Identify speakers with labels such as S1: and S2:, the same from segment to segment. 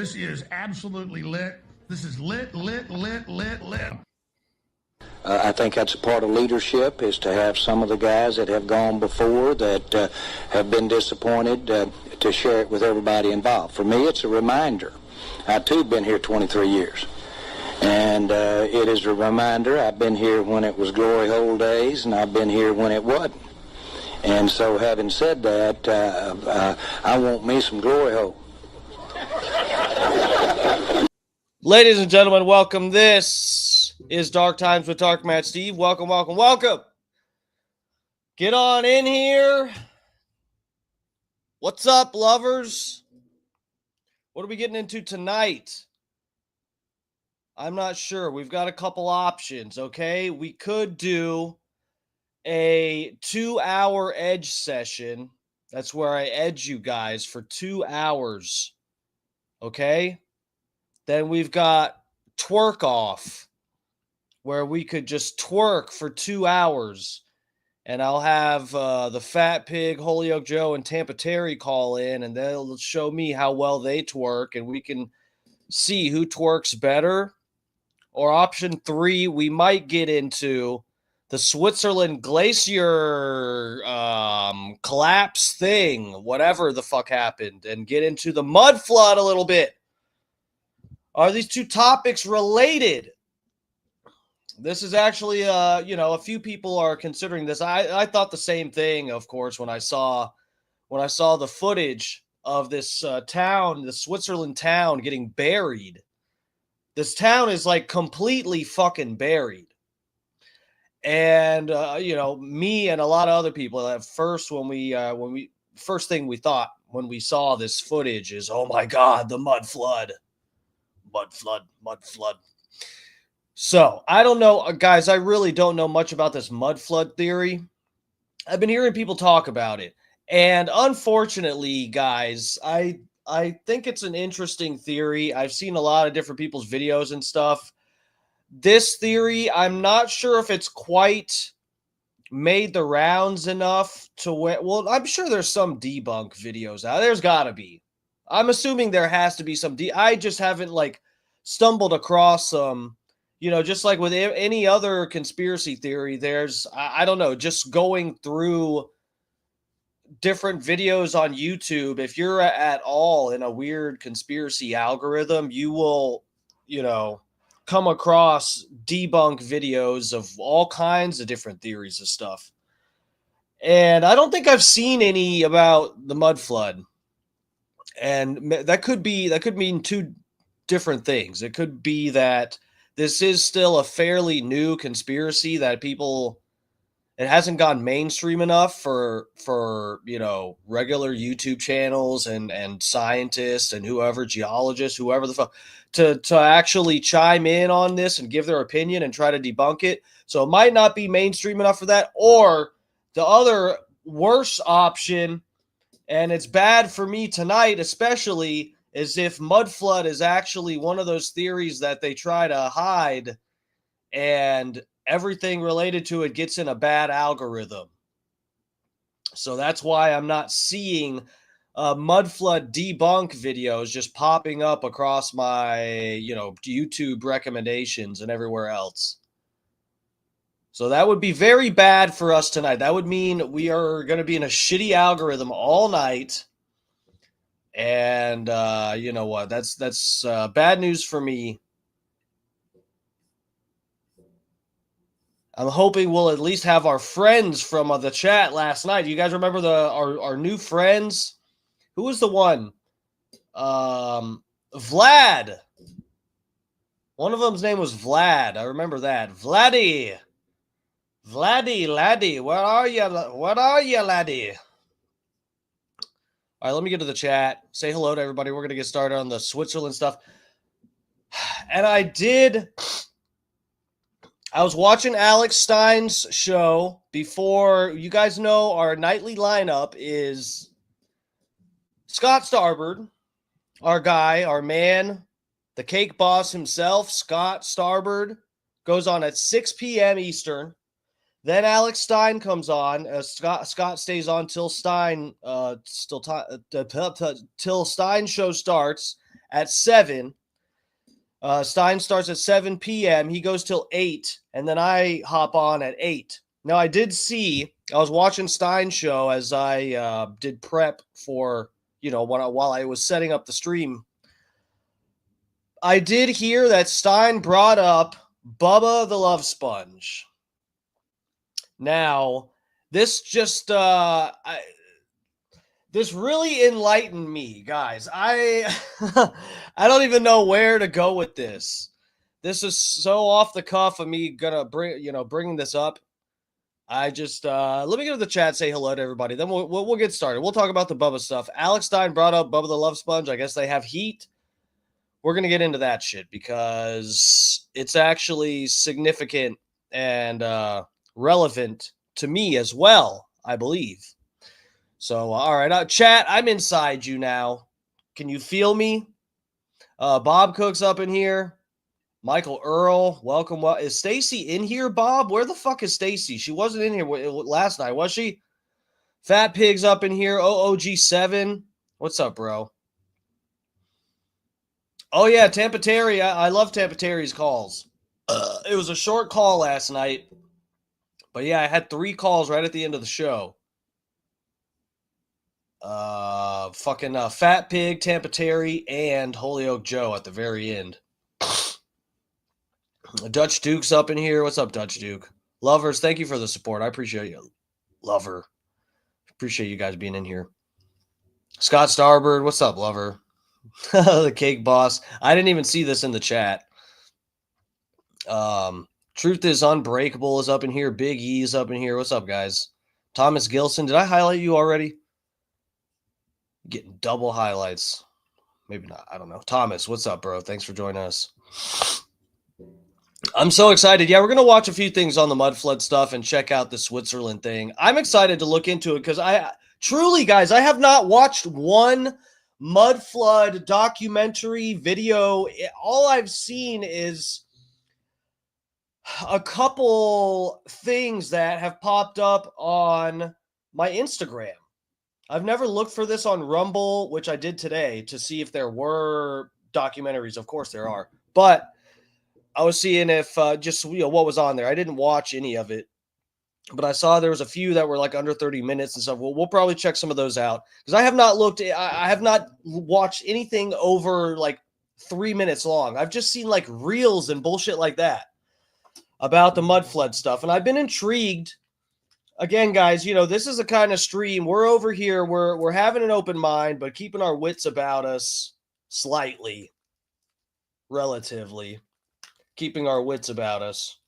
S1: This is absolutely lit. This is lit, lit, lit, lit, lit.
S2: I think that's a part of leadership, is to have some of the guys that have gone before that have been disappointed to share it with everybody involved. For me, it's a reminder. I, too, have been here 23 years. And it is a reminder. I've been here when it was glory hole days, and I've been here when it wasn't. And so having said that, I want me some glory hole.
S3: Ladies and gentlemen, welcome. This is Dark Times with Dark Matt Steve. Welcome, welcome, welcome. Get on in here. What's up, lovers? What are we getting into tonight? I'm not sure. We've got a couple options, okay? We could do a 2-hour edge session. That's where I edge you guys for 2 hours, okay? Then we've got twerk off, where we could just twerk for 2 hours. And I'll have the Fat Pig, Holyoke Joe, and Tampa Terry call in, and they'll show me how well they twerk, and we can see who twerks better. Or option 3, we might get into the Switzerland Glacier collapse thing, whatever the fuck happened, and get into the mud flood a little bit. Are these two topics related? This is actually, a few people are considering this. I thought the same thing, of course, when I saw the footage of this town, the Switzerland town, getting buried. This town is like completely fucking buried. And me and a lot of other people at first, first thing we thought when we saw this footage is, oh my God, the mud flood. Mud flood. So, I don't know, guys, I really don't know much about this mud flood theory. I've been hearing people talk about it. And unfortunately, guys, I think it's an interesting theory. I've seen a lot of different people's videos and stuff. This theory, I'm not sure if it's quite made the rounds enough to well, I'm sure there's some debunk videos out. There's got to be. I'm assuming there has to be some. I just haven't stumbled across some, just like with any other conspiracy theory. There's, I don't know, just going through different videos on YouTube. If you're at all in a weird conspiracy algorithm, you will, come across debunk videos of all kinds of different theories of stuff. And I don't think I've seen any about the mud flood. And that could mean two different things. It could be that this is still a fairly new conspiracy that it hasn't gone mainstream enough for regular YouTube channels and scientists and whoever, geologists, whoever the fuck, to actually chime in on this and give their opinion and try to debunk it. So it might not be mainstream enough for that. Or the other worse option, and it's bad for me tonight, especially, is if mud flood is actually one of those theories that they try to hide and everything related to it gets in a bad algorithm. So that's why I'm not seeing mud flood debunk videos just popping up across my, YouTube recommendations and everywhere else. So that would be very bad for us tonight. That would mean we are going to be in a shitty algorithm all night. And you know what? That's bad news for me. I'm hoping we'll at least have our friends from the chat last night. You guys remember our new friends? Who was the one? Vlad. One of them's name was Vlad. I remember that. Laddie, where are you? Laddie? All right, let me get to the chat. Say hello to everybody. We're going to get started on the Switzerland stuff. And I was watching Alex Stein's show before. You guys know our nightly lineup is Scott Starbird, our guy, our man, the cake boss himself, Scott Starbird, goes on at 6 p.m. Eastern. Then Alex Stein comes on. Scott stays on till Stein till Stein show starts. at 7. Stein starts at 7 p.m. He goes till 8, and then I hop on at 8. Now, I was watching Stein's show as I did prep for, while I was setting up the stream. I did hear that Stein brought up Bubba the Love Sponge. Now, this this really enlightened me, guys. I don't even know where to go with this. This is so off the cuff of me gonna bringing this up. I just let me go to the chat, say hello to everybody. Then we'll get started. We'll talk about the Bubba stuff. Alex Stein brought up Bubba the Love Sponge. I guess they have heat. We're gonna get into that shit because it's actually significant and relevant to me as well, I believe. So, all right, chat, I'm inside you now. Can you feel me? Bob Cook's up in here. Michael Earl, welcome. Is Stacy in here, Bob? Where the fuck is Stacy? She wasn't in here last night, was she? Fat Pig's up in here. OOG7. What's up, bro? Oh, yeah, Tampa Terry. I love Tampa Terry's calls. It was a short call last night. But, yeah, I had 3 calls right at the end of the show. Fat Pig, Tampa Terry, and Holyoke Joe at the very end. Dutch Duke's up in here. What's up, Dutch Duke? Lovers, thank you for the support. I appreciate you. Lover. Appreciate you guys being in here. Scott Starbird, what's up, lover? The Cake Boss. I didn't even see this in the chat. Truth is Unbreakable is up in here. Big E is up in here. What's up, guys? Thomas Gilson. Did I highlight you already? Getting double highlights. Maybe not. I don't know. Thomas, what's up, bro? Thanks for joining us. I'm so excited. Yeah, we're going to watch a few things on the mud flood stuff and check out the Switzerland thing. I'm excited to look into it because truly, guys, I have not watched one mud flood documentary video. All I've seen is a couple things that have popped up on my Instagram. I've never looked for this on Rumble, which I did today to see if there were documentaries. Of course there are, but I was seeing if what was on there. I didn't watch any of it, but I saw there was a few that were like under 30 minutes and stuff. Well, we'll probably check some of those out because I have not I have not watched anything over like 3 minutes long. I've just seen like reels and bullshit like that about the mud flood stuff. And I've been intrigued. Again, guys, this is a kind of stream. We're over here. We're having an open mind, but keeping our wits about us slightly, relatively. Keeping our wits about us.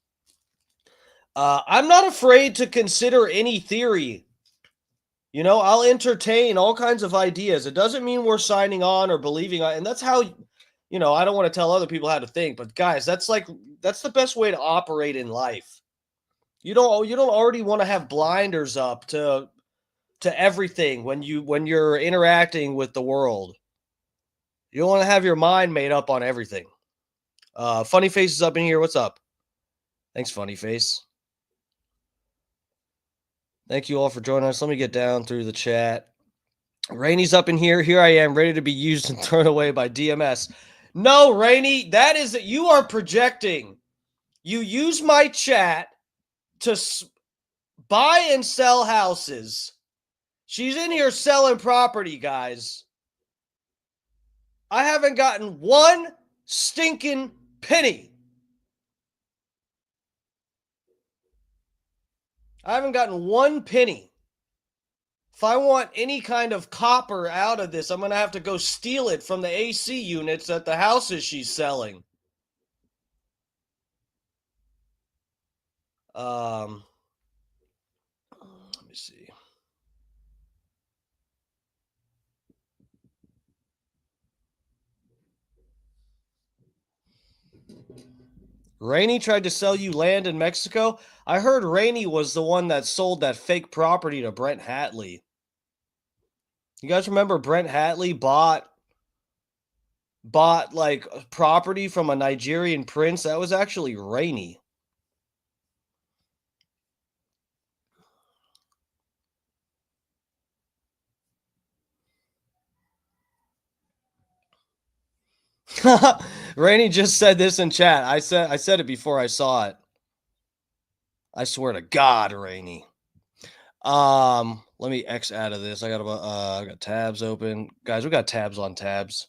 S3: I'm not afraid to consider any theory. I'll entertain all kinds of ideas. It doesn't mean we're signing on or believing on, and that's how, I don't want to tell other people how to think, but guys, that's the best way to operate in life. You don't already want to have blinders up to everything when you're interacting with the world. You don't want to have your mind made up on everything. Funny Face is up in here. What's up? Thanks, Funny Face. Thank you all for joining us. Let me get down through the chat. Rainy's up in here. Here I am, ready to be used and thrown away by DMS. No, Rainy, that is that you are projecting. You use my chat to buy and sell houses. She's in here selling property, guys. I haven't gotten one stinking penny. I haven't gotten one penny. If I want any kind of copper out of this, I'm going to have to go steal it from the AC units at the houses she's selling. Let me see. Rainey tried to sell you land in Mexico. I heard Rainey was the one that sold that fake property to Brent Hatley. You guys remember Brent Hatley bought like property from a Nigerian prince? That was actually Rainey. Rainey just said this in chat. I said it before I saw it. I swear to God, Rainey. Let me X out of this. I got tabs open. Guys, we got tabs on tabs.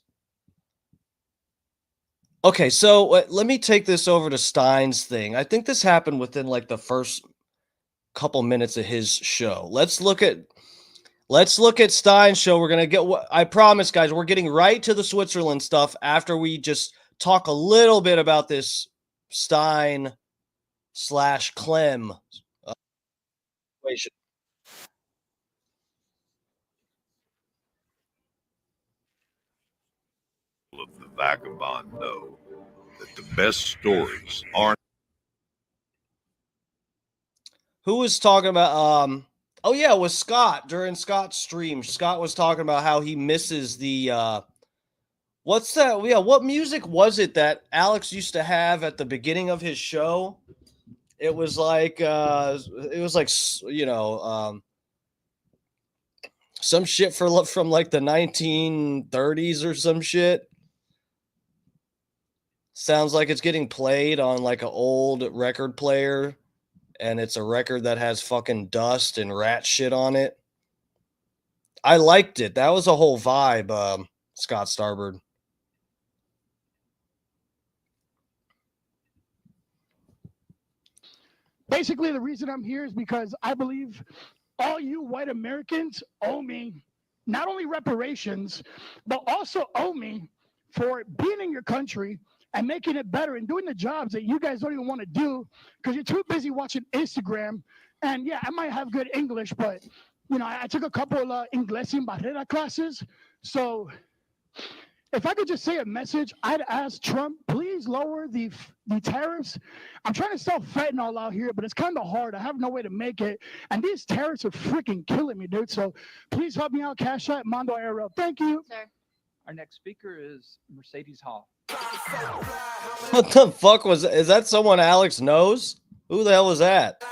S3: Okay, so let me take this over to Stein's thing. I think this happened within like the first couple minutes of his show. Let's look at Stein's show. We're gonna get I promise, guys, we're getting right to the Switzerland stuff after we just talk a little bit about this Stein / Clem situation.
S4: Of the vagabond know that the best stories aren't.
S3: Who was talking about oh yeah, it was Scott during Scott's stream. Scott was talking about how he misses the what's that? Yeah, what music was it that Alex used to have at the beginning of his show? It was like some shit from like the 1930s or some shit. Sounds like it's getting played on like an old record player, and it's a record that has fucking dust and rat shit on it. I liked it. That was a whole vibe, Scott Starbird.
S5: Basically, the reason I'm here is because I believe all you white Americans owe me not only reparations, but also owe me for being in your country and making it better and doing the jobs that you guys don't even want to do because you're too busy watching Instagram. And yeah, I might have good English, but you know, I took a couple of Inglés sin barrera classes. So if I could just say a message, I'd ask Trump, please lower the tariffs. I'm trying to sell fentanyl out here, but it's kind of hard. I have no way to make it. And these tariffs are freaking killing me, dude. So please help me out. Cash App, Mondo Aero. Thank you.
S6: Sir. Our next speaker is Mercedes Hall.
S3: What the fuck is that someone Alex knows? Who the hell was that?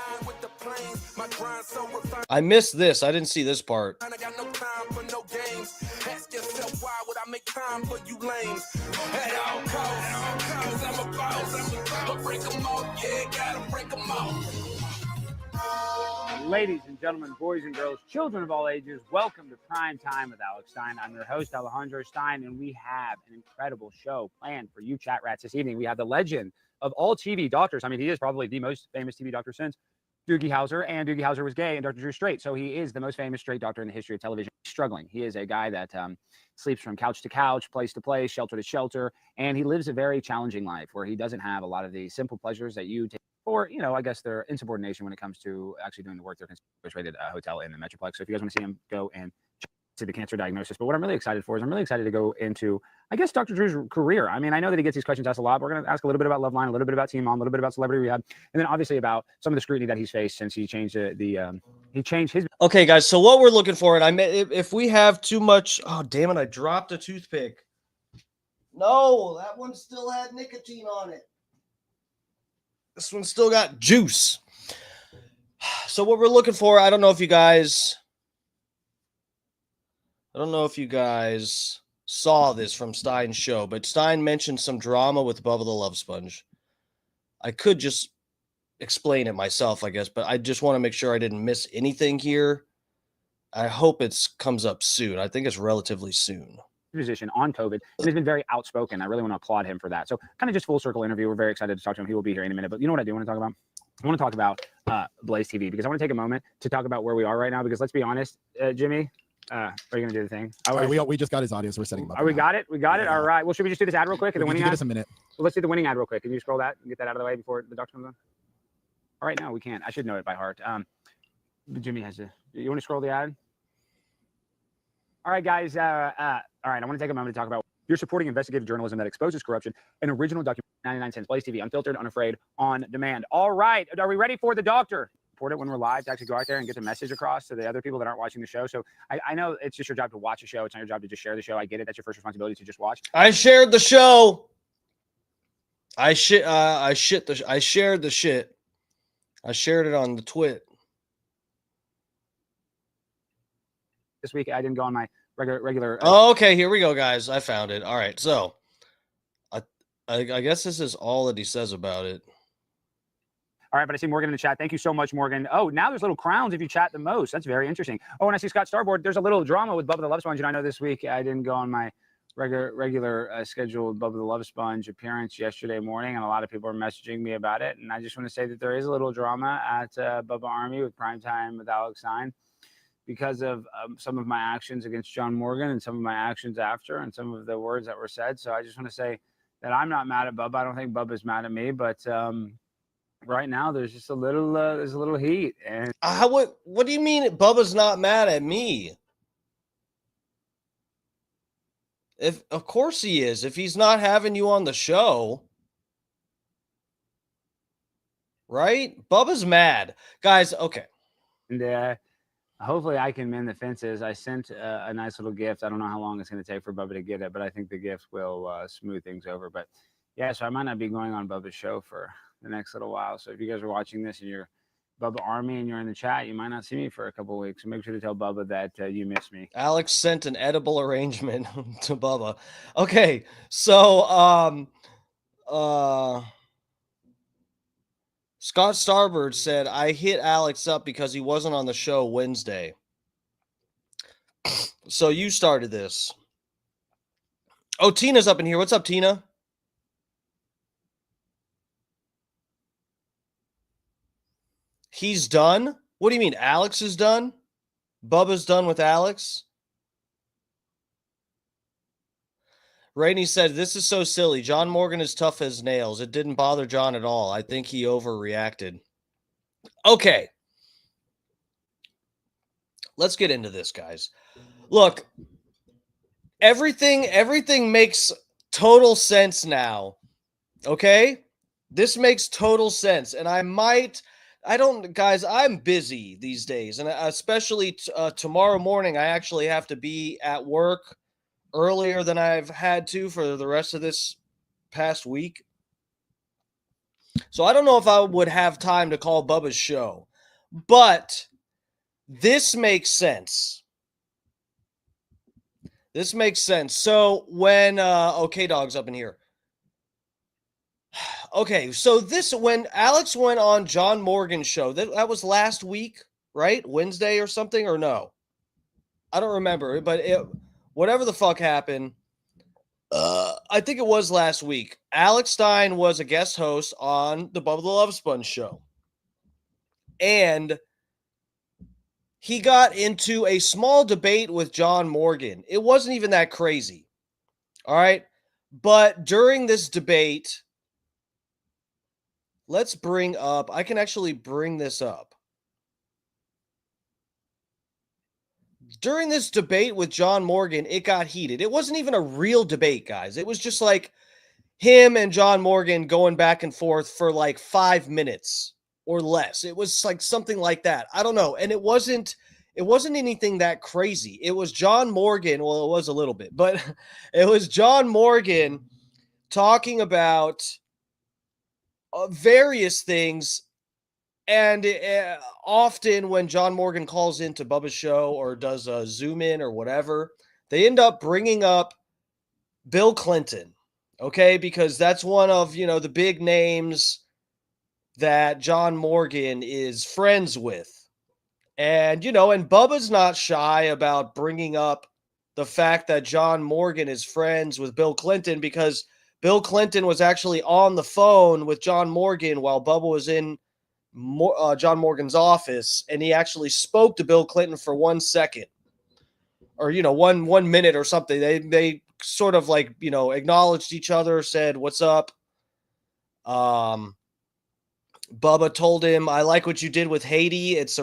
S3: I missed this. I didn't see this part.
S6: Ladies and gentlemen, boys and girls, children of all ages, welcome to Prime Time with Alex Stein. I'm your host, Alejandro Stein, and we have an incredible show planned for you chat rats this evening. We have the legend of all TV doctors. I mean, he is probably the most famous TV doctor since Doogie Howser, and Doogie Howser was gay and Dr. Drew straight. So he is the most famous straight doctor in the history of television. He's struggling. He is a guy that sleeps from couch to couch, place to place, shelter to shelter, and he lives a very challenging life where he doesn't have a lot of the simple pleasures that you take. Or, you know, I guess they're insubordination when it comes to actually doing the work. They're rated hotel in the Metroplex. So if you guys want to see him, go and see the cancer diagnosis. But what I'm really excited for is I'm really excited to go into, I guess, Dr. Drew's career. I mean, I know that he gets these questions asked a lot. But we're going to ask a little bit about Loveline, a little bit about Teen Mom, a little bit about Celebrity Rehab, and then obviously about some of the scrutiny that he's faced since he changed he changed his.
S3: Okay, guys. So what we're looking for, and if we have too much, oh damn it, I dropped a toothpick. No, that one still had nicotine on it. This one still got juice. So what we're looking for, I don't know if you guys saw this from Stein's show, but Stein mentioned some drama with Bubba the Love Sponge. I could just explain it myself, I guess, but I just want to make sure I didn't miss anything here. I hope it comes up soon. I think it's relatively soon.
S6: Position on COVID and has been very outspoken. I really want to applaud him for that. So kind of just full circle interview. We're very excited to talk to him. He will be here in a minute. But you know what I do want to talk about? I want to talk about Blaze TV because I want to take a moment to talk about where we are right now. Because let's be honest, Jimmy, are you going to do the thing?
S7: We just got his audio, so we're setting him up.
S6: We got it. We got it. All right. Well, should we just do this ad real quick? The winning ad.
S7: Give us a minute.
S6: Well, let's do the winning ad real quick. Can you scroll that and get that out of the way before the doctor comes on? All right. No, we can't. I should know it by heart. Jimmy has to. You want to scroll the ad? All right, guys. All right. I want to take a moment to talk about you're supporting investigative journalism that exposes corruption. An original document, 99 cents, Blaze TV, unfiltered, unafraid, on demand. All right. Are we ready for the doctor? Report it when we're live to actually go out there and get the message across to the other people that aren't watching the show. So I know it's just your job to watch a show. It's not your job to just share the show. I get it. That's your first responsibility to just watch.
S3: I shared the show. I shared the shit. I shared it on the twit.
S6: This week I didn't go on my regular.
S3: Oh, okay, here we go, guys. I found it. All right, so I guess this is all that he says about it.
S6: All right, but I see Morgan in the chat. Thank you so much, Morgan. Oh, now there's little crowns if you chat the most. That's very interesting. Oh, and I see Scott Starboard. There's a little drama with Bubba the Love Sponge. And I know this week I didn't go on my regular scheduled Bubba the Love Sponge appearance yesterday morning, and a lot of people are messaging me about it. And I just want to say that there is a little drama at Bubba Army with Primetime with Alex Stein because of some of my actions against John Morgan and some of my actions after and some of the words that were said. So I just want to say that I'm not mad at Bubba. I don't think Bubba's mad at me, but right now there's just a little heat. And
S3: what do you mean Bubba's not mad at me? Of course he is. If he's not having you on the show, right? Bubba's mad. Guys, okay.
S6: And hopefully I can mend the fences. I sent a nice little gift. I don't know how long it's going to take for Bubba to get it, but I think the gift will smooth things over. But yeah, so I might not be going on Bubba's show for the next little while. So if you guys are watching this and you're Bubba Army and you're in the chat, you might not see me for a couple of weeks. So make sure to tell Bubba that you miss me.
S3: Alex sent an edible arrangement to Bubba. Okay, so Scott Starboard said, I hit Alex up because he wasn't on the show Wednesday. So you started this. Oh, Tina's up in here. What's up, Tina? He's done? What do you mean? Alex is done? Bubba's done with Alex? Rainey said, this is so silly. John Morgan is tough as nails. It didn't bother John at all. I think he overreacted. Okay. Let's get into this, guys. Look, everything makes total sense now. Okay? This makes total sense. And guys, I'm busy these days. And especially tomorrow morning, I actually have to be at work earlier than I've had to for the rest of this past week. So I don't know if I would have time to call Bubba's show, but this makes sense. This makes sense. So when, okay, dog's up in here. Okay, so when Alex went on John Morgan's show, that was last week, right? Wednesday or something, or no? I don't remember, but whatever the fuck happened, I think it was last week. Alex Stein was a guest host on the Bubba the Love Sponge show. And he got into a small debate with John Morgan. It wasn't even that crazy. All right? But during this debate, I can actually bring this up. During this debate with John Morgan, it got heated. It wasn't even a real debate, guys. It was just like him and John Morgan going back and forth for like 5 minutes or less. It was like something like that. I don't know. And it wasn't anything that crazy. It was John Morgan. Well, it was a little bit, but it was John Morgan talking about various things. And often when John Morgan calls into Bubba's show or does a zoom in or whatever, they end up bringing up Bill Clinton, okay? Because that's one of, the big names that John Morgan is friends with. And, and Bubba's not shy about bringing up the fact that John Morgan is friends with Bill Clinton because Bill Clinton was actually on the phone with John Morgan while Bubba was in John Morgan's office, and he actually spoke to Bill Clinton for 1 second or, 1 minute or something. They sort of like, acknowledged each other, said, what's up? Bubba told him, I like what you did with Haiti. It's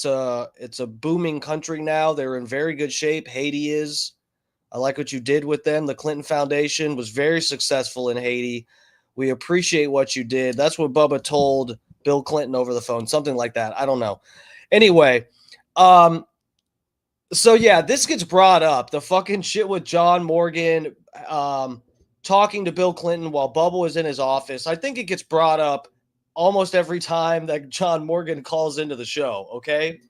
S3: a booming country now. They're in very good shape. Haiti is. I like what you did with them. The Clinton Foundation was very successful in Haiti. We appreciate what you did. That's what Bubba told Bill Clinton over the phone, something like that. I don't know. Anyway, so yeah, this gets brought up. The fucking shit with John Morgan talking to Bill Clinton while Bubba was in his office. I think it gets brought up almost every time that John Morgan calls into the show, okay?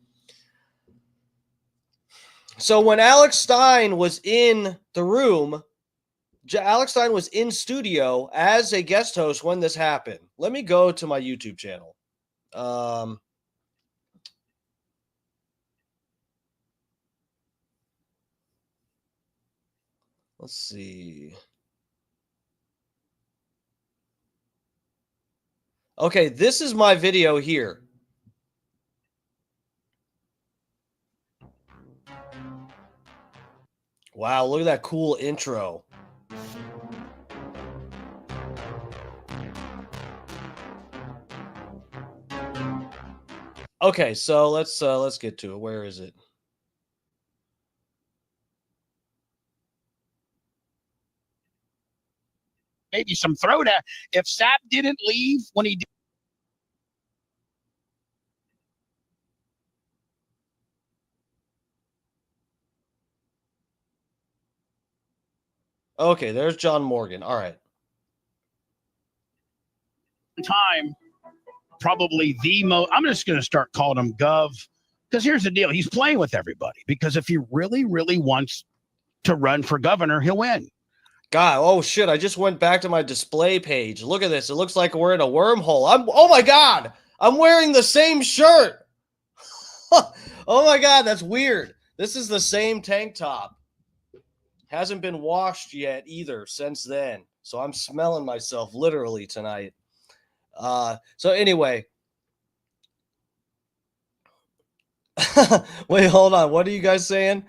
S3: So when Alex Stein was in the room, Alex Stein was in studio as a guest host when this happened. Let me go to my YouTube channel. Let's see. Okay, this is my video here. Wow, look at that cool intro. Okay, so let's get to it. Where is it?
S8: Maybe some throwdown. If Sapp didn't leave when he did.
S3: Okay, there's John Morgan. All right.
S8: Time, probably the most. I'm just going to start calling him Gov, because here's the deal: he's playing with everybody. Because if he really, really wants to run for governor, he'll win.
S3: God, oh shit! I just went back to my display page. Look at this. It looks like we're in a wormhole. Oh my god! I'm wearing the same shirt. Oh my god, that's weird. This is the same tank top. Hasn't been washed yet either since then. So I'm smelling myself literally tonight. So anyway. Wait, hold on. What are you guys saying?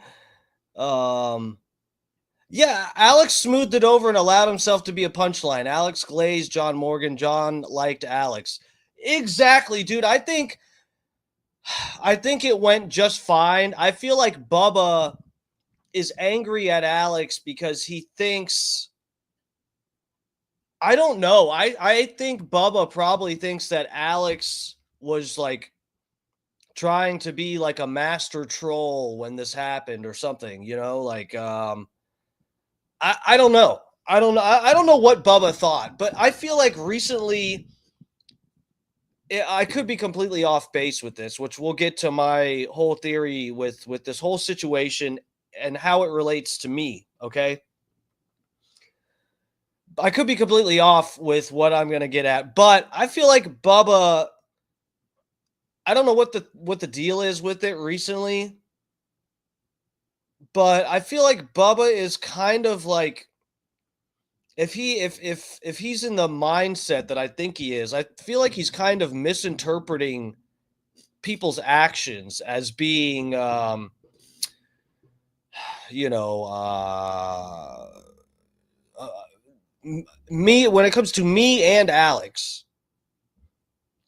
S3: Yeah, Alex smoothed it over and allowed himself to be a punchline. Alex glazed John Morgan. John liked Alex. Exactly, dude. I think it went just fine. I feel like Bubba is angry at Alex because he thinks, I don't know. I think Bubba probably thinks that Alex was like trying to be like a master troll when this happened or something, you know, like, I don't know. I don't know what Bubba thought, but I feel like recently I could be completely off base with this, which we'll get to my whole theory with this whole situation and how it relates to me. Okay. I could be completely off with what I'm going to get at, but I feel like Bubba, I don't know what the deal is with it recently, but I feel like Bubba is kind of like, if he's in the mindset that I think he is, I feel like he's kind of misinterpreting people's actions as being, you know, me, when it comes to me and Alex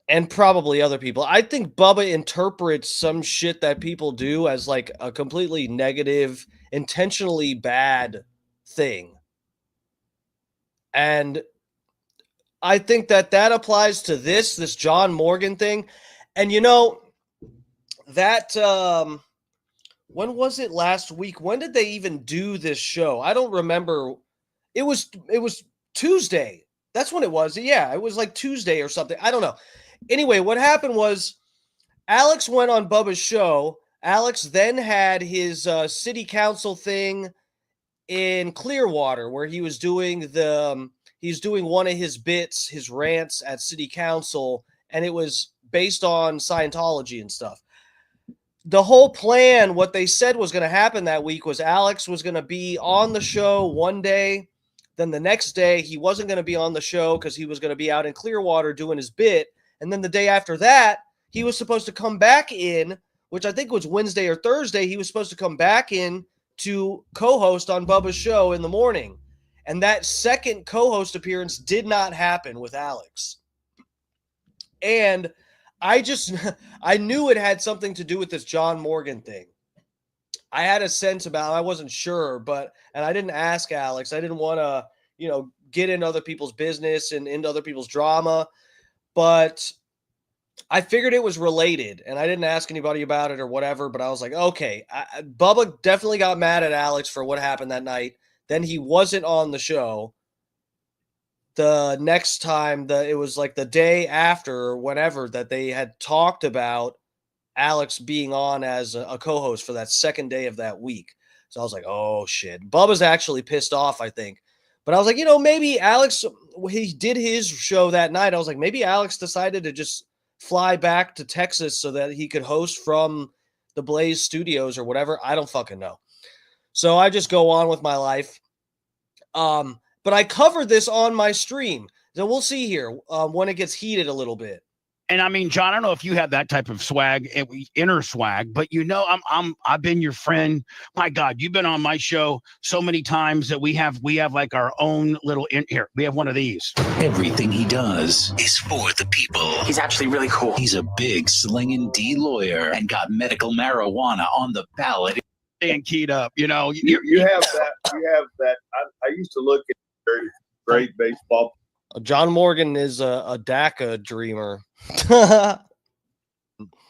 S3: and probably other people. I think Bubba interprets some shit that people do as like a completely negative, intentionally bad thing. And I think that applies to this John Morgan thing. And you know, that when was it last week? When did they even do this show? I don't remember. It was Tuesday. That's when it was. Yeah, it was like Tuesday or something. I don't know. Anyway, what happened was Alex went on Bubba's show. Alex then had his city council thing in Clearwater where he was doing he's doing one of his bits, his rants at city council, and it was based on Scientology and stuff. The whole plan, what they said was going to happen that week was Alex was going to be on the show one day. Then the next day, he wasn't going to be on the show because he was going to be out in Clearwater doing his bit. And then the day after that, he was supposed to come back in, which I think was Wednesday or Thursday. He was supposed to come back in to co-host on Bubba's show in the morning. And that second co-host appearance did not happen with Alex. And I knew it had something to do with this John Morgan thing. I had a sense about it. I wasn't sure, and I didn't ask Alex. I didn't want to, you know, get in other people's business and into other people's drama, but I figured it was related, and I didn't ask anybody about it or whatever, but I was like, okay, Bubba definitely got mad at Alex for what happened that night. Then he wasn't on the show. The next time, it was like the day after or whatever that they had talked about Alex being on as a co-host for that second day of that week. So I was like, oh shit. Bubba's actually pissed off, I think. But I was like, maybe Alex, he did his show that night. I was like, maybe Alex decided to just fly back to Texas so that he could host from the Blaze Studios or whatever. I don't fucking know. So I just go on with my life. But I covered this on my stream. So we'll see here when it gets heated a little bit.
S8: And I mean, John, I don't know if you have that type of swag, inner swag, but I've been your friend. My God, you've been on my show so many times that we have like our own little here. We have one of these.
S9: Everything he does is for the people.
S6: He's actually really cool.
S9: He's a big slinging D lawyer and got medical marijuana on the ballot.
S8: And keyed up,
S4: you have that. You have that. I used to look at very great baseball.
S3: John Morgan is a DACA dreamer.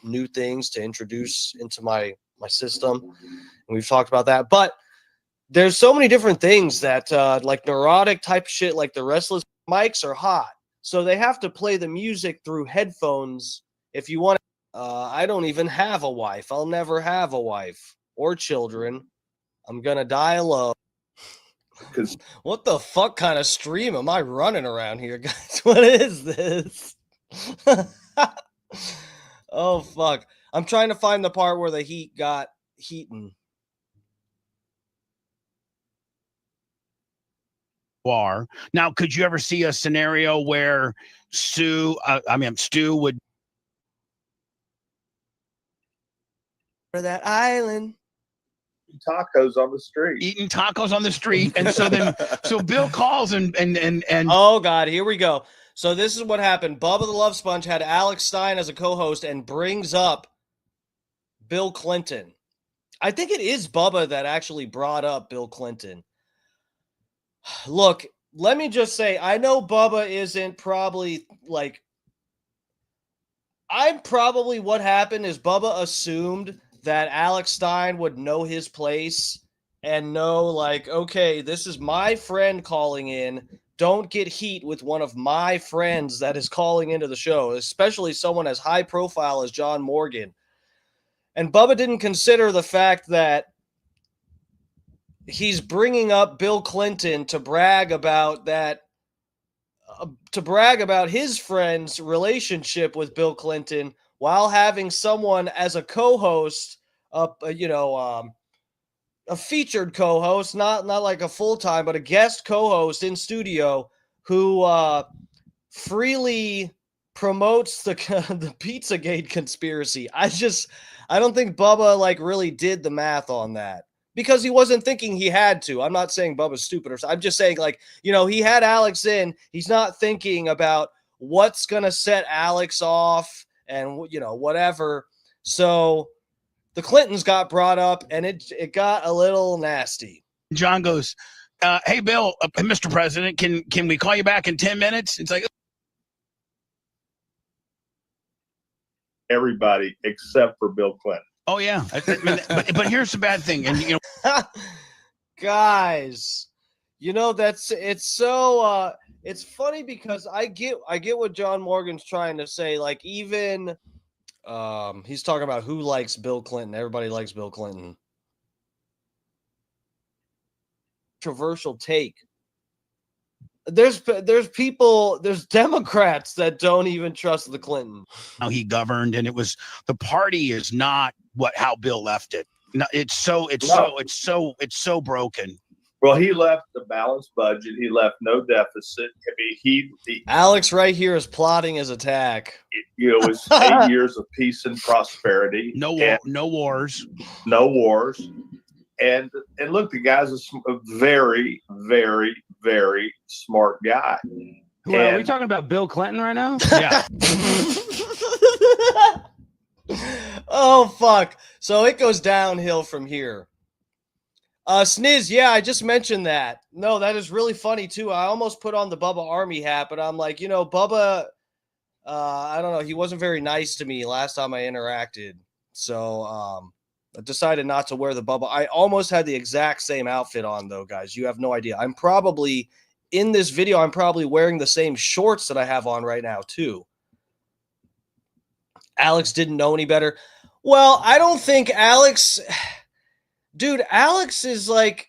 S3: New things to introduce into my system. And we've talked about that. But there's so many different things that like neurotic type shit, like the restless mics are hot. So they have to play the music through headphones if you want. I don't even have a wife. I'll never have a wife or children. I'm going to die alone. What the fuck kind of stream am I running around here, guys? What is this? Oh, fuck. I'm trying to find the part where the heat got heating.
S8: Now, could you ever see a scenario where Stu would...
S3: For that island.
S4: Tacos on the street.
S8: Eating tacos on the street. And so Bill calls and
S3: oh God, here we go. So this is what happened. Bubba the Love Sponge had Alex Stein as a co-host and brings up Bill Clinton. I think it is Bubba that actually brought up Bill Clinton. Look, let me just say, I know Bubba isn't probably like, what happened is Bubba assumed that Alex Stein would know his place and know, like, okay, this is my friend calling in. Don't get heat with one of my friends that is calling into the show, especially someone as high profile as John Morgan. And Bubba didn't consider the fact that he's bringing up Bill Clinton to brag about that, to brag about his friend's relationship with Bill Clinton while having someone as a co-host, a featured co-host, not like a full-time, but a guest co-host in studio who freely promotes the Pizzagate conspiracy. I don't think Bubba like really did the math on that because he wasn't thinking he had to. I'm not saying Bubba's stupid or something. I'm just saying, like, he had Alex in. He's not thinking about what's going to set Alex off and, whatever. So the Clintons got brought up and it got a little nasty.
S8: John goes, hey, Bill, Mr. President, can we call you back in 10 minutes? It's like,
S4: everybody except for Bill Clinton.
S8: Oh, yeah. But here's the bad thing. And,
S3: guys, it's funny because I get what John Morgan's trying to say. Like, even he's talking about who likes Bill Clinton. Everybody likes Bill Clinton. Controversial take. There's Democrats that don't even trust the Clinton.
S8: How he governed, and the party is not how Bill left it. No, it's so broken.
S4: Well, he left the balanced budget. He left no deficit. I mean,
S3: Alex right here is plotting his attack.
S4: It was 8 years of peace and prosperity.
S8: No wars.
S4: No wars. And look, the guy's a very, very, very smart guy.
S6: Are we talking about Bill Clinton right now?
S8: Yeah.
S3: Oh, fuck. So it goes downhill from here. Sniz, yeah, I just mentioned that. No, that is really funny, too. I almost put on the Bubba Army hat, but I'm like, Bubba, I don't know. He wasn't very nice to me last time I interacted. So I decided not to wear the Bubba. I almost had the exact same outfit on, though, guys. You have no idea. I'm probably, in this video, I'm probably wearing the same shorts that I have on right now, too. Alex didn't know any better. Well, I don't think Alex... Dude, Alex is like...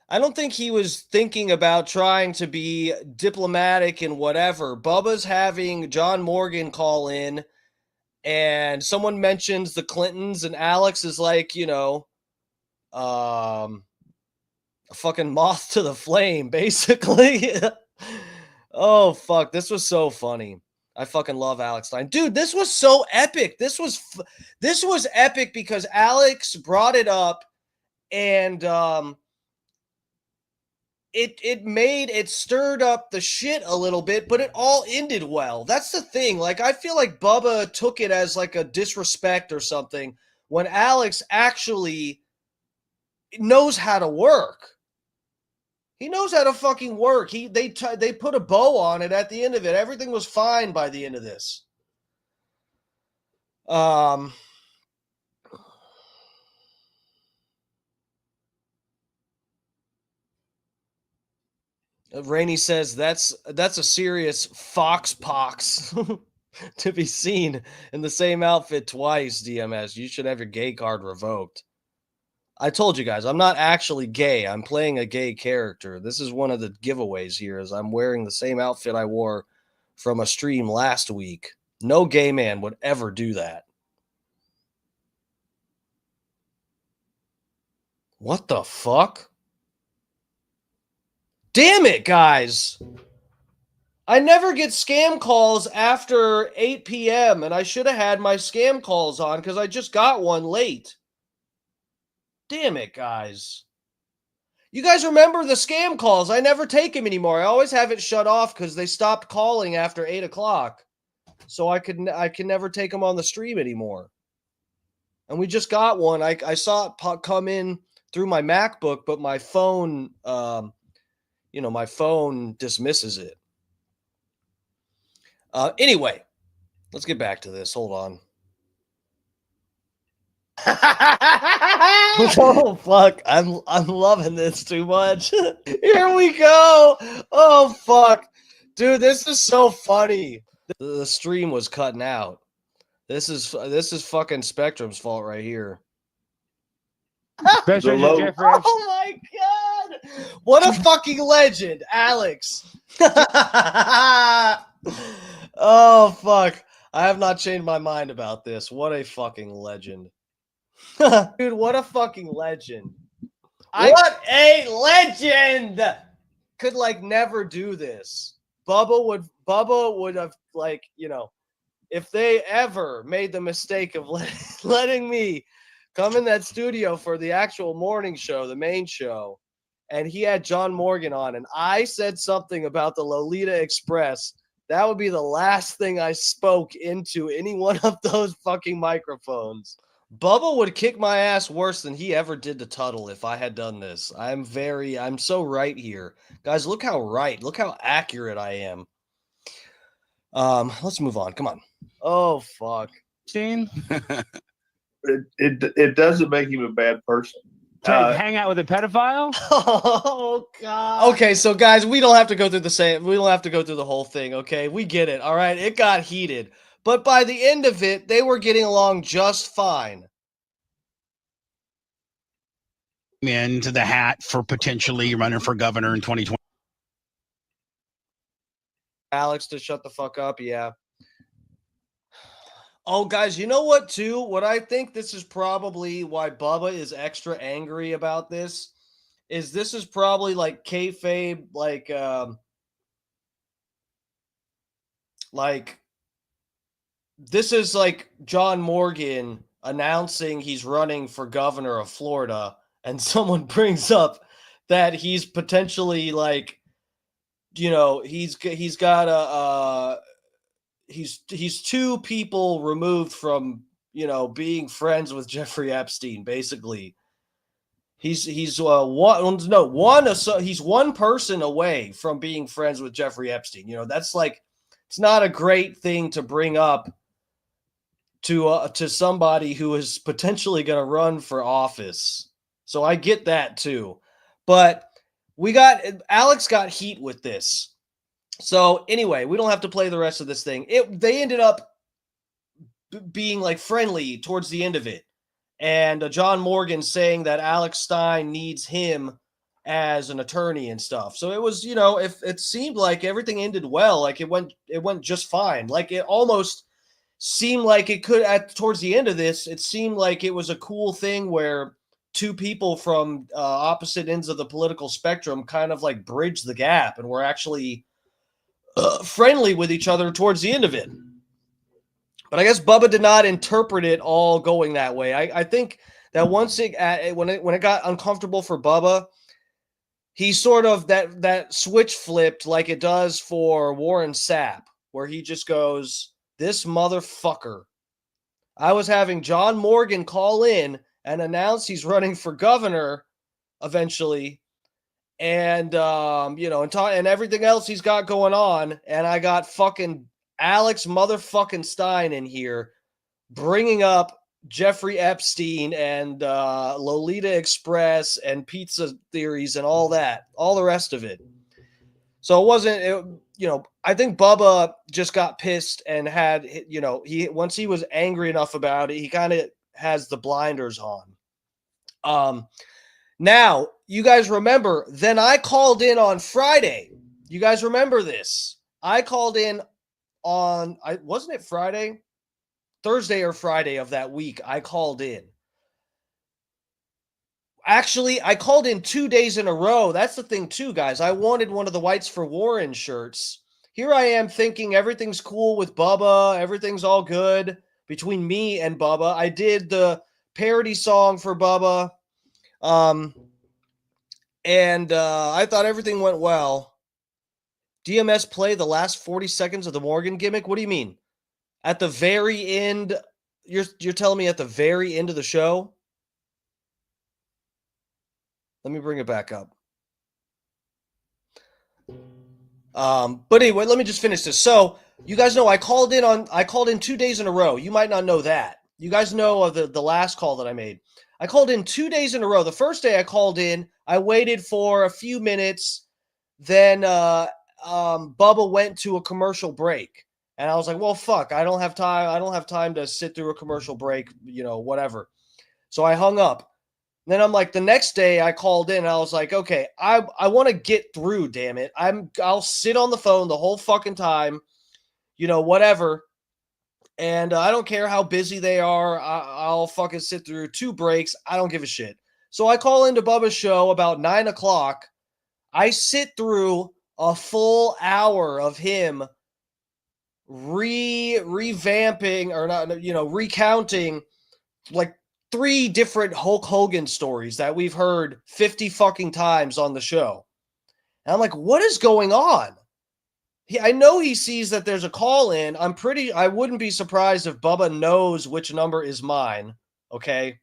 S3: I don't think he was thinking about trying to be diplomatic and whatever. Bubba's having John Morgan call in, and someone mentions the Clintons, and Alex is like, a fucking moth to the flame, basically. Oh, fuck. This was so funny. I fucking love Alex Stein. Dude, this was so epic. This was epic because Alex brought it up, and it stirred up the shit a little bit, but it all ended well. That's the thing. Like, I feel like Bubba took it as like a disrespect or something when Alex actually knows how to work. He knows how to fucking work. They put a bow on it at the end of it. Everything was fine by the end of this. Rainey says that's a serious fox pox to be seen in the same outfit twice, DMS. You should have your gay card revoked. I told you guys, I'm not actually gay. I'm playing a gay character. This is one of the giveaways here, is I'm wearing the same outfit I wore from a stream last week. No gay man would ever do that. What the fuck? Damn it, guys. I never get scam calls after 8 p.m., and I should have had my scam calls on because I just got one late. Damn it, guys. You guys remember the scam calls? I never take them anymore. I always have it shut off because they stopped calling after 8 o'clock. So I can never take them on the stream anymore. And we just got one. I saw it come in through my MacBook, but my phone, my phone dismisses it. Anyway, let's get back to this. Hold on. Oh fuck, I'm loving this too much. Here we go. Oh fuck, dude, this is so funny. The stream was cutting out. This is fucking Spectrum's fault right here. Oh my god, what a fucking legend, Alex. Oh fuck, I have not changed my mind about this. What a fucking legend. Dude, what a fucking legend. What a legend. Could like never do this. Bubba would have, like, if they ever made the mistake of letting me come in that studio for the actual morning show, the main show, and he had John Morgan on, and I said something about the Lolita Express, that would be the last thing I spoke into any one of those fucking microphones. Bubba would kick my ass worse than he ever did to Tuttle if I had done this. I'm so right here. Guys, look how accurate I am. Let's move on. Come on. Oh, fuck.
S6: Scene?
S4: It doesn't make him a bad person.
S6: Hang out with a pedophile?
S3: Oh god. Okay, so guys, we don't have to go through the whole thing, okay? We get it. All right. It got heated. But by the end of it, they were getting along just fine.
S8: Into the hat for potentially running for governor in 2020.
S3: Alex to shut the fuck up, yeah. Oh, guys, you know what, too? What I think this is probably why Bubba is extra angry about this is probably like kayfabe, like this is like John Morgan announcing he's running for governor of Florida, and someone brings up that he's potentially like, he's two people removed from, being friends with Jeffrey Epstein, basically. He's one person away from being friends with Jeffrey Epstein. That's like, it's not a great thing to bring up to somebody who is potentially going to run for office. So I get that too. But Alex got heat with this. So anyway, we don't have to play the rest of this thing. They ended up being like friendly towards the end of it. And John Morgan saying that Alex Stein needs him as an attorney and stuff. So it was, if it seemed like everything ended well, like it went just fine. Like it almost seemed like it could towards the end of this, it seemed like it was a cool thing where two people from opposite ends of the political spectrum kind of like bridged the gap and were actually friendly with each other towards the end of it. But I guess Bubba did not interpret it all going that way. I think that once when it got uncomfortable for Bubba, he sort of that switch flipped like it does for Warren Sapp, where he just goes, "This motherfucker." I was having John Morgan call in and announce he's running for governor eventually, and and everything else he's got going on, and I got fucking Alex motherfucking Stein in here bringing up Jeffrey Epstein and Lolita Express and pizza theories and all that, all the rest of it. So it wasn't, I think Bubba just got pissed and had, once he was angry enough about it, he kind of has the blinders on. Now, you guys remember, then I called in on Friday. You guys remember this? I called in on, wasn't it Friday? Thursday or Friday of that week, I called in. Actually, I called in 2 days in a row. That's the thing too, guys. I wanted one of the Whites for Warren shirts. Here I am thinking everything's cool with Bubba. Everything's all good between me and Bubba. I did the parody song for Bubba. And I thought everything went well. DMS play the last 40 seconds of the Morgan gimmick? What do you mean? At the very end, you're telling me at the very end of the show? Let me bring it back up. But anyway, let me just finish this. So you guys know I called in 2 days in a row. You might not know that. You guys know of the last call that I made. I called in 2 days in a row. The first day I called in, I waited for a few minutes. Then Bubba went to a commercial break. And I was like, well, fuck, I don't have time. I don't have time to sit through a commercial break, whatever. So I hung up. Then I'm like, the next day I called in and I was like, okay, I want to get through, damn it. I'll sit on the phone the whole fucking time, whatever. And I don't care how busy they are. I'll fucking sit through 2 breaks. I don't give a shit. So I call into Bubba's show about 9 o'clock. I sit through a full hour of him revamping or not, recounting like 3 different Hulk Hogan stories that we've heard 50 fucking times on the show. And I'm like, what is going on? I know he sees that there's a call in. I wouldn't be surprised if Bubba knows which number is mine. Okay.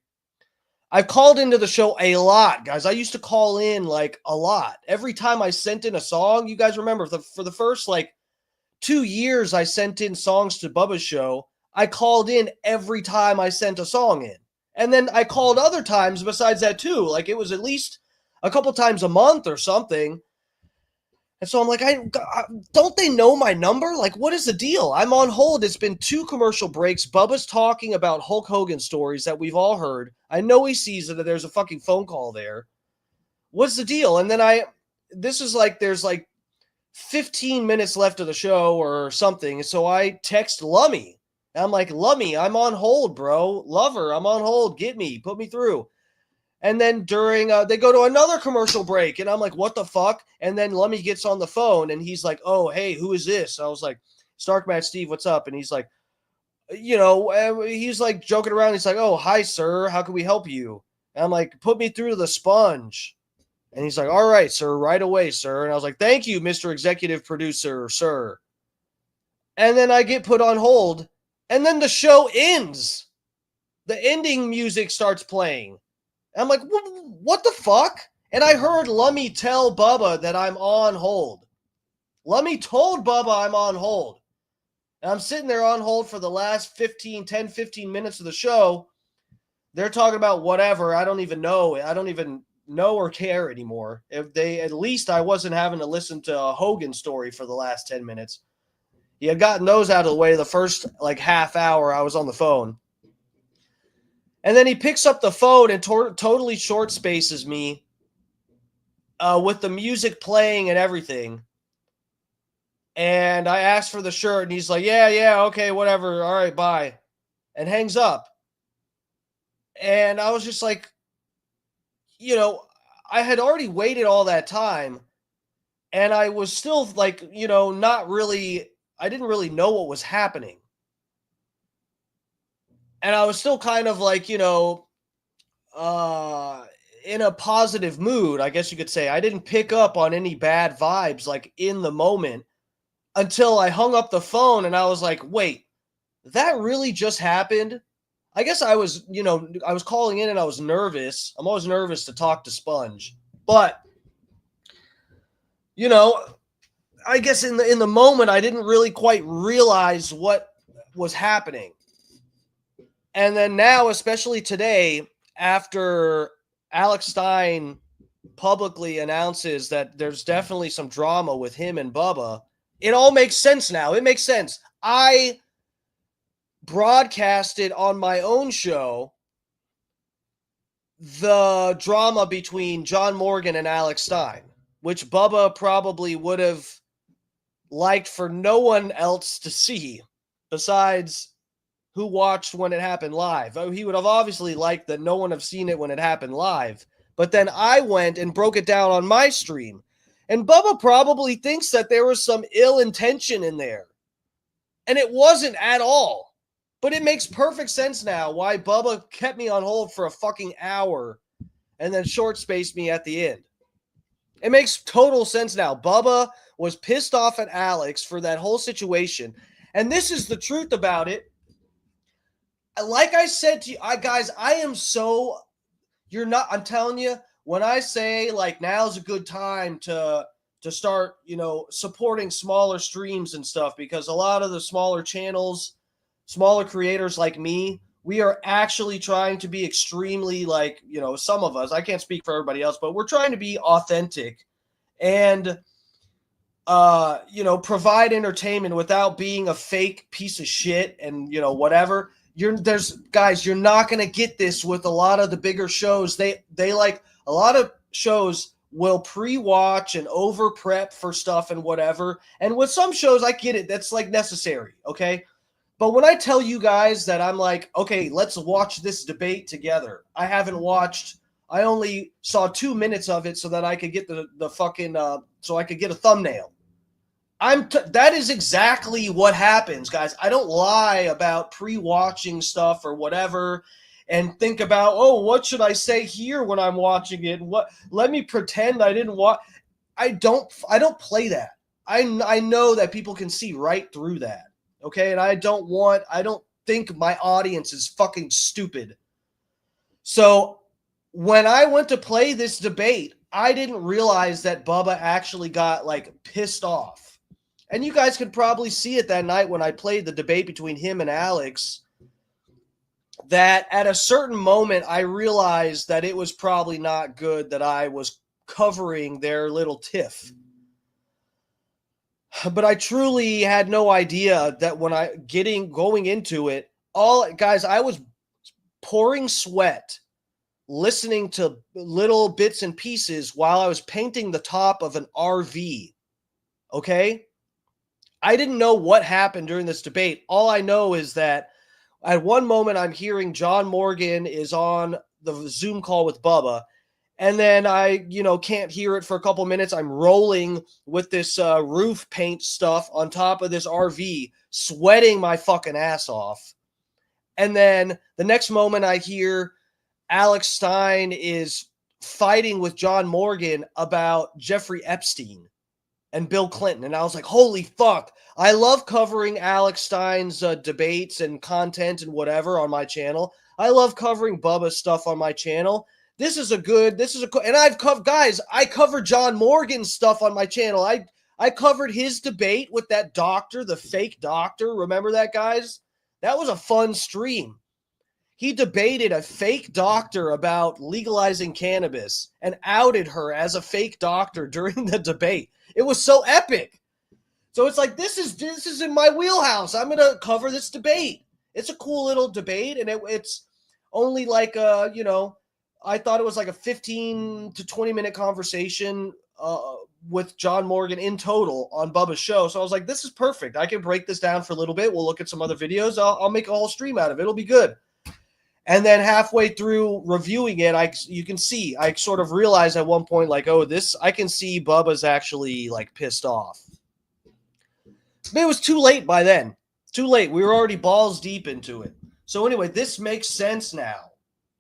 S3: I've called into the show a lot, guys. I used to call in like a lot. Every time I sent in a song, you guys remember for the first like 2 years I sent in songs to Bubba's show. I called in every time I sent a song in. And then I called other times besides that too. Like it was at least a couple times a month or something. And so I'm like, don't they know my number? Like, what is the deal? I'm on hold. It's been 2 commercial breaks. Bubba's talking about Hulk Hogan stories that we've all heard. I know he sees that there's a fucking phone call there. What's the deal? And then there's like 15 minutes left of the show or something. So I text Lummy. And I'm like, Lummy, I'm on hold, bro. Lover, I'm on hold. Get me. Put me through. And then during, they go to another commercial break. And I'm like, what the fuck? And then Lummy gets on the phone and he's like, oh, hey, who is this? I was like, Stark Matt Steve, what's up? And he's like, he's like joking around. He's like, oh, hi, sir. How can we help you? And I'm like, put me through to the sponge. And he's like, all right, sir, right away, sir. And I was like, thank you, Mr. Executive Producer, sir. And then I get put on hold. And then the show ends. The ending music starts playing. And I'm like, what the fuck? And I heard Lummy tell Bubba that I'm on hold. Lummy told Bubba I'm on hold. And I'm sitting there on hold for the last 15 minutes of the show. They're talking about whatever. I don't even know. I don't even know or care anymore. If they, at least I wasn't having to listen to a Hogan story for the last 10 minutes. He had gotten those out of the way the first like half hour I was on the phone. And then he picks up the phone and totally short spaces me with the music playing and everything. And I asked for the shirt, and he's like, yeah, okay, whatever. All right, bye. And hangs up. And I was just like, I had already waited all that time, and I was still like, not really, I didn't really know what was happening. And I was still kind of like, in a positive mood, I guess you could say. I didn't pick up on any bad vibes like in the moment until I hung up the phone, and I was like, wait, that really just happened? I guess I was, I was calling in and I was nervous. I'm always nervous to talk to Sponge. But, I guess in the moment I didn't really quite realize what was happening. And then now, especially today, after Alex Stein publicly announces that there's definitely some drama with him and Bubba, it all makes sense now. It makes sense. I broadcasted on my own show the drama between John Morgan and Alex Stein, which Bubba probably would have liked for no one else to see besides who watched when it happened live. He would have obviously liked that no one have seen it when it happened live. But then I went and broke it down on my stream. And Bubba probably thinks that there was some ill intention in there. And it wasn't at all. But it makes perfect sense now why Bubba kept me on hold for a fucking hour and then short-spaced me at the end. It makes total sense now. Bubba was pissed off at Alex for that whole situation. And this is the truth about it. Like I said to you, guys, I am so... I'm telling you, when I say, like, now's a good time to start, supporting smaller streams and stuff, because a lot of the smaller channels... smaller creators like me, we are actually trying to be extremely, like, some of us, I can't speak for everybody else, but we're trying to be authentic and, provide entertainment without being a fake piece of shit and, whatever. You're not going to get this with a lot of the bigger shows. They like, a lot of shows will pre-watch and over-prep for stuff and whatever. And with some shows, I get it. That's, like, necessary, okay? But when I tell you guys that I'm like, okay, let's watch this debate together. I only saw 2 minutes of it so that I could get the fucking, so I could get a thumbnail. That is exactly what happens, guys. I don't lie about pre-watching stuff or whatever and think about, oh, what should I say here when I'm watching it? Let me pretend I didn't watch. I don't play that. I know that people can see right through that. Okay, and I don't think my audience is fucking stupid. So when I went to play this debate, I didn't realize that Bubba actually got, like, pissed off. And you guys could probably see it that night when I played the debate between him and Alex, that at a certain moment I realized that it was probably not good that I was covering their little tiff. But I truly had no idea that when going into it, guys, I was pouring sweat listening to little bits and pieces while I was painting the top of an RV. Okay? I didn't know what happened during this debate. All I know is that at one moment I'm hearing John Morgan is on the Zoom call with Bubba. And then I, can't hear it for a couple minutes. I'm rolling with this roof paint stuff on top of this RV, sweating my fucking ass off. And then the next moment I hear Alex Stein is fighting with John Morgan about Jeffrey Epstein and Bill Clinton. And I was like, holy fuck. I love covering Alex Stein's debates and content and whatever on my channel. I love covering Bubba's stuff on my channel. And I've covered, guys, I covered John Morgan's stuff on my channel. I covered his debate with that doctor, the fake doctor. Remember that, guys? That was a fun stream. He debated a fake doctor about legalizing cannabis and outed her as a fake doctor during the debate. It was so epic. So it's like, this is in my wheelhouse. I'm going to cover this debate. It's a cool little debate, and it's only like, I thought it was like a 15 to 20-minute conversation with John Morgan in total on Bubba's show. So I was like, this is perfect. I can break this down for a little bit. We'll look at some other videos. I'll make a whole stream out of it. It'll be good. And then halfway through reviewing it, you can see, I sort of realized at one point, like, oh, I can see Bubba's actually like pissed off. But it was too late by then. Too late. We were already balls deep into it. So anyway, this makes sense now.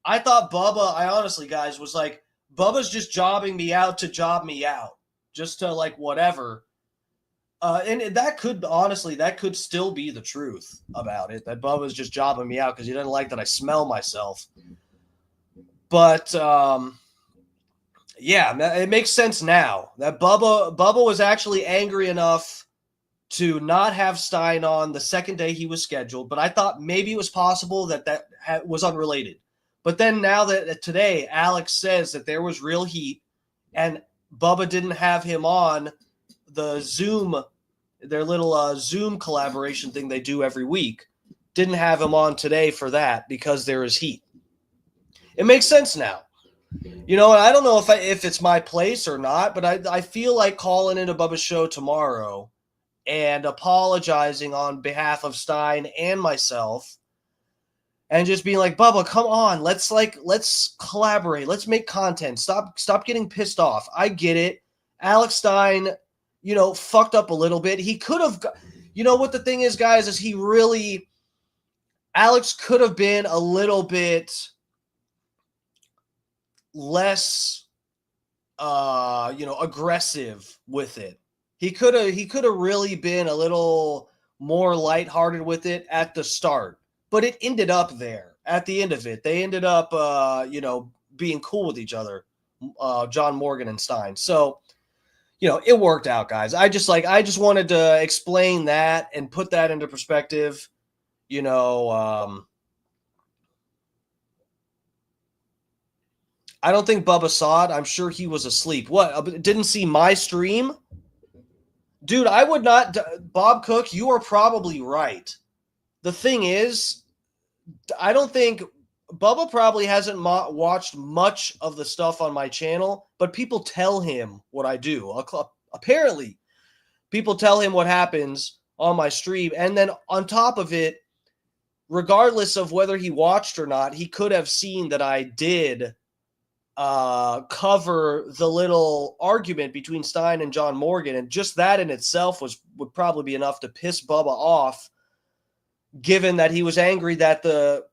S3: I thought Bubba, I honestly, guys, was like, Bubba's just jobbing me out to job me out. Just to, like, whatever. And that could still be the truth about it, that Bubba's just jobbing me out because he doesn't like that I smell myself. But, yeah, it makes sense now that Bubba was actually angry enough to not have Stein on the second day he was scheduled. But I thought maybe it was possible that was unrelated. But then now that today Alex says that there was real heat and Bubba didn't have him on the Zoom, their little Zoom collaboration thing they do every week, didn't have him on today for that because there is heat. It makes sense now. You know, I don't know if it's my place or not, but I feel like calling into Bubba's show tomorrow and apologizing on behalf of Stein and myself. And just being like, Bubba, come on, let's collaborate. Let's make content. Stop getting pissed off. I get it. Alex Stein, fucked up a little bit. He could have, what the thing is, guys, is Alex could have been a little bit less, aggressive with it. He could have really been a little more lighthearted with it at the start. But it ended up there at the end of it. They ended up, being cool with each other, John Morgan and Stein. So, it worked out, guys. I just wanted to explain that and put that into perspective. I don't think Bubba saw it. I'm sure he was asleep. What? Didn't see my stream? Dude, I would not. Bob Cook, you are probably right. The thing is, I don't think Bubba probably hasn't watched much of the stuff on my channel, but people tell him what I do. Apparently, people tell him what happens on my stream. And then on top of it, regardless of whether he watched or not, he could have seen that I did cover the little argument between Stein and John Morgan. And just that in itself would probably be enough to piss Bubba off, given that he was angry that the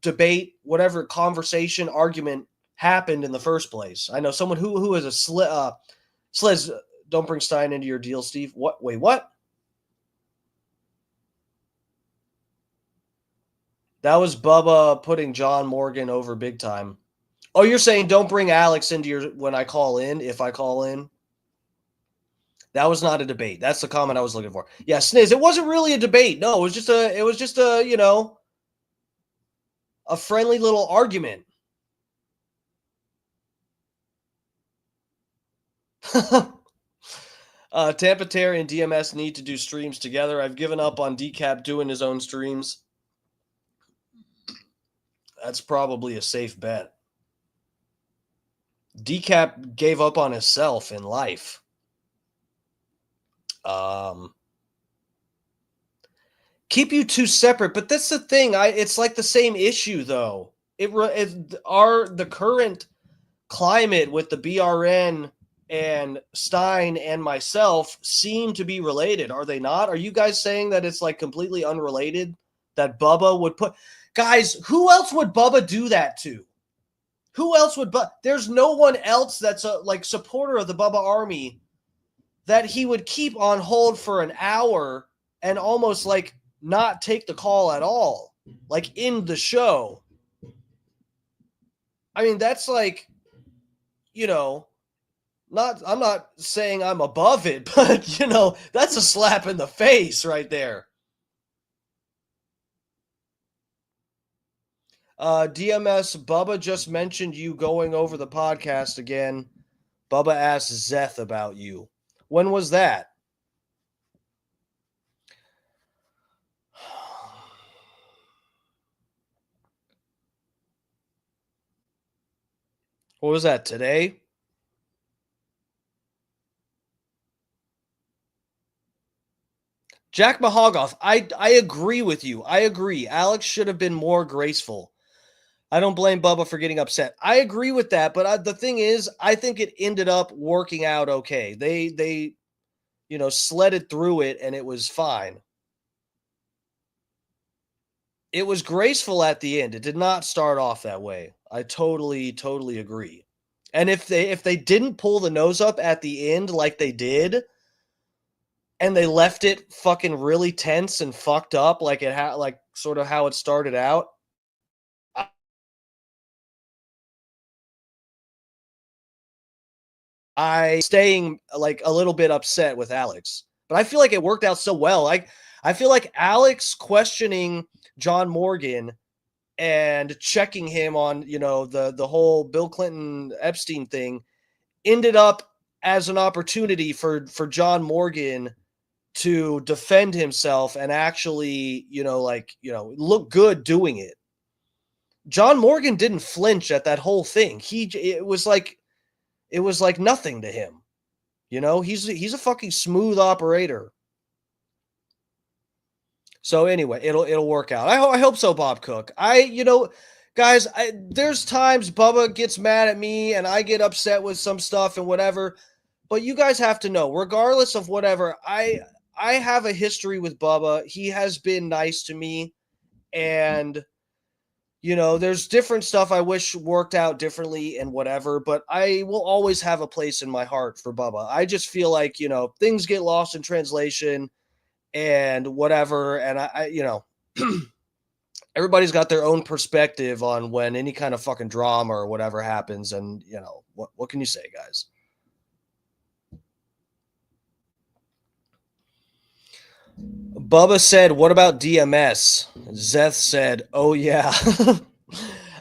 S3: debate, whatever conversation, argument happened in the first place. I know someone who is a Sliz, don't bring Stein into your deal, Steve. What? Wait, what? That was Bubba putting John Morgan over big time. Oh, you're saying don't bring Alex into when I call in, if I call in? That was not a debate. That's the comment I was looking for. Yeah, Sniz, it wasn't really a debate. No, it was just a a friendly little argument. Tampa Terry and DMS need to do streams together. I've given up on Decap doing his own streams. That's probably a safe bet. Decap gave up on himself in life. Keep you two separate, but that's the thing. It's like the same issue though. The current climate with the BRN and Stein and myself seem to be related. Are they not? Are you guys saying that it's like completely unrelated? That Bubba would put guys, who else would Bubba do that to? Who else would there's no one else that's a like supporter of the Bubba Army that he would keep on hold for an hour and almost like not take the call at all, like in the show. I mean, that's like, I'm not saying I'm above it, but that's a slap in the face right there. DMS, Bubba just mentioned you going over the podcast again. Bubba asked Zeth about you. When was that? What was that, today? Jack Mahogoth, I agree with you. I agree. Alex should have been more graceful. I don't blame Bubba for getting upset. I agree with that, but the thing is, I think it ended up working out okay. They sledded through it, and it was fine. It was graceful at the end. It did not start off that way. I totally agree. And if they didn't pull the nose up at the end like they did, and they left it fucking really tense and fucked up like it had, like sort of how it started out, I staying like a little bit upset with Alex. But I feel like it worked out so well. I feel like Alex questioning John Morgan and checking him on, the whole Bill Clinton Epstein thing ended up as an opportunity for John Morgan to defend himself and actually, look good doing it. John Morgan didn't flinch at that whole thing. It was like nothing to him. He's a fucking smooth operator. So anyway, it'll work out. I hope so, Bob Cook. Guys, there's times Bubba gets mad at me and I get upset with some stuff and whatever. But you guys have to know, regardless of whatever, I have a history with Bubba. He has been nice to me, and there's different stuff I wish worked out differently and whatever, but I will always have a place in my heart for Bubba. I just feel like, things get lost in translation and whatever. And I everybody's got their own perspective on when any kind of fucking drama or whatever happens. And, what can you say, guys? Bubba said, what about DMS? Zeth said, oh, yeah.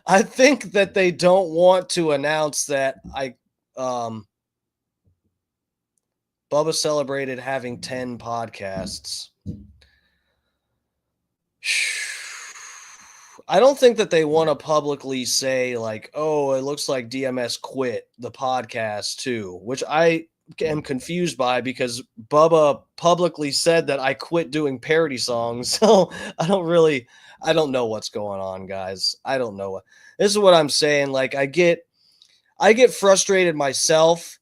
S3: I think that they don't want to announce that Bubba celebrated having 10 podcasts. I don't think that they want to publicly say like, oh, it looks like DMS quit the podcast too, which I am confused by because Bubba publicly said that I quit doing parody songs. So I don't know what's going on, guys. I don't know. This is what I'm saying. Like I get frustrated myself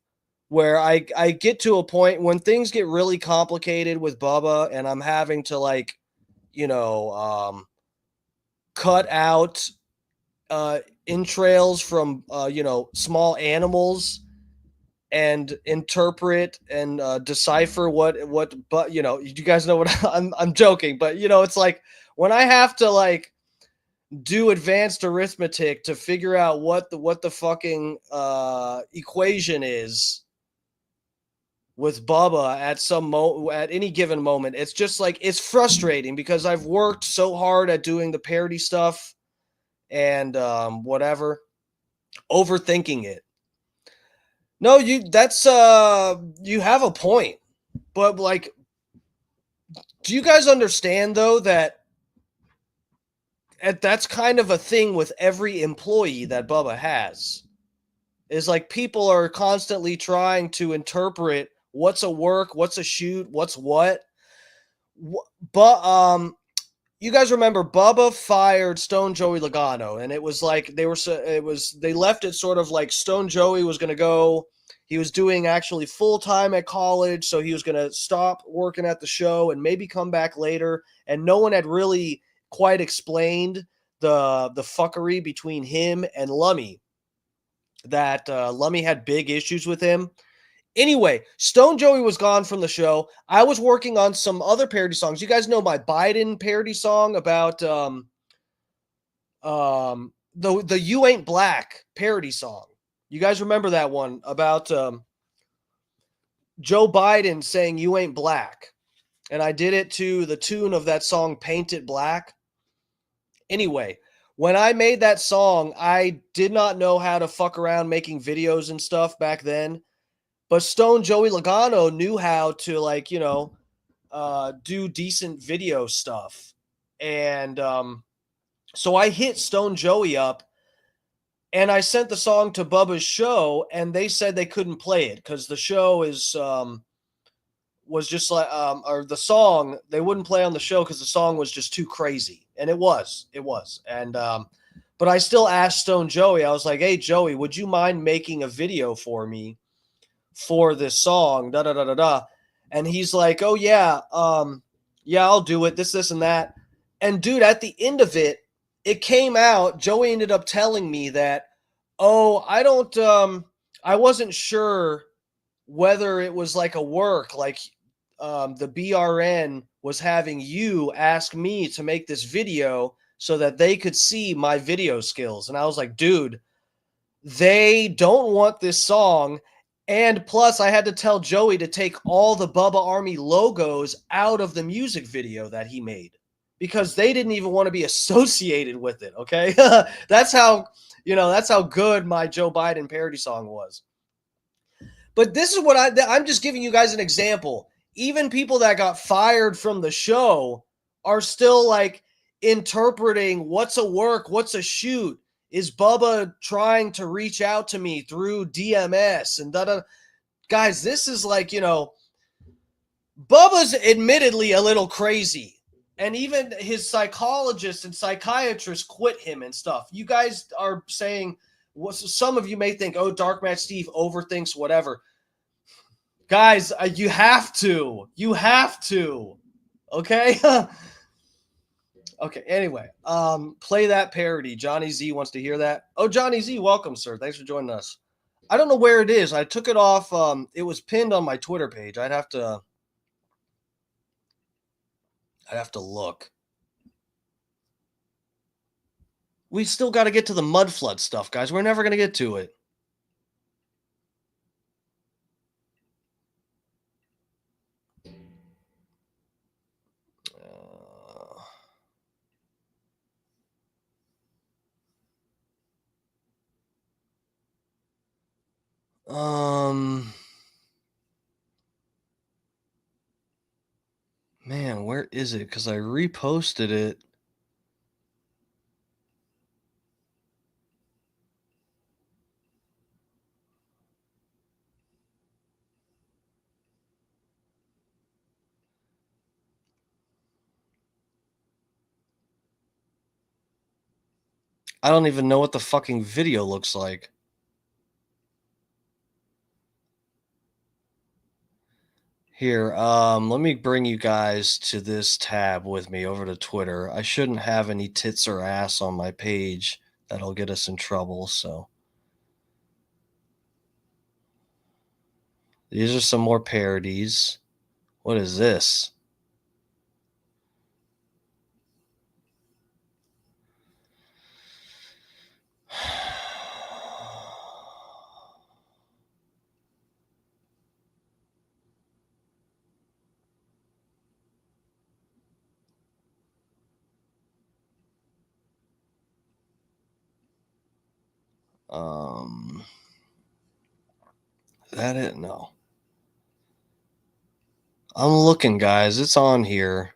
S3: where I get to a point when things get really complicated with Bubba and I'm having to like, cut out entrails from, small animals and interpret and decipher but you guys know what I'm joking, but it's like when I have to like do advanced arithmetic to figure out what the fucking equation is with Bubba at any given moment, it's just like it's frustrating because I've worked so hard at doing the parody stuff and whatever, overthinking it. No, you have a point. But like, do you guys understand though that that's kind of a thing with every employee that Bubba has? Is like people are constantly trying to interpret what's a work, what's a shoot, what's what. But you guys remember Bubba fired Stone Joey Logano, and it was like they left it sort of like Stone Joey was going to go. He was doing actually full time at college, so he was going to stop working at the show and maybe come back later. And no one had really quite explained the fuckery between him and Lummy. That Lummy had big issues with him. Anyway, Stone Joey was gone from the show. I was working on some other parody songs. You guys know my Biden parody song about the You Ain't Black parody song. You guys remember that one about Joe Biden saying you ain't black. And I did it to the tune of that song Paint It Black. Anyway, when I made that song, I did not know how to fuck around making videos and stuff back then. But Stone Joey Logano knew how to, like, do decent video stuff. And so I hit Stone Joey up And I sent the song to Bubba's show, and they said they couldn't play it because the show was just like, or the song, they wouldn't play on the show because the song was just too crazy. And it was. And, but I still asked Stone Joey, I was like, hey, Joey, would you mind making a video for me for this song? Da da da da da. And he's like, oh, yeah, I'll do it. This, and that. And, dude, at the end of it, it came out. Joey ended up telling me that, I wasn't sure whether it was like a work, like the BRN was having you ask me to make this video so that they could see my video skills. And I was like, dude, they don't want this song. And plus, I had to tell Joey to take all the Bubba Army logos out of the music video that he made because they didn't even want to be associated with it, okay? That's how good my Joe Biden parody song was. But this is what I'm just giving you guys an example. Even people that got fired from the show are still like interpreting what's a work, what's a shoot. Is Bubba trying to reach out to me through DMS and da-da? Guys, this is like, Bubba's admittedly a little crazy. And even his psychologists and psychiatrists quit him and stuff. You guys are saying, some of you may think, oh, Dark Match Steve overthinks whatever. Guys, you have to. You have to. Okay? Okay, anyway. Play that parody. Johnny Z wants to hear that. Oh, Johnny Z, welcome, sir. Thanks for joining us. I don't know where it is. I took it off. It was pinned on my Twitter page. I'd have to look. We still got to get to the mud flood stuff, guys. We're never going to get to it. Man, where is it? Because I reposted it. I don't even know what the fucking video looks like. Here, let me bring you guys to this tab with me over to Twitter. I shouldn't have any tits or ass on my page. That'll get us in trouble, so. These are some more parodies. What is this? That it? No. I'm looking, guys. It's on here.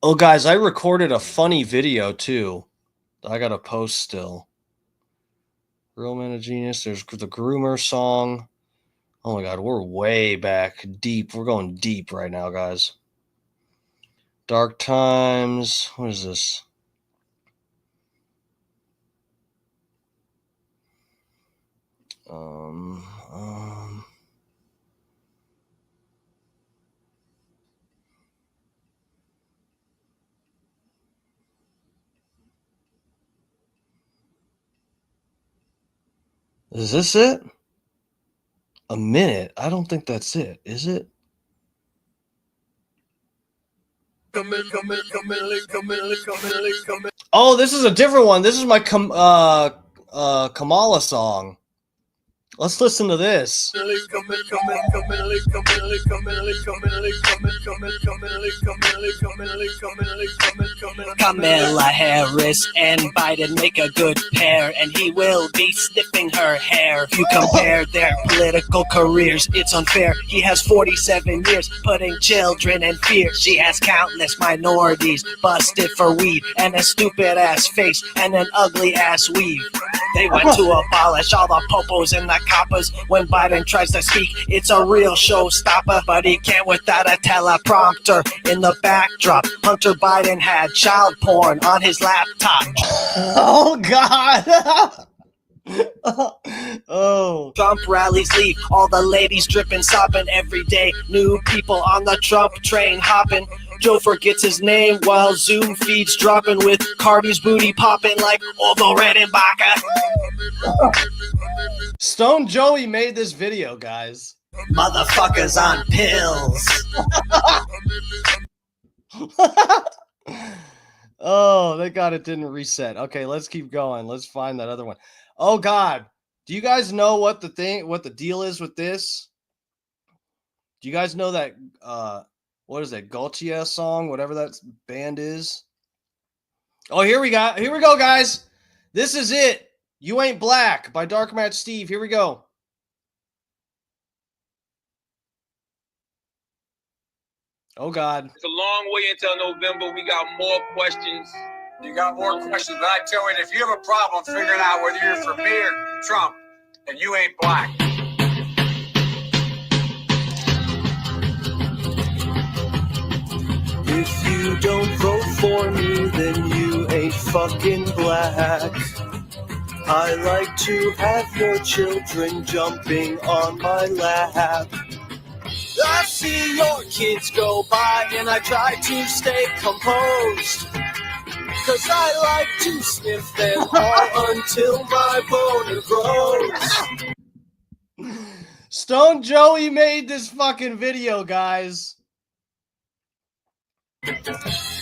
S3: Oh, guys, I recorded a funny video, too. I got to post still. Real Man of Genius. There's the Groomer song. Oh, my God. We're way back deep. We're going deep right now, guys. Dark Times. What is this? Is this it? A minute? I don't think that's it. Is it? Oh, this is a different one. This is my Kamala song. Let's listen to this.
S10: Kamala Harris and Biden make a good pair, and he will be sniffing her hair. If you compare their political careers, it's unfair. He has 47 years putting children in fear. She has countless minorities busted for weed, and a stupid ass face and an ugly ass weave. They want to abolish all the popos and the coppers. When Biden tries to speak, it's a real showstopper, but he can't without a teleprompter in the backdrop. Hunter Biden had child porn on his laptop.
S3: Oh, God. Oh.
S10: Trump rallies leave all the ladies dripping, sopping every day. New people on the Trump train hopping. Joe forgets his name while Zoom feeds dropping with Cardi's booty popping like Ovo Redenbacher.
S3: Stone Joey made this video, guys.
S10: Motherfuckers on pills.
S3: Oh, thank God it didn't reset. Okay, let's keep going. Let's find that other one. Oh, God. Do you guys know what the deal is with this? Do you guys know that, what is that, Glacier song, whatever that band is? Oh, here we go, guys. This is it. You Ain't Black by Dark Match Steve. Here we go. Oh, God.
S11: It's a long way until November. We got more questions. You got more questions, but I tell you, if you have a problem figuring out whether you're for me or Trump, then you ain't black.
S10: If you don't vote for me, then you ain't fucking black. I like to have your children jumping on my lap. I see your kids go by and I try to stay composed, 'cause I like to sniff them all until my boner grows.
S3: Stone Joey made this fucking video, guys.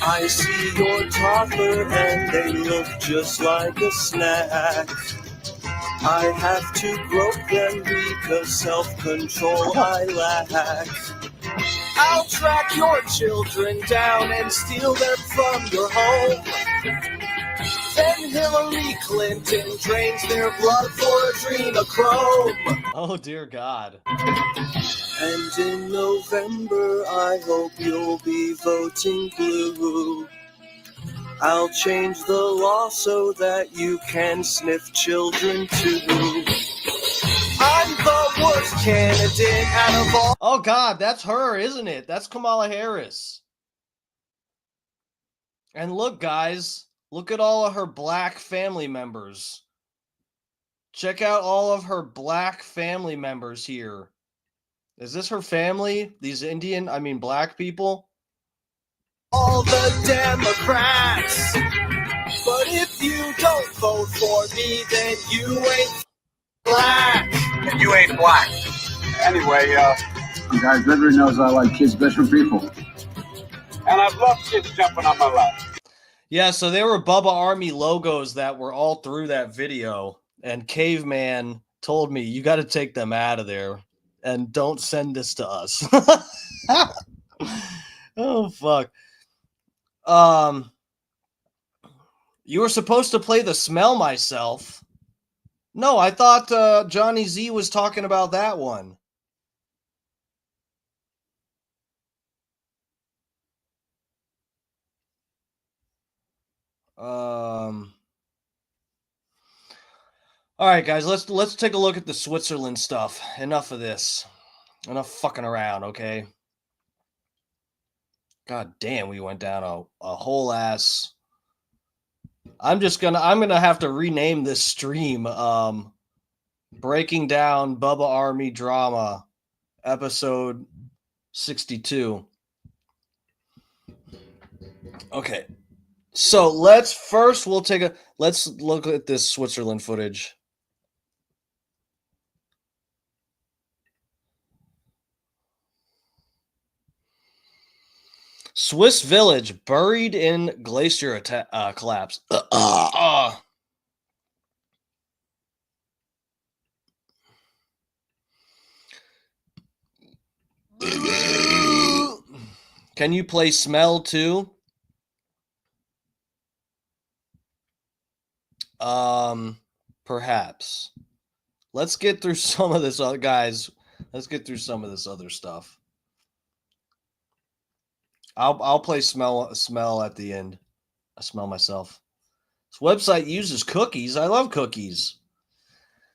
S10: I see your toddler and they look just like a snack. I have to grope them because self-control I lack. I'll track your children down and steal them from your home. Then Hillary Clinton drains their blood for adrenochrome.
S3: Oh, dear God.
S10: And in November, I hope you'll be voting blue. I'll change the law so that you can sniff children too. I'm the worst candidate out of all.
S3: Oh, God, that's her, isn't it? That's Kamala Harris. And look, guys, look at all of her black family members. Check out all of her black family members here. Is this her family? These black people?
S10: All the Democrats. But if you don't vote for me, then you ain't black.
S11: And you ain't black. Anyway,
S12: guys, everybody knows I like kids best for people.
S11: And I love kids jumping on my lap.
S3: Yeah, so there were Bubba Army logos that were all through that video. And Caveman told me, you got to take them out of there. And don't send this to us. Oh, fuck. You were supposed to play the Smell Myself. No, I thought Johnny Z was talking about that one. All right, guys, let's take a look at the Switzerland stuff. Enough of this. Enough fucking around, okay? God damn, we went down a whole ass. I'm gonna have to rename this stream Breaking Down Bubba Army Drama episode 62. Okay. So let's look at this Switzerland footage. Swiss village buried in glacier collapse. Can you play smell too? Perhaps. Let's get through some of this, guys. Let's get through some of this other stuff. I'll play smell at the end. I smell myself. This website uses cookies. I love cookies.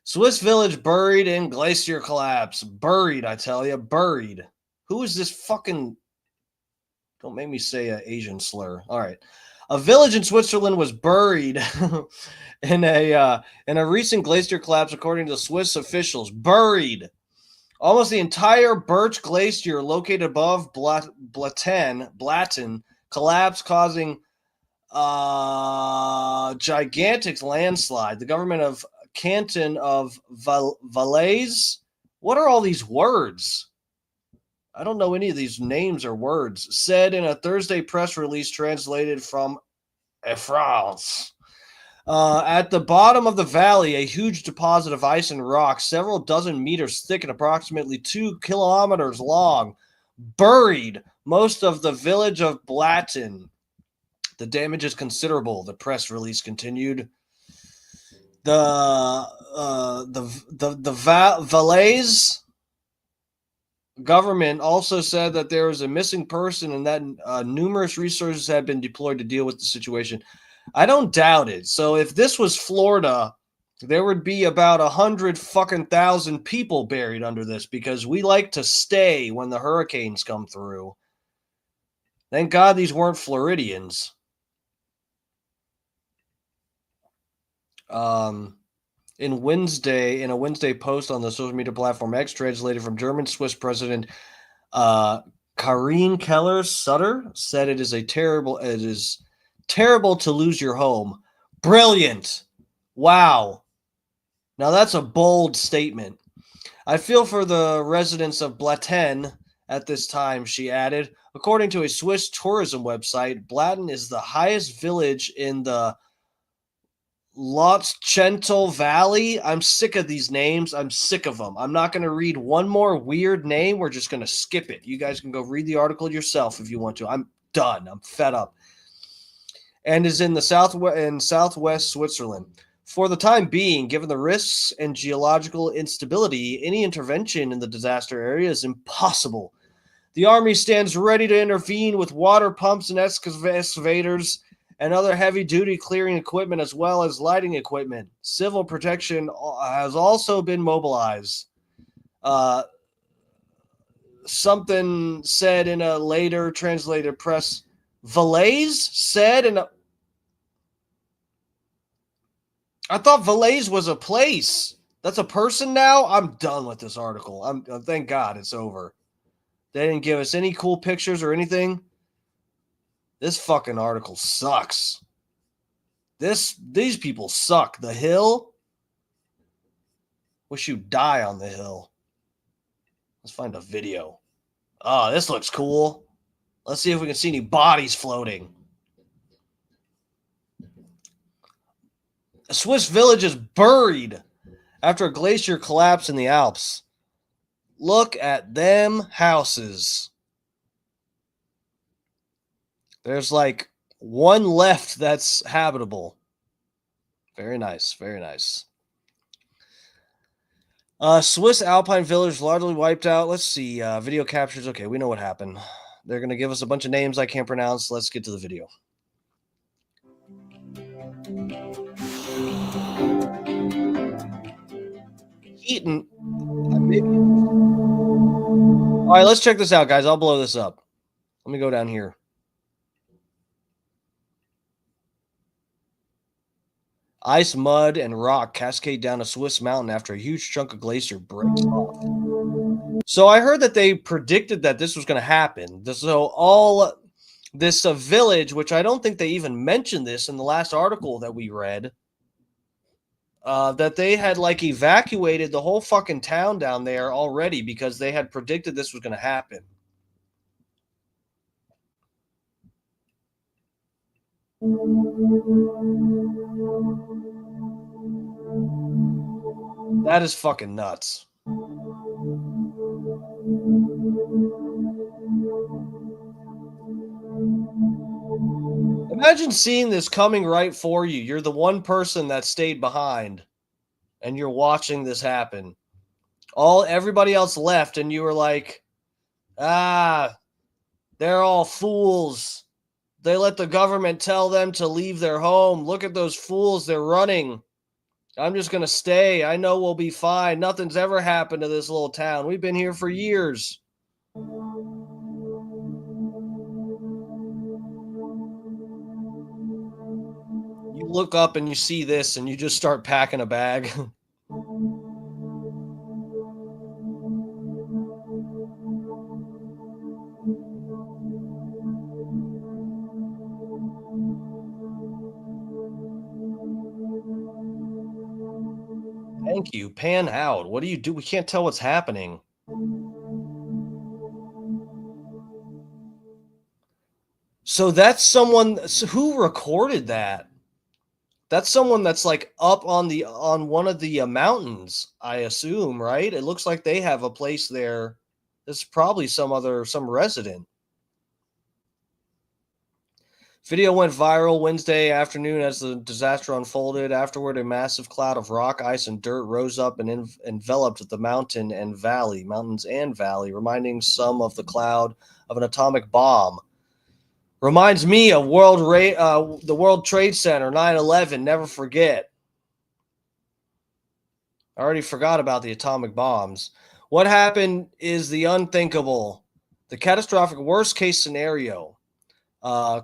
S3: Swiss village buried in glacier collapse. Buried, I tell you, buried. Who is this fucking? Don't make me say an Asian slur. All right. A village in Switzerland was buried in a recent glacier collapse, according to Swiss officials. Buried. Almost the entire Birch Glacier, located above Blatten, collapsed, causing gigantic landslide. The government of Canton of Valais. What are all these words? I don't know any of these names or words. Said in a Thursday press release translated from France. At the bottom of the valley, a huge deposit of ice and rock, several dozen meters thick and approximately 2 kilometers long, buried most of the village of Blatten. The damage is considerable, the press release continued. The Valais government also said that there was a missing person and that numerous resources had been deployed to deal with the situation. I don't doubt it. So if this was Florida, there would be about 100,000 people buried under this because we like to stay when the hurricanes come through. Thank God these weren't Floridians. In a Wednesday post on the social media platform X, translated from German Swiss President Karin Keller-Sutter, said it is terrible to lose your home. Brilliant. Wow. Now that's a bold statement. I feel for the residents of Blatten at this time, she added. According to a Swiss tourism website, Blatten is the highest village in the Lotschental Valley. I'm sick of these names. I'm sick of them. I'm not going to read one more weird name. We're just going to skip it. You guys can go read the article yourself if you want to. I'm done. I'm fed up. And is in the southwest Switzerland. For the time being, given the risks and geological instability, any intervention in the disaster area is impossible. The army stands ready to intervene with water pumps and excavators and other heavy-duty clearing equipment as well as lighting equipment. Civil protection has also been mobilized. Something said in a later translated press. Valais said in a... I thought Valais was a place. That's a person now? I'm done with this article. Thank God it's over. They didn't give us any cool pictures or anything. This fucking article sucks. These people suck. The Hill? Wish you'd die on the Hill. Let's find a video. Oh, this looks cool. Let's see if we can see any bodies floating. A Swiss village is buried after a glacier collapsed in the Alps. Look at them houses. There's like one left that's habitable. Very nice, very nice. Swiss alpine village largely wiped out. Let's see. Video captures. Okay, we know what happened. They're going to give us a bunch of names I can't pronounce. Let's get to the video. Eaton. All right, let's check this out, guys. I'll blow this up. Let me go down here. Ice, mud, and rock cascade down a Swiss mountain after a huge chunk of glacier breaks off. So I heard that they predicted that this was going to happen. So all this village, which I don't think they even mentioned this in the last article that we read, that they had like evacuated the whole fucking town down there already because they had predicted this was going to happen. That is fucking nuts. Imagine seeing this coming right for you. You're the one person that stayed behind, and you're watching this happen. Everybody else left, and you were like, they're all fools. They let the government tell them to leave their home. Look at those fools. They're running. I'm just going to stay. I know we'll be fine. Nothing's ever happened to this little town. We've been here for years. You look up and you see this and you just start packing a bag. Thank you. Pan out. What do you do? We can't tell what's happening. So that's someone who recorded that. That's someone that's like up on one of the mountains, I assume, right? It looks like they have a place there. It's probably some resident. Video went viral Wednesday afternoon as the disaster unfolded. Afterward, a massive cloud of rock, ice, and dirt rose up and enveloped the mountains and valley, reminding some of the cloud of an atomic bomb. Reminds me of the World Trade Center, 9/11. Never forget. I already forgot about the atomic bombs. What happened is the unthinkable, the catastrophic worst-case scenario.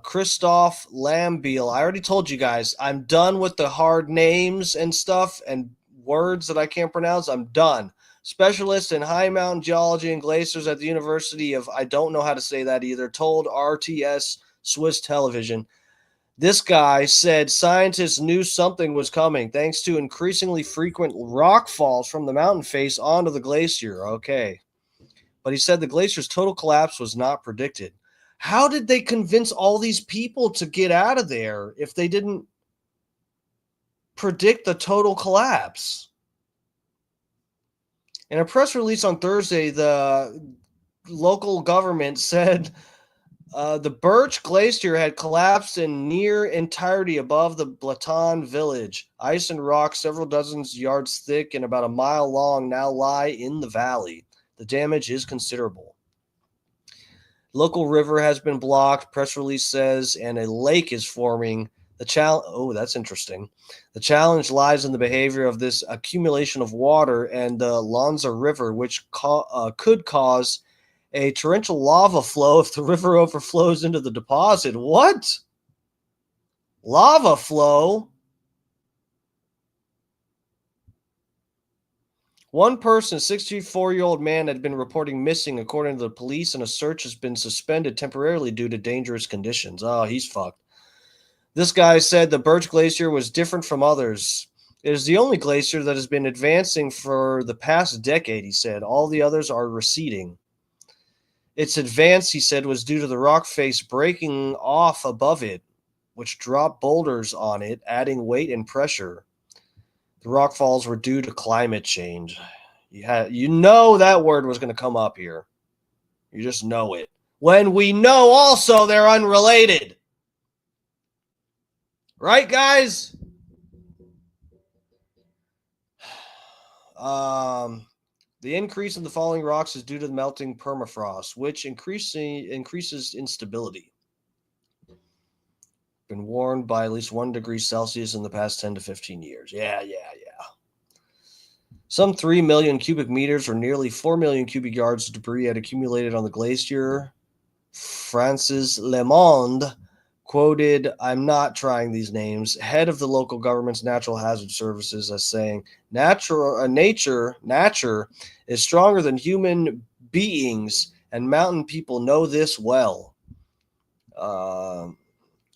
S3: Christoph Lambiel. I already told you guys, I'm done with the hard names and stuff and words that I can't pronounce. I'm done. Specialist in high mountain geology and glaciers at the University of, I don't know how to say that either, told RTS Swiss television. This guy said scientists knew something was coming thanks to increasingly frequent rock falls from the mountain face onto the glacier. Okay. But he said the glacier's total collapse was not predicted. How did they convince all these people to get out of there if they didn't predict the total collapse? In a press release on Thursday, the local government said the Birch Glacier had collapsed in near entirety above the Blaton village. Ice and rock several dozens yards thick and about a mile long now lie in the valley. The damage is considerable. Local river has been blocked, press release says, and a lake is forming. That's interesting. The challenge lies in the behavior of this accumulation of water and the Lonza River, which could cause a torrential lava flow if the river overflows into the deposit. What? Lava flow? One person, a 64-year-old man, had been reporting missing, according to the police, and a search has been suspended temporarily due to dangerous conditions. Oh, he's fucked. This guy said the Birch Glacier was different from others. It is the only glacier that has been advancing for the past decade, he said. All the others are receding. Its advance, he said, was due to the rock face breaking off above it, which dropped boulders on it, adding weight and pressure. The rock falls were due to climate change. You know that word was going to come up here. You just know it. When we know also they're unrelated. Right, guys? The increase in the falling rocks is due to the melting permafrost, which increases instability. Been warned by at least 1 degree Celsius in the past 10 to 15 years. Yeah. Some 3 million cubic meters or nearly 4 million cubic yards of debris had accumulated on the glacier. Francis Le Monde quoted, I'm not trying these names, head of the local government's natural hazard services, as saying, nature is stronger than human beings, and mountain people know this well.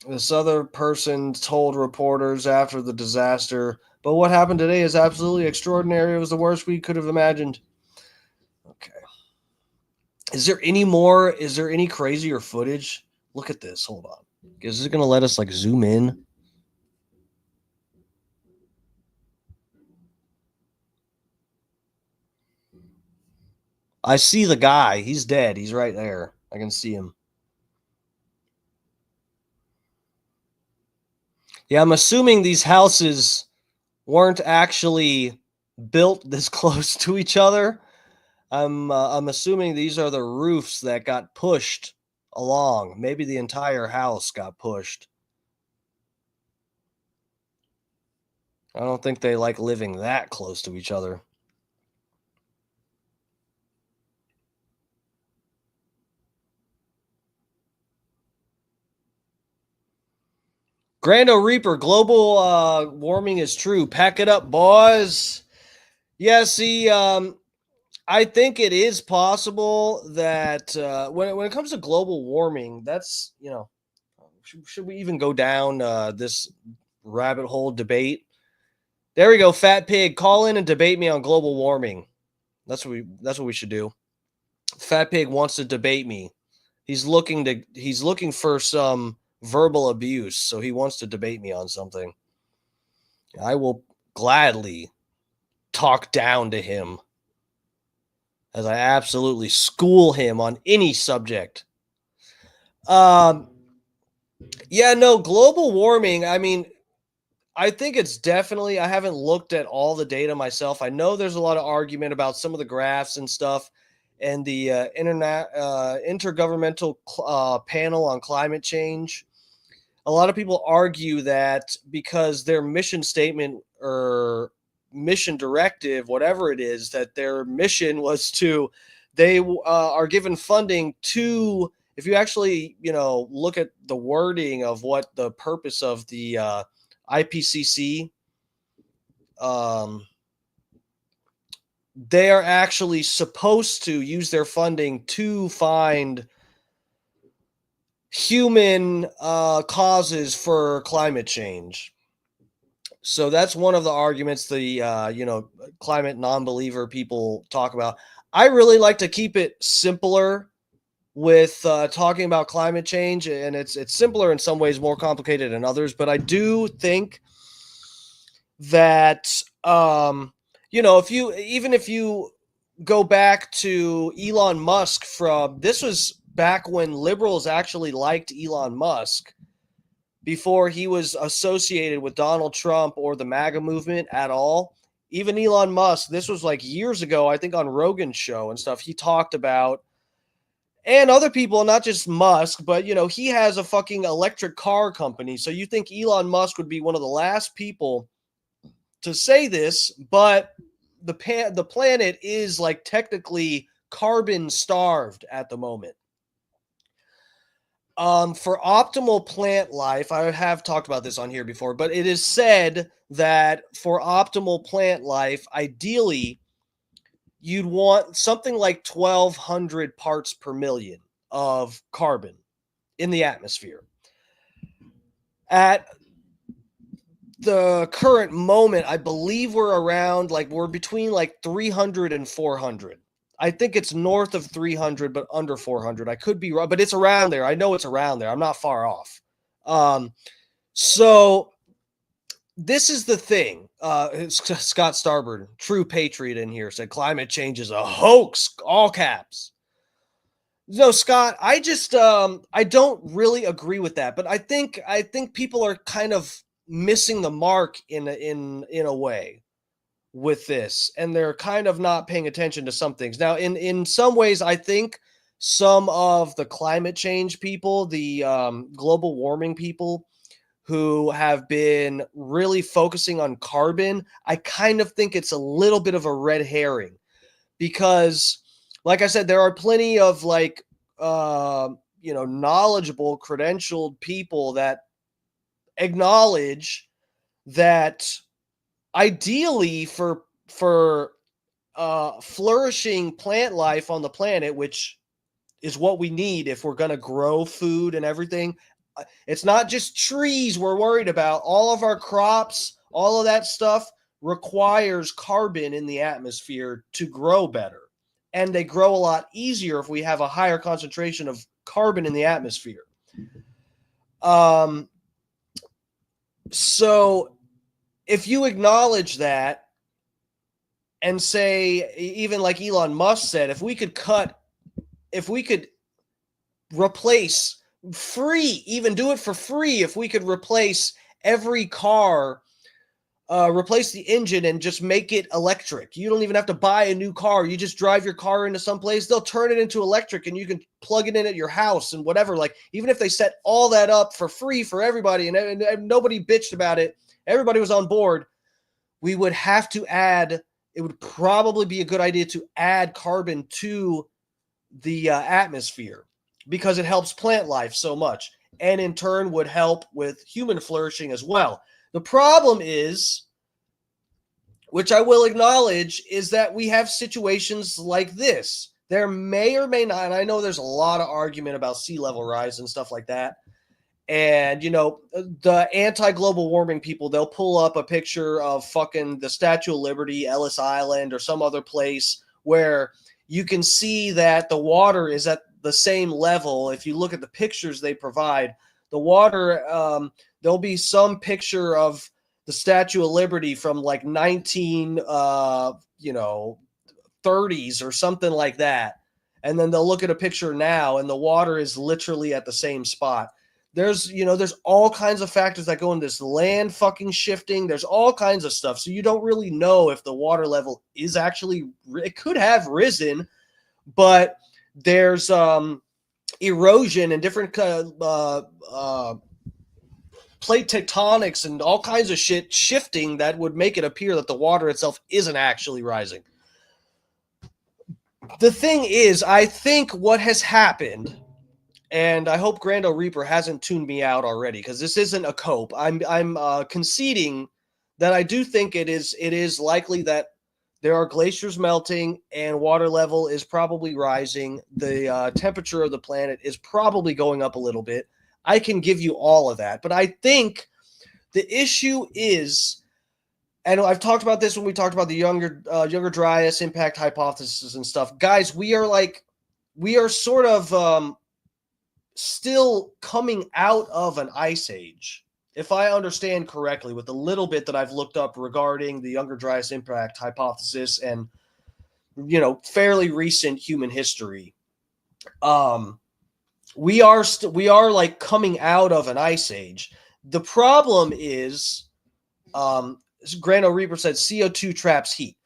S3: This other person told reporters after the disaster, but what happened today is absolutely extraordinary. It was the worst we could have imagined. Okay. Is there any crazier footage? Look at this. Hold on. Is it going to let us like zoom in? I see the guy. He's dead. He's right there. I can see him. Yeah, I'm assuming these houses weren't actually built this close to each other. I'm assuming these are the roofs that got pushed along. Maybe the entire house got pushed. I don't think they like living that close to each other. Grando Reaper, global warming is true. Pack it up, boys. Yeah, see, I think it is possible that when it comes to global warming, that's, should we even go down this rabbit hole debate? There we go, Fat Pig. Call in and debate me on global warming. That's what we should do. Fat Pig wants to debate me. He's looking for some verbal abuse, so he wants to debate me on something. I will gladly talk down to him as I absolutely school him on any subject. Yeah, no, global warming, I mean, I think it's definitely, I haven't looked at all the data myself. I know there's a lot of argument about some of the graphs and stuff, and the intergovernmental panel on climate change. A lot of people argue that because their mission statement or mission directive, whatever it is, that their mission was to, they are given funding to, if you actually, look at the wording of what the purpose of the IPCC, they are actually supposed to use their funding to find human causes for climate change. So that's one of the arguments the climate non-believer people talk about. I really like to keep it simpler with talking about climate change, and it's simpler in some ways, more complicated in others. But I do think that if you go back to Elon Musk, this was back when liberals actually liked Elon Musk, before he was associated with Donald Trump or the MAGA movement at all. Even Elon Musk, this was like years ago, I think on Rogan's show and stuff, he talked about, and other people, not just Musk, but, he has a fucking electric car company. So you think Elon Musk would be one of the last people to say this, but the planet is like technically carbon starved at the moment. For optimal plant life, I have talked about this on here before, but it is said that for optimal plant life, ideally, you'd want something like 1,200 parts per million of carbon in the atmosphere. At the current moment, I believe we're between like 300 and 400. I think it's north of 300, but under 400. I could be wrong, but it's around there. I know it's around there. I'm not far off. So this is the thing. Scott Starbird, true patriot in here, said climate change is a hoax, all caps. No, Scott, I just I don't really agree with that, but I think people are kind of missing the mark in a way with this, and they're kind of not paying attention to some things. Now, in some ways, I think some of the climate change people, the global warming people who have been really focusing on carbon, I kind of think it's a little bit of a red herring, because like I said, there are plenty of knowledgeable, credentialed people that acknowledge that ideally for flourishing plant life on the planet, which is what we need if we're going to grow food and everything, it's not just trees we're worried about. All of our crops, all of that stuff requires carbon in the atmosphere to grow better. And they grow a lot easier if we have a higher concentration of carbon in the atmosphere. So if you acknowledge that and say, even like Elon Musk said, if we could replace free, even do it for free, if we could replace every car, replace the engine and just make it electric. You don't even have to buy a new car. You just drive your car into some place. They'll turn it into electric and you can plug it in at your house and whatever. Like, even if they set all that up for free for everybody and nobody bitched about it, everybody was on board, we would have to add, it would probably be a good idea to add carbon to the atmosphere because it helps plant life so much and in turn would help with human flourishing as well. The problem is, which I will acknowledge, is that we have situations like this. There may or may not, and I know there's a lot of argument about sea level rise and stuff like that. And, you know, the anti-global warming people, they'll pull up a picture of fucking the Statue of Liberty, Ellis Island, or some other place where you can see that the water is at the same level. If you look at the pictures they provide, the water, there'll be some picture of the Statue of Liberty from like 30s or something like that. And then they'll look at a picture now and the water is literally at the same spot. There's all kinds of factors that go into this, land fucking shifting. There's all kinds of stuff. So you don't really know if the water level is actually, it could have risen, but there's erosion and different plate tectonics and all kinds of shit shifting that would make it appear that the water itself isn't actually rising. The thing is, I think what has happened, and I hope Grando Reaper hasn't tuned me out already, because this isn't a cope. I'm conceding that I do think it is likely that there are glaciers melting and water level is probably rising. The temperature of the planet is probably going up a little bit. I can give you all of that. But I think the issue is, and I've talked about this when we talked about the younger Dryas impact hypothesis and stuff. Guys, we are sort of still coming out of an ice age, if I understand correctly, with the little bit that I've looked up regarding the Younger Dryas impact hypothesis and, fairly recent human history. We are like coming out of an ice age. The problem is, Grando Reaper said CO2 traps heat.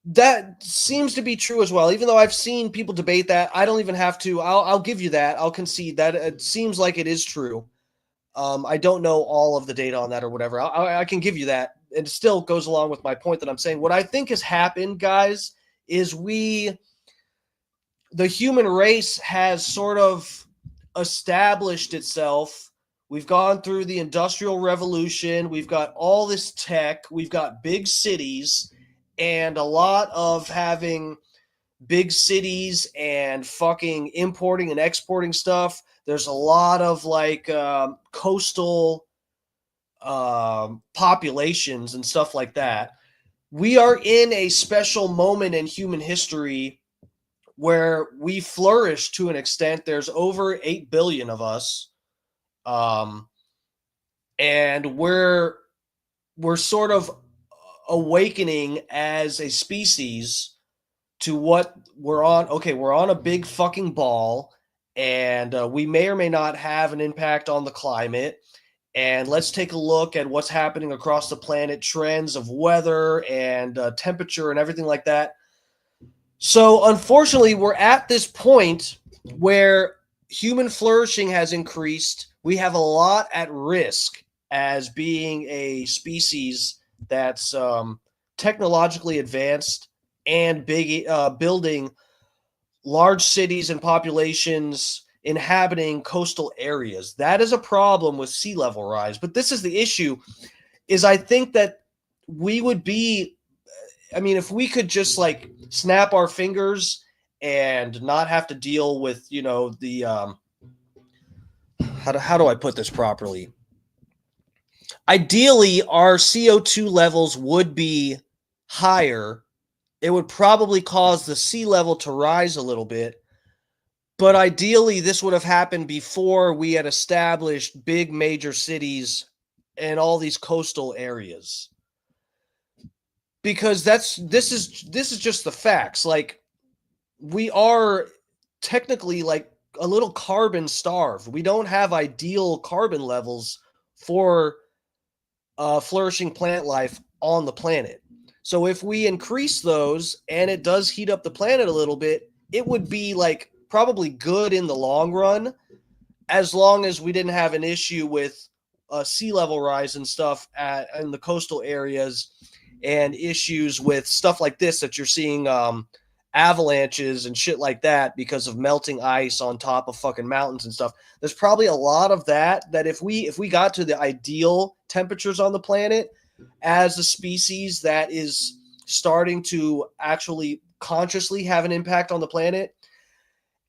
S3: That seems to be true as well. Even though I've seen people debate that, I don't even have to. I'll give you that. I'll concede that it seems like it is true. I don't know all of the data on that or whatever. I can give you that. It still goes along with my point that I'm saying. What I think has happened, guys, is the human race has sort of established itself. We've gone through the Industrial Revolution. We've got all this tech. We've got big cities and a lot of having big cities and fucking importing and exporting stuff. There's a lot of like coastal populations and stuff like that. We are in a special moment in human history where we flourish to an extent. There's over 8 billion of us. And we're sort of awakening as a species to what we're on. Okay, we're on a big fucking ball, and we may or may not have an impact on the climate. And let's take a look at what's happening across the planet, trends of weather and temperature and everything like that. So unfortunately, we're at this point where human flourishing has increased. We have a lot at risk as being a species that's technologically advanced and building large cities and populations inhabiting coastal areas. That is a problem with sea level rise. But this is the issue, is I think that we would be, if we could just like snap our fingers and not have to deal with, the, how do I put this properly? Ideally, our CO2 levels would be higher. It would probably cause the sea level to rise a little bit. But ideally, this would have happened before we had established big major cities and all these coastal areas. Because this is just the facts. Like, we are technically like a little carbon starved. We don't have ideal carbon levels for flourishing plant life on the planet. So if we increase those and it does heat up the planet a little bit, it would be like probably good in the long run, as long as we didn't have an issue with sea level rise and stuff in the coastal areas, and issues with stuff like this that you're seeing, avalanches and shit like that because of melting ice on top of fucking mountains and stuff. There's probably a lot of that if we got to the ideal temperatures on the planet as a species that is starting to actually consciously have an impact on the planet,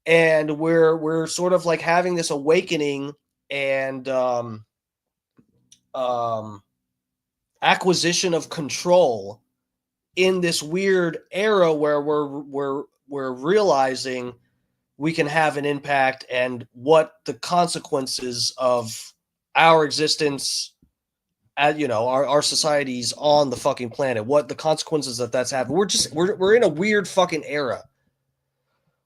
S3: and we're sort of like having this awakening and acquisition of control in this weird era where we're realizing we can have an impact, and what the consequences of our existence at, our societies on the fucking planet, what the consequences that's having. We're in a weird fucking era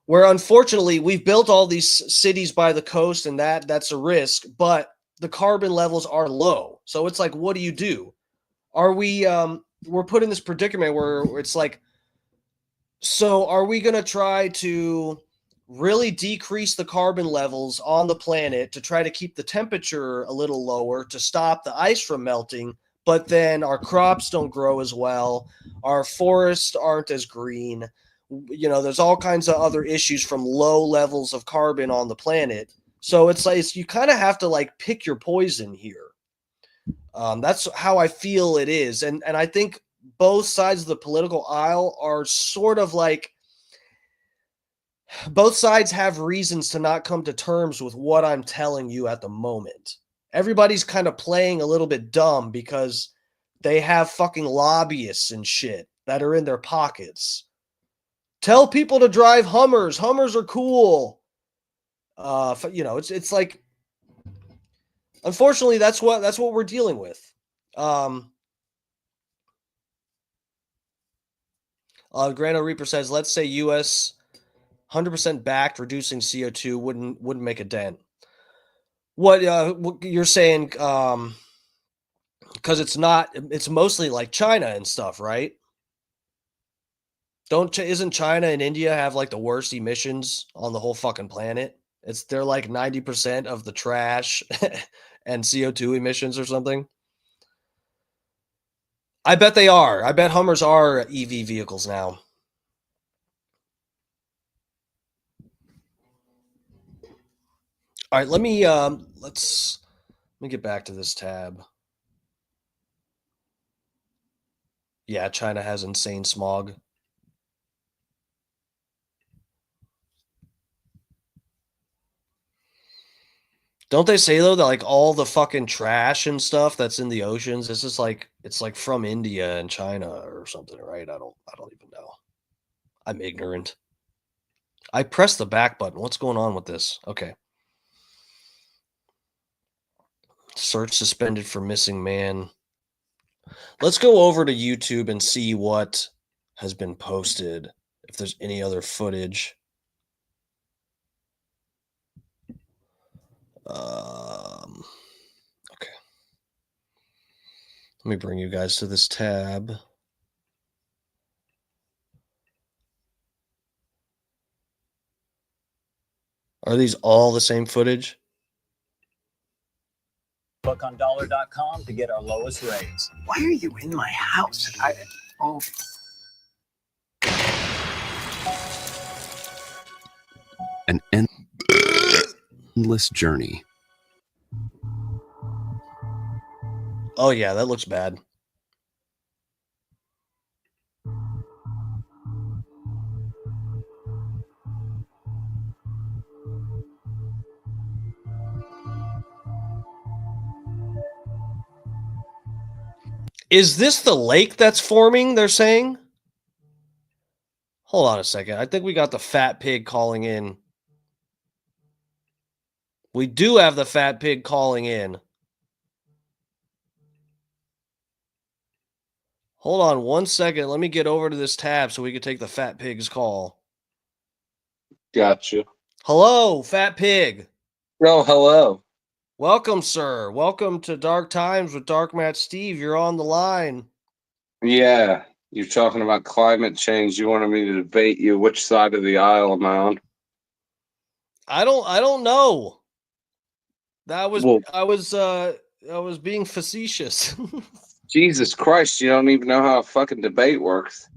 S3: where unfortunately we've built all these cities by the coast, and that's a risk, but the carbon levels are low. So it's like, what do you do? Are we we're put in this predicament where it's like, so are we going to try to really decrease the carbon levels on the planet to try to keep the temperature a little lower to stop the ice from melting, but then our crops don't grow as well, our forests aren't as green, there's all kinds of other issues from low levels of carbon on the planet. So it's like, you kind of have to like pick your poison here. That's how I feel it is. And I think both sides of the political aisle are sort of like, both sides have reasons to not come to terms with what I'm telling you at the moment. Everybody's kind of playing a little bit dumb because they have fucking lobbyists and shit that are in their pockets. Tell people to drive Hummers. Hummers are cool. It's like, unfortunately, that's what we're dealing with. Grano Reaper says, let's say U.S. 100% backed reducing CO2 wouldn't make a dent. What you're saying? Because it's mostly like China and stuff, right? Isn't China and India have like the worst emissions on the whole fucking planet? They're like 90% of the trash and CO2 emissions or something. I bet they are. I bet Hummers are EV vehicles now. All right, let me get back to this tab. Yeah, China has insane smog. Don't they say though that like all the fucking trash and stuff that's in the oceans, it's just like, it's like from India and China or something, right? I don't even know. I'm ignorant. I pressed the back button. What's going on with this? Okay. Search suspended for missing man. Let's go over to YouTube and see what has been posted, if there's any other footage. Okay. Let me bring you guys to this tab. Are these all the same footage?
S13: Look on dollar.com to get our lowest rates.
S10: Why are you in my house?
S14: An endless journey.
S3: Oh yeah, that looks bad. Is this the lake that's forming, they're saying? Hold on a second. I think we got the fat pig calling in. We do have the fat pig calling in. Hold on one second. Let me get over to this tab so we can take the fat pig's call.
S15: Gotcha.
S3: Hello, fat pig.
S15: Oh, hello.
S3: Welcome, sir. Welcome to Dark Times with Dark Match Steve. You're on the line.
S14: Yeah, you're talking about climate change. You wanted me to debate you. Which side of the aisle am I on?
S3: I don't know. That was
S14: Well,
S3: I was being facetious.
S14: Jesus Christ, you don't even know how a fucking debate works.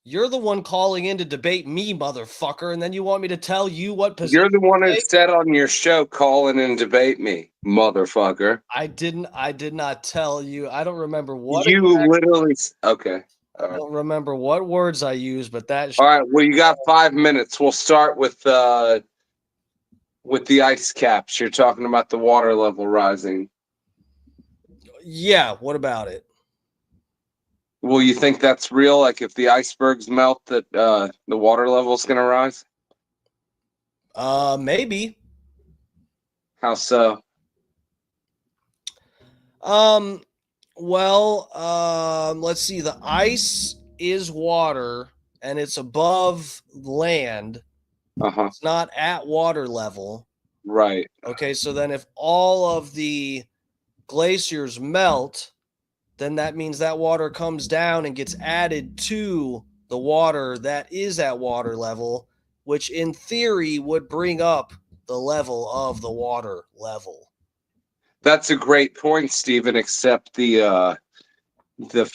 S3: You're the one calling in to debate me, motherfucker, and then you want me to tell you what position.
S14: You're the one who said on your show, call in and debate me, motherfucker.
S3: I did not tell you. I don't remember what
S14: You literally. Okay.
S3: I don't remember what words I used, but that.
S14: All right. Well, you got 5 minutes. We'll start with the ice caps. You're talking about the water level rising.
S3: Yeah. What about it?
S14: Well, you think that's real? Like if the icebergs melt, that the water level is going to rise?
S3: Maybe.
S14: How so?
S3: Well, let's see. The ice is water and it's above land. It's not at water level.
S14: Right.
S3: Okay, so then if all of the glaciers melt, then that means that water comes down and gets added to the water that is at water level, which in theory would bring up the level of the water level.
S14: That's a great point, Stephen, except the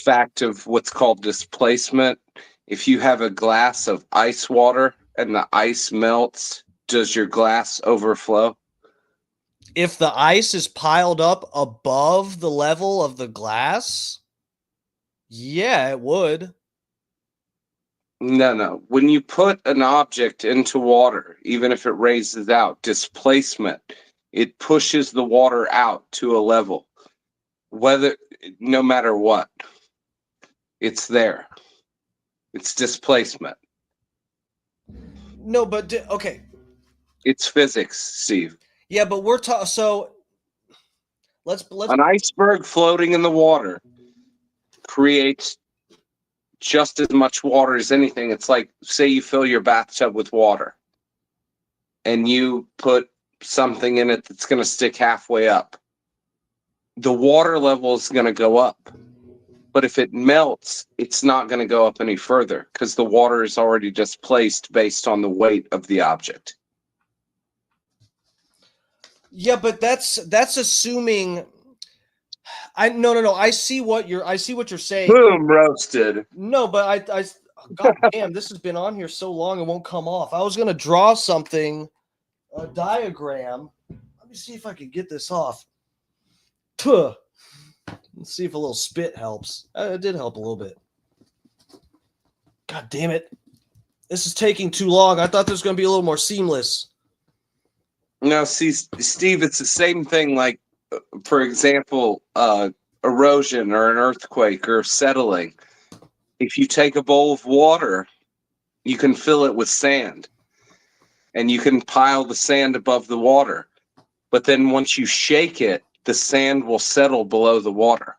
S14: fact of what's called displacement. If you have a glass of ice water and the ice melts, does your glass overflow?
S3: If the ice is piled up above the level of the glass, yeah, it would.
S14: No. When you put an object into water, even if it raises out, displacement, it pushes the water out to a level. No matter what, it's there. It's displacement.
S3: No, but okay.
S14: It's physics, Steve.
S3: Yeah, but we're talking. So let's
S14: an iceberg floating in the water creates just as much water as anything. It's like, say you fill your bathtub with water and you put something in it that's going to stick halfway up. The water level is going to go up. But if it melts, it's not going to go up any further because the water is already displaced based on the weight of the object.
S3: Yeah, but that's assuming. No. I see what you're saying.
S14: Boom, roasted.
S3: No, but I God damn, this has been on here so long it won't come off. I was gonna draw something, a diagram. Let me see if I can get this off. Tuh. Let's see if a little spit helps. It did help a little bit. God damn it. This is taking too long. I thought this was going to be a little more seamless.
S14: No, see, Steve, it's the same thing like, for example, erosion or an earthquake or settling. If you take a bowl of water, you can fill it with sand. And you can pile the sand above the water. But then once you shake it, the sand will settle below the water.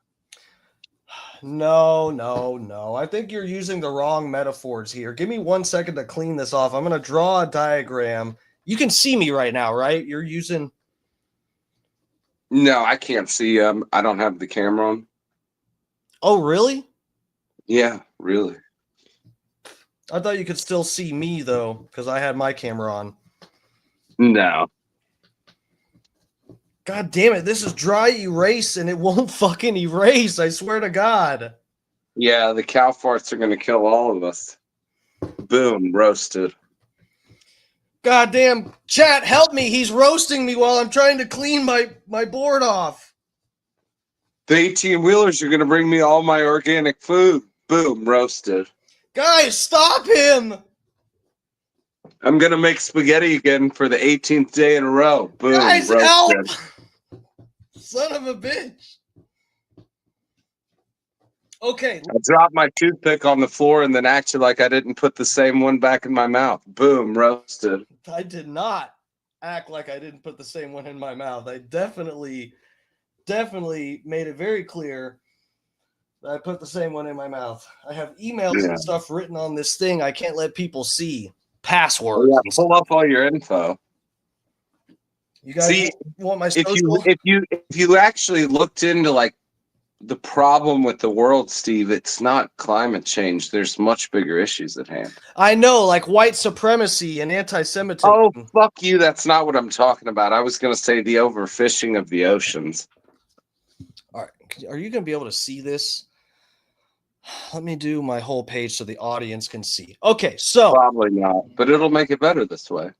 S3: No. I think you're using the wrong metaphors here. Give me 1 second to clean this off. I'm going to draw a diagram. You can see me right now, right? You're using...
S14: No, I can't see. I don't have the camera on.
S3: Oh, really?
S14: Yeah, really.
S3: I thought you could still see me, though, because I had my camera on.
S14: No.
S3: God damn it, this is dry erase and it won't fucking erase, I swear to God.
S14: Yeah, the cow farts are going to kill all of us. Boom, roasted.
S3: God damn, chat, help me. He's roasting me while I'm trying to clean my board off.
S14: The 18-wheelers are going to bring me all my organic food. Boom, roasted.
S3: Guys, stop him.
S14: I'm going to make spaghetti again for the 18th day in a row. Boom,
S3: guys,
S14: roasted.
S3: help. Son of a bitch. Okay.
S14: I dropped my toothpick on the floor and then acted like I didn't put the same one back in my mouth. Boom, roasted.
S3: I did not act like I didn't put the same one in my mouth. I definitely made it very clear that I put the same one in my mouth. I have emails and stuff written on this thing I can't let people see. Passwords.
S14: Yeah, pull up all your info.
S3: You guys
S14: See,
S3: want my
S14: if
S3: social?
S14: if you actually looked into like the problem with the world, Steve, it's not climate change. There's much bigger issues at hand.
S3: I know, like white supremacy and anti-Semitism.
S14: Oh, fuck you. That's not what I'm talking about. I was going to say the overfishing of the oceans.
S3: All right. Are you going to be able to see this? Let me do my whole page so the audience can see. Okay, so
S14: Probably not, but it'll make it better this way.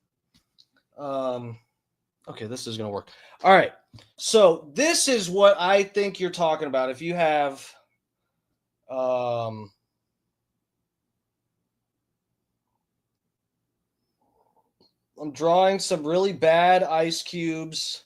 S3: Okay, this is going to work. All right. So this is what I think you're talking about. If you have I'm drawing some really bad ice cubes.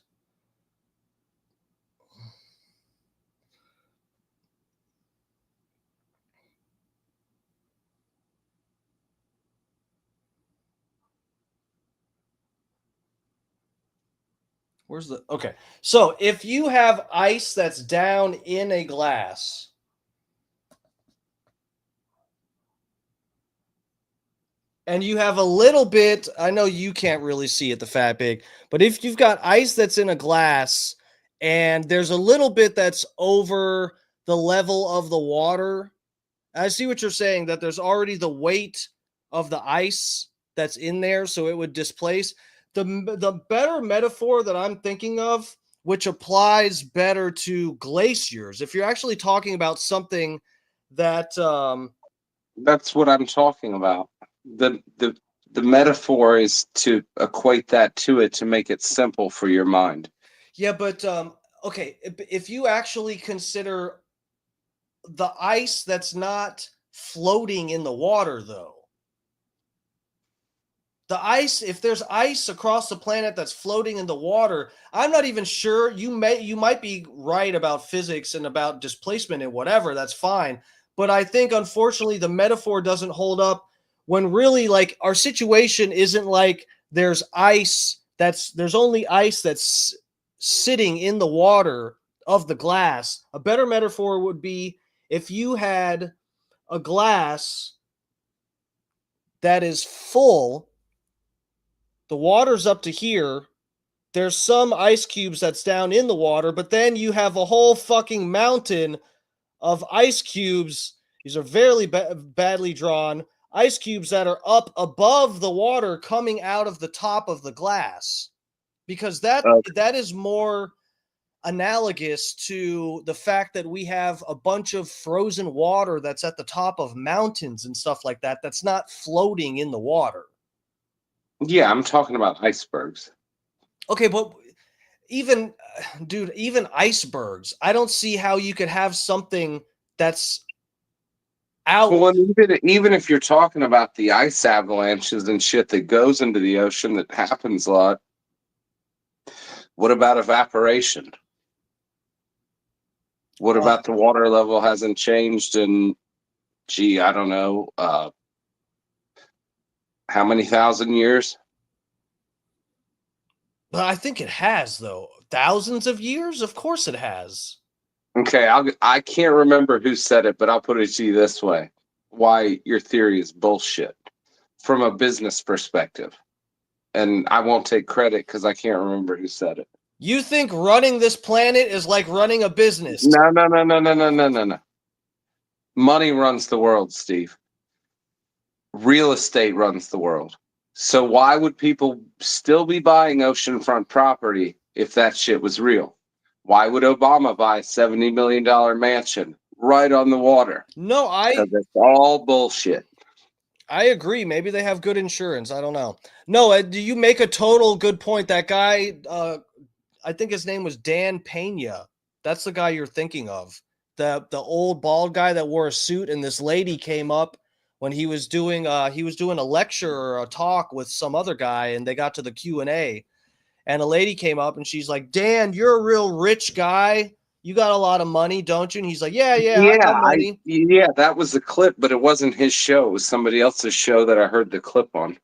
S3: Where's the okay? So if you have ice that's down in a glass, and you have a little bit, I know you can't really see it, the fat pig, but if you've got ice that's in a glass and there's a little bit that's over the level of the water, I see what you're saying, that there's already the weight of the ice that's in there, so it would displace. The better metaphor that I'm thinking of, which applies better to glaciers, if you're actually talking about something that
S14: That's what I'm talking about. The metaphor is to equate that to it to make it simple for your mind.
S3: yeah, but okay, if you actually consider the ice that's not floating in the water, though, the ice, if there's ice across the planet that's floating in the water, I'm not even sure. You might be right about physics and about displacement and whatever. That's fine. But I think, unfortunately, the metaphor doesn't hold up when really, like, our situation isn't like there's only ice that's sitting in the water of the glass. A better metaphor would be if you had a glass that is full. The water's up to here. There's some ice cubes that's down in the water, but then you have a whole fucking mountain of ice cubes. These are very badly drawn ice cubes that are up above the water coming out of the top of the glass, because that is more analogous to the fact that we have a bunch of frozen water that's at the top of mountains and stuff like that that's not floating in the water.
S14: Yeah, I'm talking about icebergs.
S3: Okay, but even icebergs, I don't see how you could have something that's out.
S14: Well, even if you're talking about the ice avalanches and shit that goes into the ocean that happens a lot, what about evaporation? What about the water level hasn't changed in, I don't know, how many thousand years?
S3: But I think it has, though. Thousands of years? Of course it has.
S14: Okay, I can't remember who said it, but I'll put it to you this way. Why your theory is bullshit from a business perspective. And I won't take credit because I can't remember who said it.
S3: You think running this planet is like running a business?
S14: No. Money runs the world, Steve. Real estate runs the world. So why would people still be buying oceanfront property if that shit was real? Why would Obama buy a $70 million mansion right on the water?
S3: No,
S14: Because it's all bullshit.
S3: I agree. Maybe they have good insurance. I don't know. No, do you make a total good point? That guy, I think his name was Dan Pena. That's the guy you're thinking of. The old bald guy that wore a suit, and this lady came up when he was doing a lecture or a talk with some other guy, and they got to the Q&A, and a lady came up and she's like, "Dan, you're a real rich guy. You got a lot of money, don't you?" And he's like, yeah, I got money.
S14: That was the clip, but it wasn't his show. It was somebody else's show that I heard the clip on.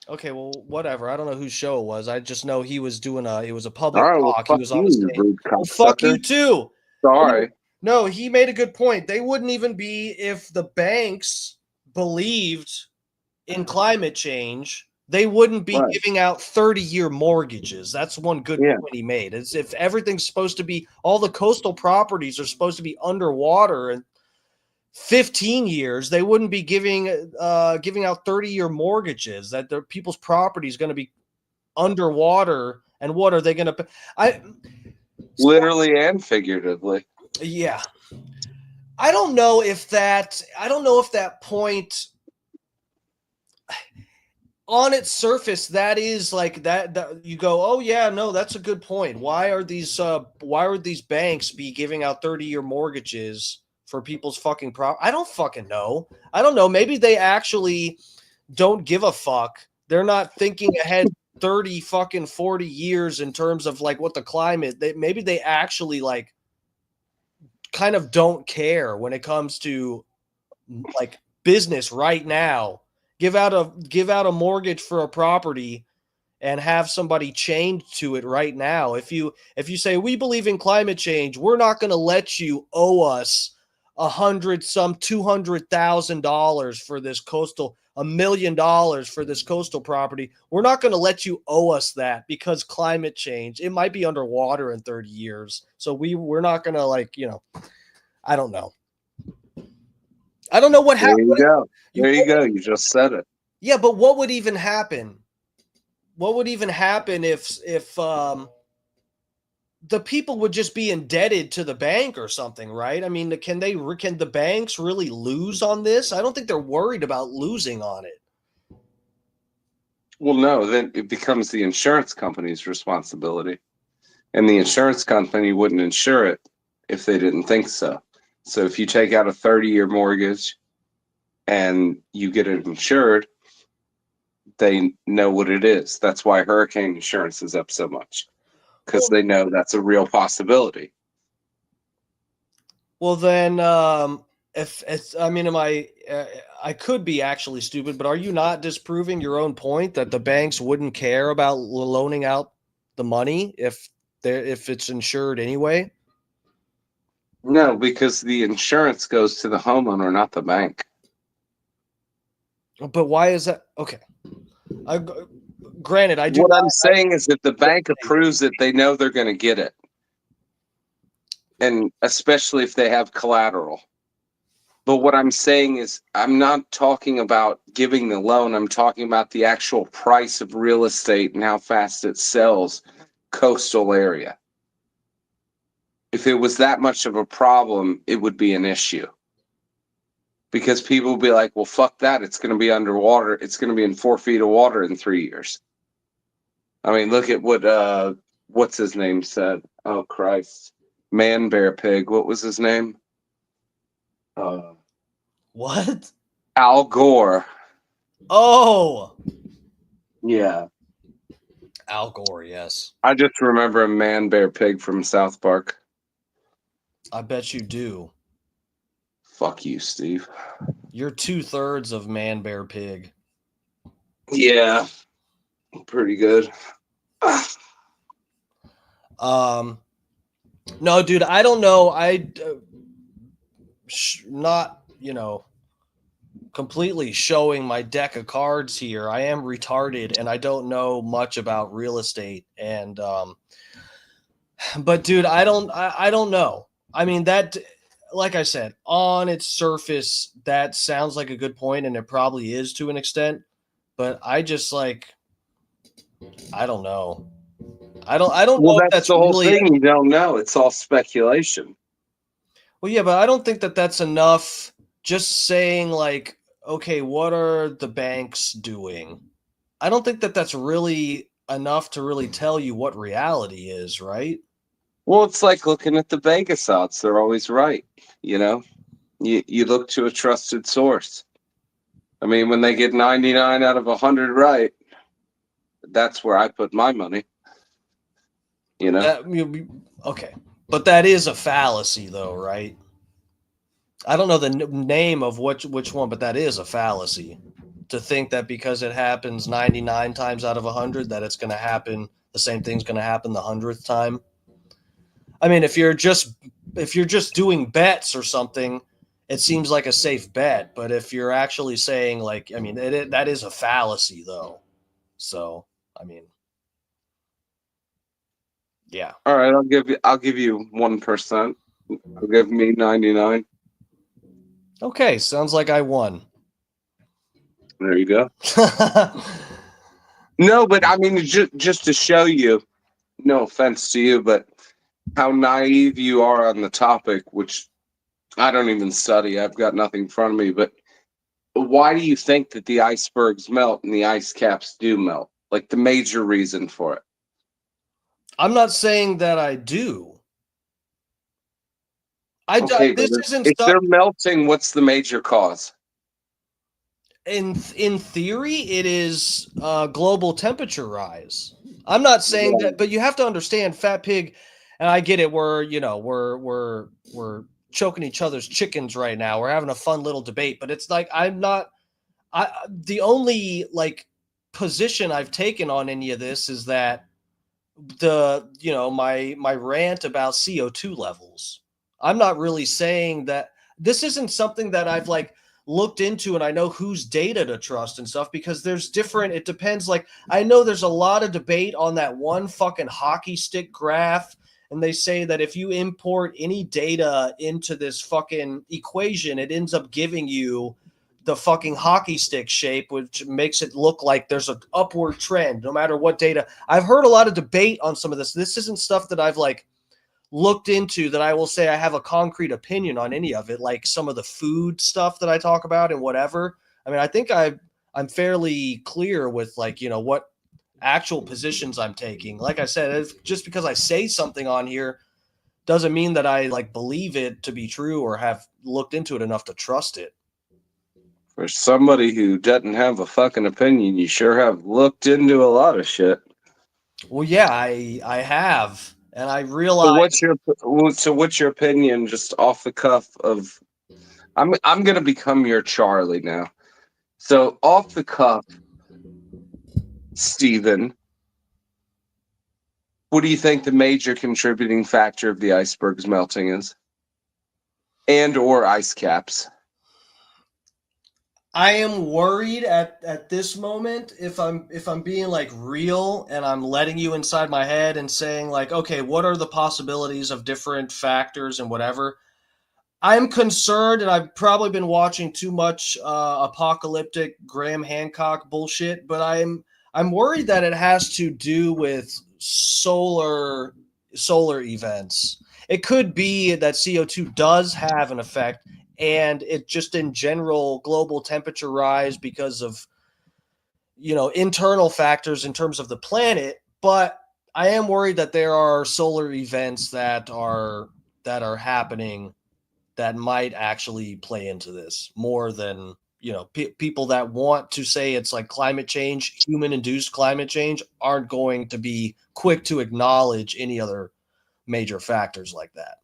S3: Okay, well, whatever. I don't know whose show it was. I just know he was doing it was a public
S14: All right, well,
S3: talk. He was on the stage. Well, fuck you too.
S14: Sorry.
S3: No, he made a good point. They wouldn't even be if the banks believed in climate change. they wouldn't be
S14: Right.
S3: giving out 30-year mortgages. That's one good
S14: Yeah.
S3: point he made. Is if everything's supposed to be, all the coastal properties are supposed to be underwater and 15 years, they wouldn't be giving out 30-year mortgages. That their people's property is going to be underwater, and what are they going to?
S14: Literally and figuratively.
S3: Yeah, I don't know if that point on its surface, that is like that you go, oh yeah, no, that's a good point. Why are these banks be giving out 30-year mortgages for people's fucking I don't fucking know. I don't know. Maybe they actually don't give a fuck. They're not thinking ahead 30 fucking 40 years in terms of like what the climate, maybe they actually like kind of don't care when it comes to like business right now. Give out a mortgage for a property and have somebody chained to it right now. If you say we believe in climate change, we're not going to let you owe us $200,000 for this coastal, $1 million for this coastal property. We're not going to let you owe us that because climate change. It might be underwater in 30 years, so we're not going to like, you know. I don't know. I don't know what happened.
S14: There you go. There you go. You just said it.
S3: Yeah, but what would even happen? What would even happen if the people would just be indebted to the bank or something, right? I mean, can the banks really lose on this? I don't think they're worried about losing on it.
S14: Well, no, then it becomes the insurance company's responsibility. And the insurance company wouldn't insure it if they didn't think so. So if you take out a 30-year mortgage and you get it insured, they know what it is. That's why hurricane insurance is up so much, because they know that's a real possibility.
S3: Well, then, if it's, I mean, I could be actually stupid, but are you not disproving your own point that the banks wouldn't care about loaning out the money if it's insured anyway?
S14: No, because the insurance goes to the homeowner, not the bank.
S3: But why is that? Okay. Granted, I do.
S14: What I'm saying is if the bank approves it, they know they're going to get it. And especially if they have collateral. But what I'm saying is I'm not talking about giving the loan. I'm talking about the actual price of real estate and how fast it sells coastal area. If it was that much of a problem, it would be an issue. Because people will be like, well, fuck that. It's going to be underwater. It's going to be in 4 feet of water in 3 years. I mean, look at what, what's his name said? Oh, Christ. Man, bear, pig. What was his name?
S3: What?
S14: Al Gore.
S3: Oh.
S14: Yeah.
S3: Al Gore, yes.
S14: I just remember a man, bear, pig from South Park.
S3: I bet you do.
S14: Fuck you, Steve.
S3: You're 2/3 of man, bear, pig.
S14: Yeah. Pretty good.
S3: No, dude, I don't know. Not, completely showing my deck of cards here. I am retarded and I don't know much about real estate. And, but dude, I don't know. I mean, that, like I said, on its surface, that sounds like a good point, and it probably is to an extent. But I just I don't know. I don't
S14: Well,
S3: know if
S14: that's the whole
S3: really
S14: thing. You don't know. It's all speculation.
S3: Well, yeah, but I don't think that that's enough. Just saying like, okay, what are the banks doing? I don't think that that's really enough to really tell you what reality is, right?
S14: Well, it's like looking at the Vegas odds. They're always right. You look to a trusted source. I mean, when they get 99 out of 100 right, that's where I put my money.
S3: Okay. But that is a fallacy, though, right? I don't know the name of which one, but that is a fallacy. To think that because it happens 99 times out of 100, that it's going to happen, the same thing's going to happen the 100th time. I mean, if you're just doing bets or something, it seems like a safe bet. But if you're actually saying that is a fallacy, though. So, I mean, yeah.
S14: All right, I'll give you 1%. I'll give me 99.
S3: Okay, sounds like I won.
S14: There you go. No, but I mean, just to show you, no offense to you, but how naive you are on the topic, which I don't even study. I've got nothing in front of me. But why do you think that the icebergs melt and the ice caps do melt? Like the major reason for it.
S3: I'm not saying that I do.
S14: Okay,
S3: this
S14: but
S3: isn't
S14: if
S3: stuff.
S14: they're melting, what's the major cause?
S3: In theory, it is global temperature rise. I'm not saying that, but you have to understand, Fat Pig, and I get it. We're choking each other's chickens right now. We're having a fun little debate, but it's like the only like position I've taken on any of this is that my rant about CO2 levels. I'm not really saying that this isn't something that I've like looked into and I know whose data to trust and stuff, because there's different, it depends. Like I know there's a lot of debate on that one fucking hockey stick graph, and they say that if you import any data into this fucking equation, it ends up giving you the fucking hockey stick shape, which makes it look like there's an upward trend no matter what data. I've heard a lot of debate on some of this. This isn't stuff that I've like looked into that I will say I have a concrete opinion on any of it, like some of the food stuff that I talk about and whatever. I mean, I think I'm fairly clear with like, what actual positions I'm taking. Like I said, just because I say something on here doesn't mean that I like believe it to be true or have looked into it enough to trust it.
S14: For somebody who doesn't have a fucking opinion, you sure have looked into a lot of shit.
S3: Well, yeah, I have, and I realize.
S14: So what's your opinion, just off the cuff of? I'm gonna become your Charlie now. So off the cuff, Steven, what do you think the major contributing factor of the icebergs melting is, and or ice caps?
S3: I am worried at this moment, if I'm being like real and I'm letting you inside my head and saying like, okay, what are the possibilities of different factors and whatever. I'm concerned, and I've probably been watching too much apocalyptic Graham Hancock bullshit, but I'm worried that it has to do with solar events. It could be that CO2 does have an effect, and it just in general global temperature rise because of internal factors in terms of the planet. But I am worried that there are solar events that are happening that might actually play into this more than people that want to say it's like climate change, human induced climate change, aren't going to be quick to acknowledge any other major factors like that.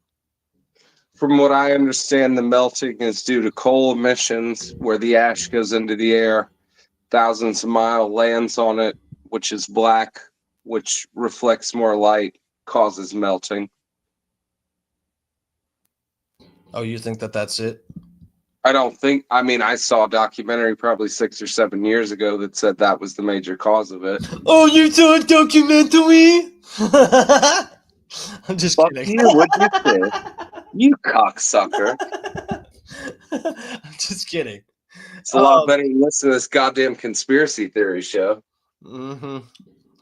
S14: From what I understand, the melting is due to coal emissions, where the ash goes into the air, thousands of miles, lands on it, which is black, which reflects more light, causes melting.
S3: Oh, you think that that's it?
S14: I don't think. I mean, I saw a documentary probably 6 or 7 years ago that said that was the major cause of it.
S3: Oh, you saw a documentary? I'm just
S14: Fuck
S3: kidding.
S14: you, what'd you say? You cocksucker.
S3: I'm just kidding.
S14: It's a lot better than listen to this goddamn conspiracy theory show.
S3: Mm-hmm.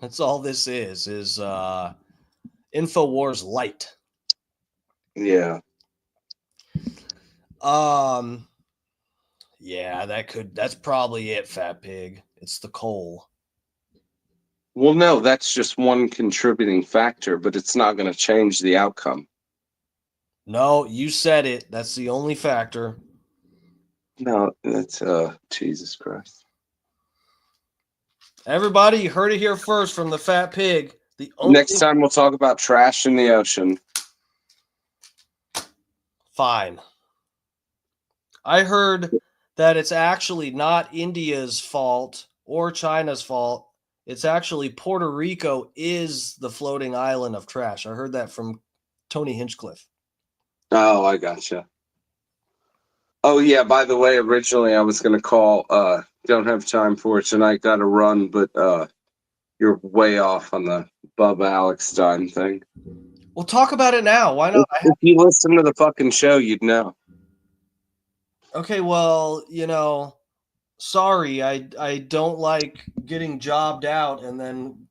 S3: That's all this is InfoWars light.
S14: Yeah.
S3: Yeah, that's probably it, Fat Pig. It's the coal.
S14: Well, no, that's just one contributing factor, but it's not going to change the outcome.
S3: No, you said it. That's the only factor.
S14: No, that's Jesus Christ.
S3: Everybody, you heard it here first from the Fat Pig.
S14: Next time we'll talk about trash in the ocean.
S3: Fine. I heard that it's actually not India's fault or China's fault. It's actually Puerto Rico is the floating island of trash. I heard that from Tony Hinchcliffe.
S14: Oh, I gotcha. Oh, yeah, by the way, originally I was going to call, don't have time for it tonight, got to run, but You're way off on the Bubba Alex Stein thing.
S3: We'll talk about it now. Why not?
S14: If you listen to the fucking show, you'd know.
S3: Okay, well, sorry, I don't like getting jobbed out and then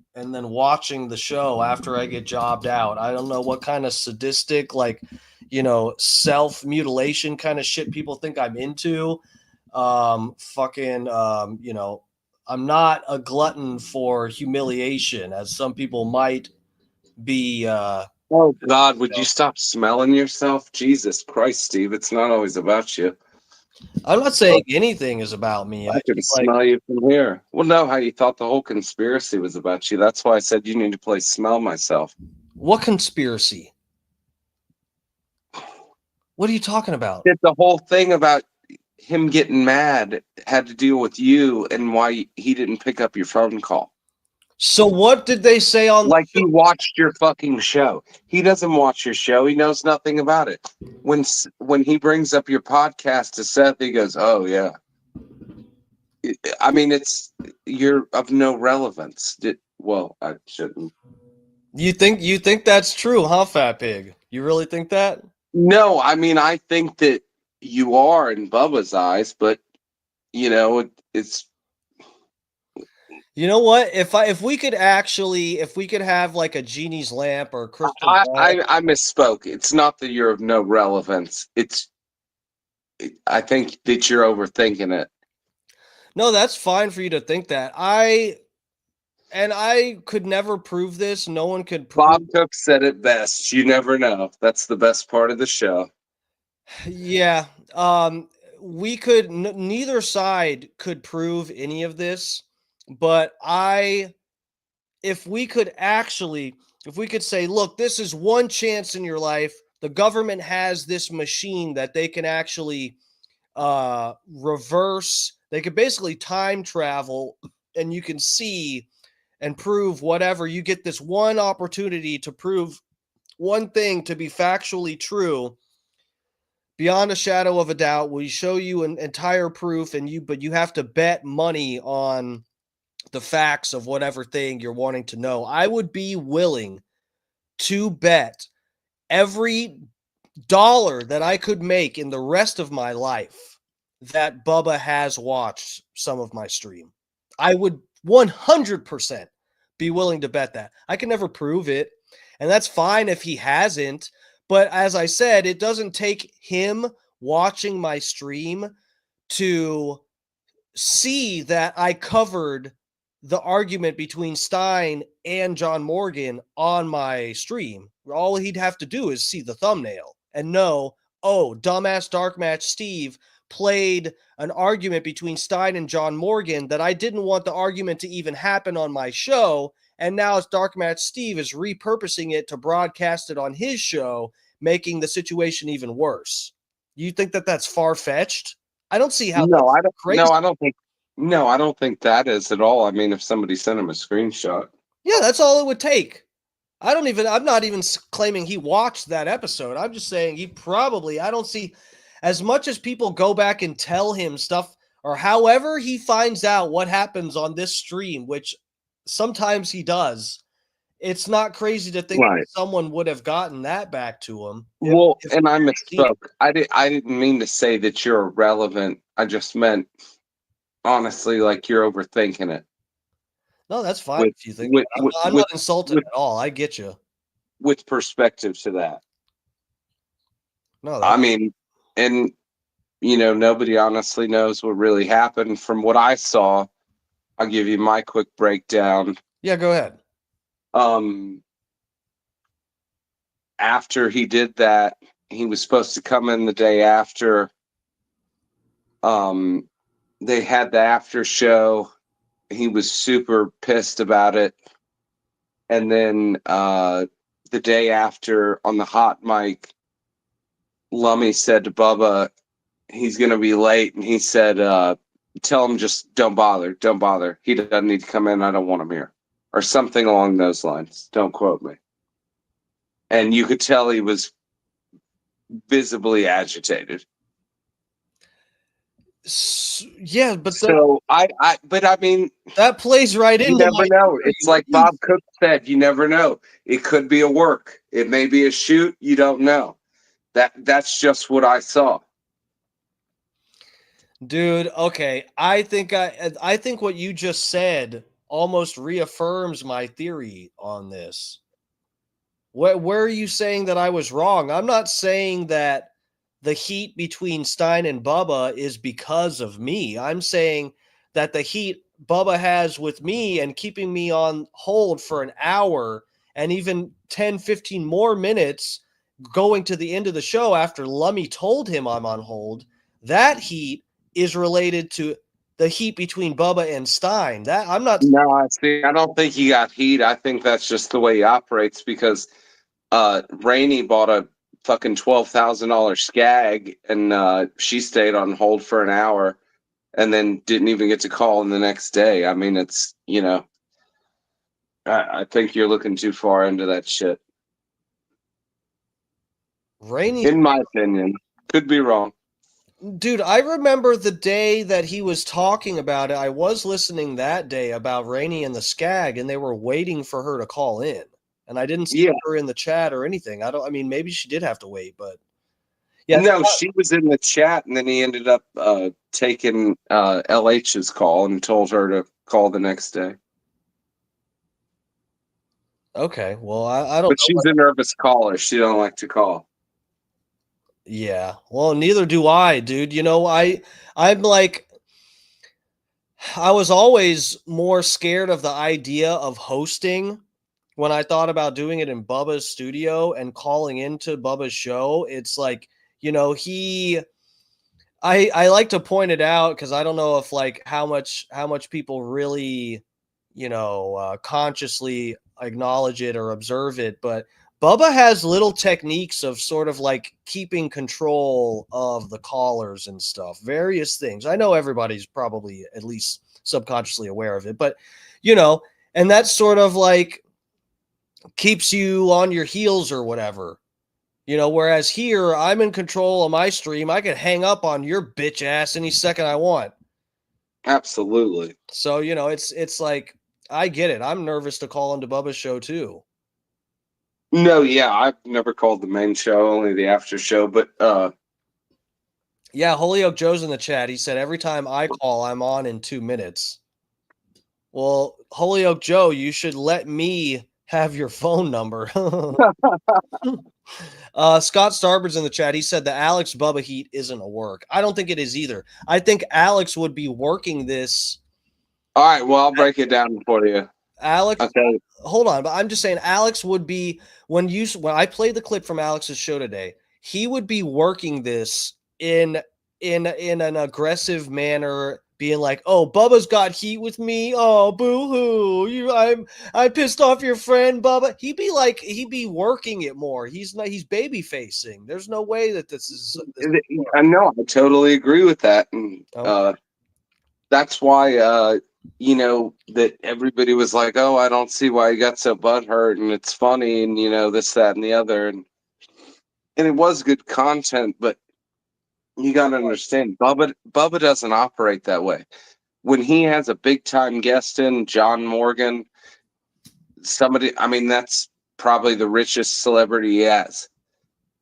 S3: watching the show after I get jobbed out. I don't know what kind of sadistic, self-mutilation kind of shit people think I'm into. I'm not a glutton for humiliation, as some people might be.
S14: Oh God, would you stop smelling yourself? Jesus Christ, Steve, it's not always about you.
S3: I'm not saying anything is about me.
S14: I can smell you from here. Well, no, how you thought the whole conspiracy was about you. That's why I said you need to play Smell Myself.
S3: What conspiracy? What are you talking about?
S14: The whole thing about him getting mad had to deal with you and why he didn't pick up your phone call.
S3: So what did they say on
S14: the show? He watched your fucking show. He doesn't watch your show. He knows nothing about it. When he brings up your podcast to Seth, he goes, "Oh yeah." I mean, you're of no relevance. Well, I shouldn't.
S3: You think that's true, huh, Fat Pig? You really think that?
S14: No, I mean, I think that you are in Bubba's eyes, but it's.
S3: You know what? If we could have like a genie's lamp or a crystal ball.
S14: I misspoke. It's not that you're of no relevance. I think that you're overthinking it.
S3: No, that's fine for you to think that. I could never prove this. No one could prove.
S14: Bob Cook said it best. You never know. That's the best part of the show.
S3: Yeah. We could. Neither side could prove any of this. But if we could say, look, this is one chance in your life. The government has this machine that they can actually reverse. They could basically time travel, and you can see and prove whatever. You get this one opportunity to prove one thing to be factually true. Beyond a shadow of a doubt, we show you an entire proof, but you have to bet money on the facts of whatever thing you're wanting to know. I would be willing to bet every dollar that I could make in the rest of my life that Bubba has watched some of my stream. I would 100% be willing to bet that. I can never prove it, and that's fine if he hasn't. But as I said, it doesn't take him watching my stream to see that I covered the argument between Stein and John Morgan on my stream. All he'd have to do is see the thumbnail and know, oh, dumbass Dark Match Steve played an argument between Stein and John Morgan that I didn't want the argument to even happen on my show. And now it's Dark Match Steve is repurposing it to broadcast it on his show, making the situation even worse. You think that that's far-fetched? I don't see how
S14: No,
S3: that's crazy.
S14: No, I don't think that is at all. I mean, if somebody sent him a screenshot.
S3: Yeah, that's all it would take. I'm not even claiming he watched that episode. I'm just saying I don't see, as much as people go back and tell him stuff, or however he finds out what happens on this stream, which sometimes he does, it's not crazy to think that someone would have gotten that back to him.
S14: Well, and I misspoke. I didn't mean to say that you're irrelevant. I just meant, honestly, like you're overthinking it.
S3: No, that's fine if you think that. I'm not insulted at all. I get you.
S14: With perspective to that.
S3: No,
S14: I mean, and nobody honestly knows what really happened. From what I saw, I'll give you my quick breakdown.
S3: Yeah, go ahead.
S14: After he did that, he was supposed to come in the day after. They had the after show. He was super pissed about it. And then the day after on the hot mic, Lummy said to Bubba, he's going to be late. And he said, tell him just don't bother. Don't bother. He doesn't need to come in. I don't want him here. Or something along those lines. Don't quote me. And you could tell he was visibly agitated.
S3: Yeah, but
S14: so but I mean,
S3: that plays right
S14: you
S3: into
S14: never
S3: my
S14: know.
S3: theory.
S14: It's like Bob Cook said, you never know. It could be a work. It may be a shoot. You don't know. That's just what I saw.
S3: Dude, okay. I think what you just said almost reaffirms my theory on this. Where are you saying that I was wrong? I'm not saying that the heat between Stein and Bubba is because of me. I'm saying that the heat Bubba has with me and keeping me on hold for an hour and even 10, 15 more minutes going to the end of the show after Lummy told him I'm on hold, that heat is related to the heat between Bubba and Stein. That I'm not.
S14: No, I don't think he got heat. I think that's just the way he operates because Rainey bought a fucking $12,000 skag and she stayed on hold for an hour and then didn't even get to call in the next day. I mean, it's, I think you're looking too far into that shit.
S3: Rainey,
S14: in my opinion, could be wrong.
S3: Dude, I remember the day that he was talking about it. I was listening that day about Rainey and the Skag, and they were waiting for her to call in. And I didn't see her in the chat or anything. I mean, maybe she did have to wait, but yeah.
S14: No, she was in the chat, and then he ended up taking LH's call and told her to call the next day.
S3: Okay, well, I don't.
S14: But she's a nervous caller. She don't like to call.
S3: Yeah, well, neither do I, dude. I'm like, I was always more scared of the idea of hosting when I thought about doing it in Bubba's studio and calling into Bubba's show. It's like, I like to point it out because I don't know if like how much people really, consciously acknowledge it or observe it, but Bubba has little techniques of sort of like keeping control of the callers and stuff, various things. I know everybody's probably at least subconsciously aware of it, but and that's sort of like keeps you on your heels or whatever. Whereas here I'm in control of my stream. I can hang up on your bitch ass any second I want.
S14: Absolutely.
S3: So, it's like, I get it. I'm nervous to call into Bubba's show too.
S14: No, yeah, I've never called the main show, only the after show, but
S3: yeah, Holyoke Joe's in the chat. He said every time I call, I'm on in 2 minutes. Well, Holyoke Joe, you should let me have your phone number. Scott Starboard's in the chat. He said the Alex Bubba heat isn't a work. I don't think it is either. I think Alex would be working this.
S14: All right, well, I'll break it down for you.
S3: Alex,
S14: okay.
S3: Hold on, but I'm just saying Alex would be when I played the clip from Alex's show today, he would be working this in an aggressive manner, being like, "Oh, Bubba's got heat with me. Oh, boo-hoo. I pissed off your friend, Bubba." He'd be working it more. He's baby facing. There's no way that this is
S14: I know, I totally agree with that. And that's why that everybody was like, "Oh, I don't see why he got so butthurt," and it's funny, and this, that, and the other, and it was good content, but you got to understand, Bubba doesn't operate that way. When he has a big time guest in, John Morgan, somebody, I mean, that's probably the richest celebrity he has.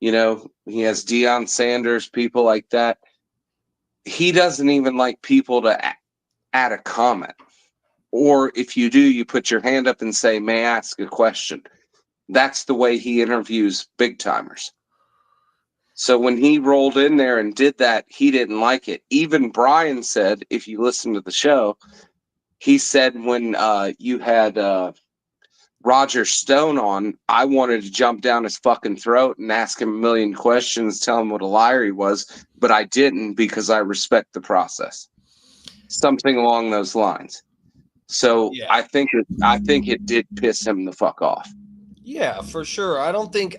S14: He has Deion Sanders, people like that. He doesn't even like people to add a comment. Or if you do, you put your hand up and say, "May I ask a question?" That's the way he interviews big timers. So when he rolled in there and did that, he didn't like it. Even Brian said, if you listen to the show, he said when you had Roger Stone on, I wanted to jump down his fucking throat and ask him a million questions, tell him what a liar he was, but I didn't because I respect the process. Something along those lines. So yeah. I think it did piss him the fuck off.
S3: Yeah, for sure. I don't think,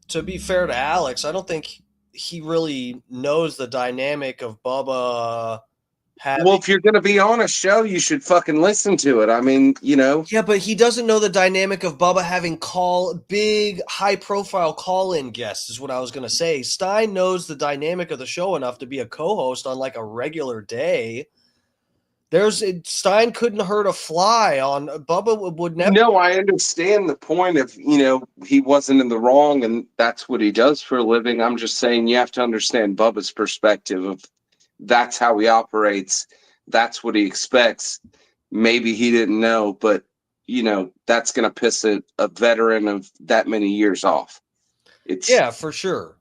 S3: to be fair to Alex, I don't think he really knows the dynamic of Bubba
S14: Well, if you're going to be on a show, you should fucking listen to it. I mean,
S3: Yeah, but he doesn't know the dynamic of Bubba having big, high-profile call-in guests is what I was going to say. Stein knows the dynamic of the show enough to be a co-host on like a regular day. Stein couldn't hurt a fly on Bubba would never.
S14: No, I understand the point of, he wasn't in the wrong and that's what he does for a living. I'm just saying you have to understand Bubba's perspective of that's how he operates. That's what he expects. Maybe he didn't know, but that's going to piss a veteran of that many years off.
S3: Yeah, for sure.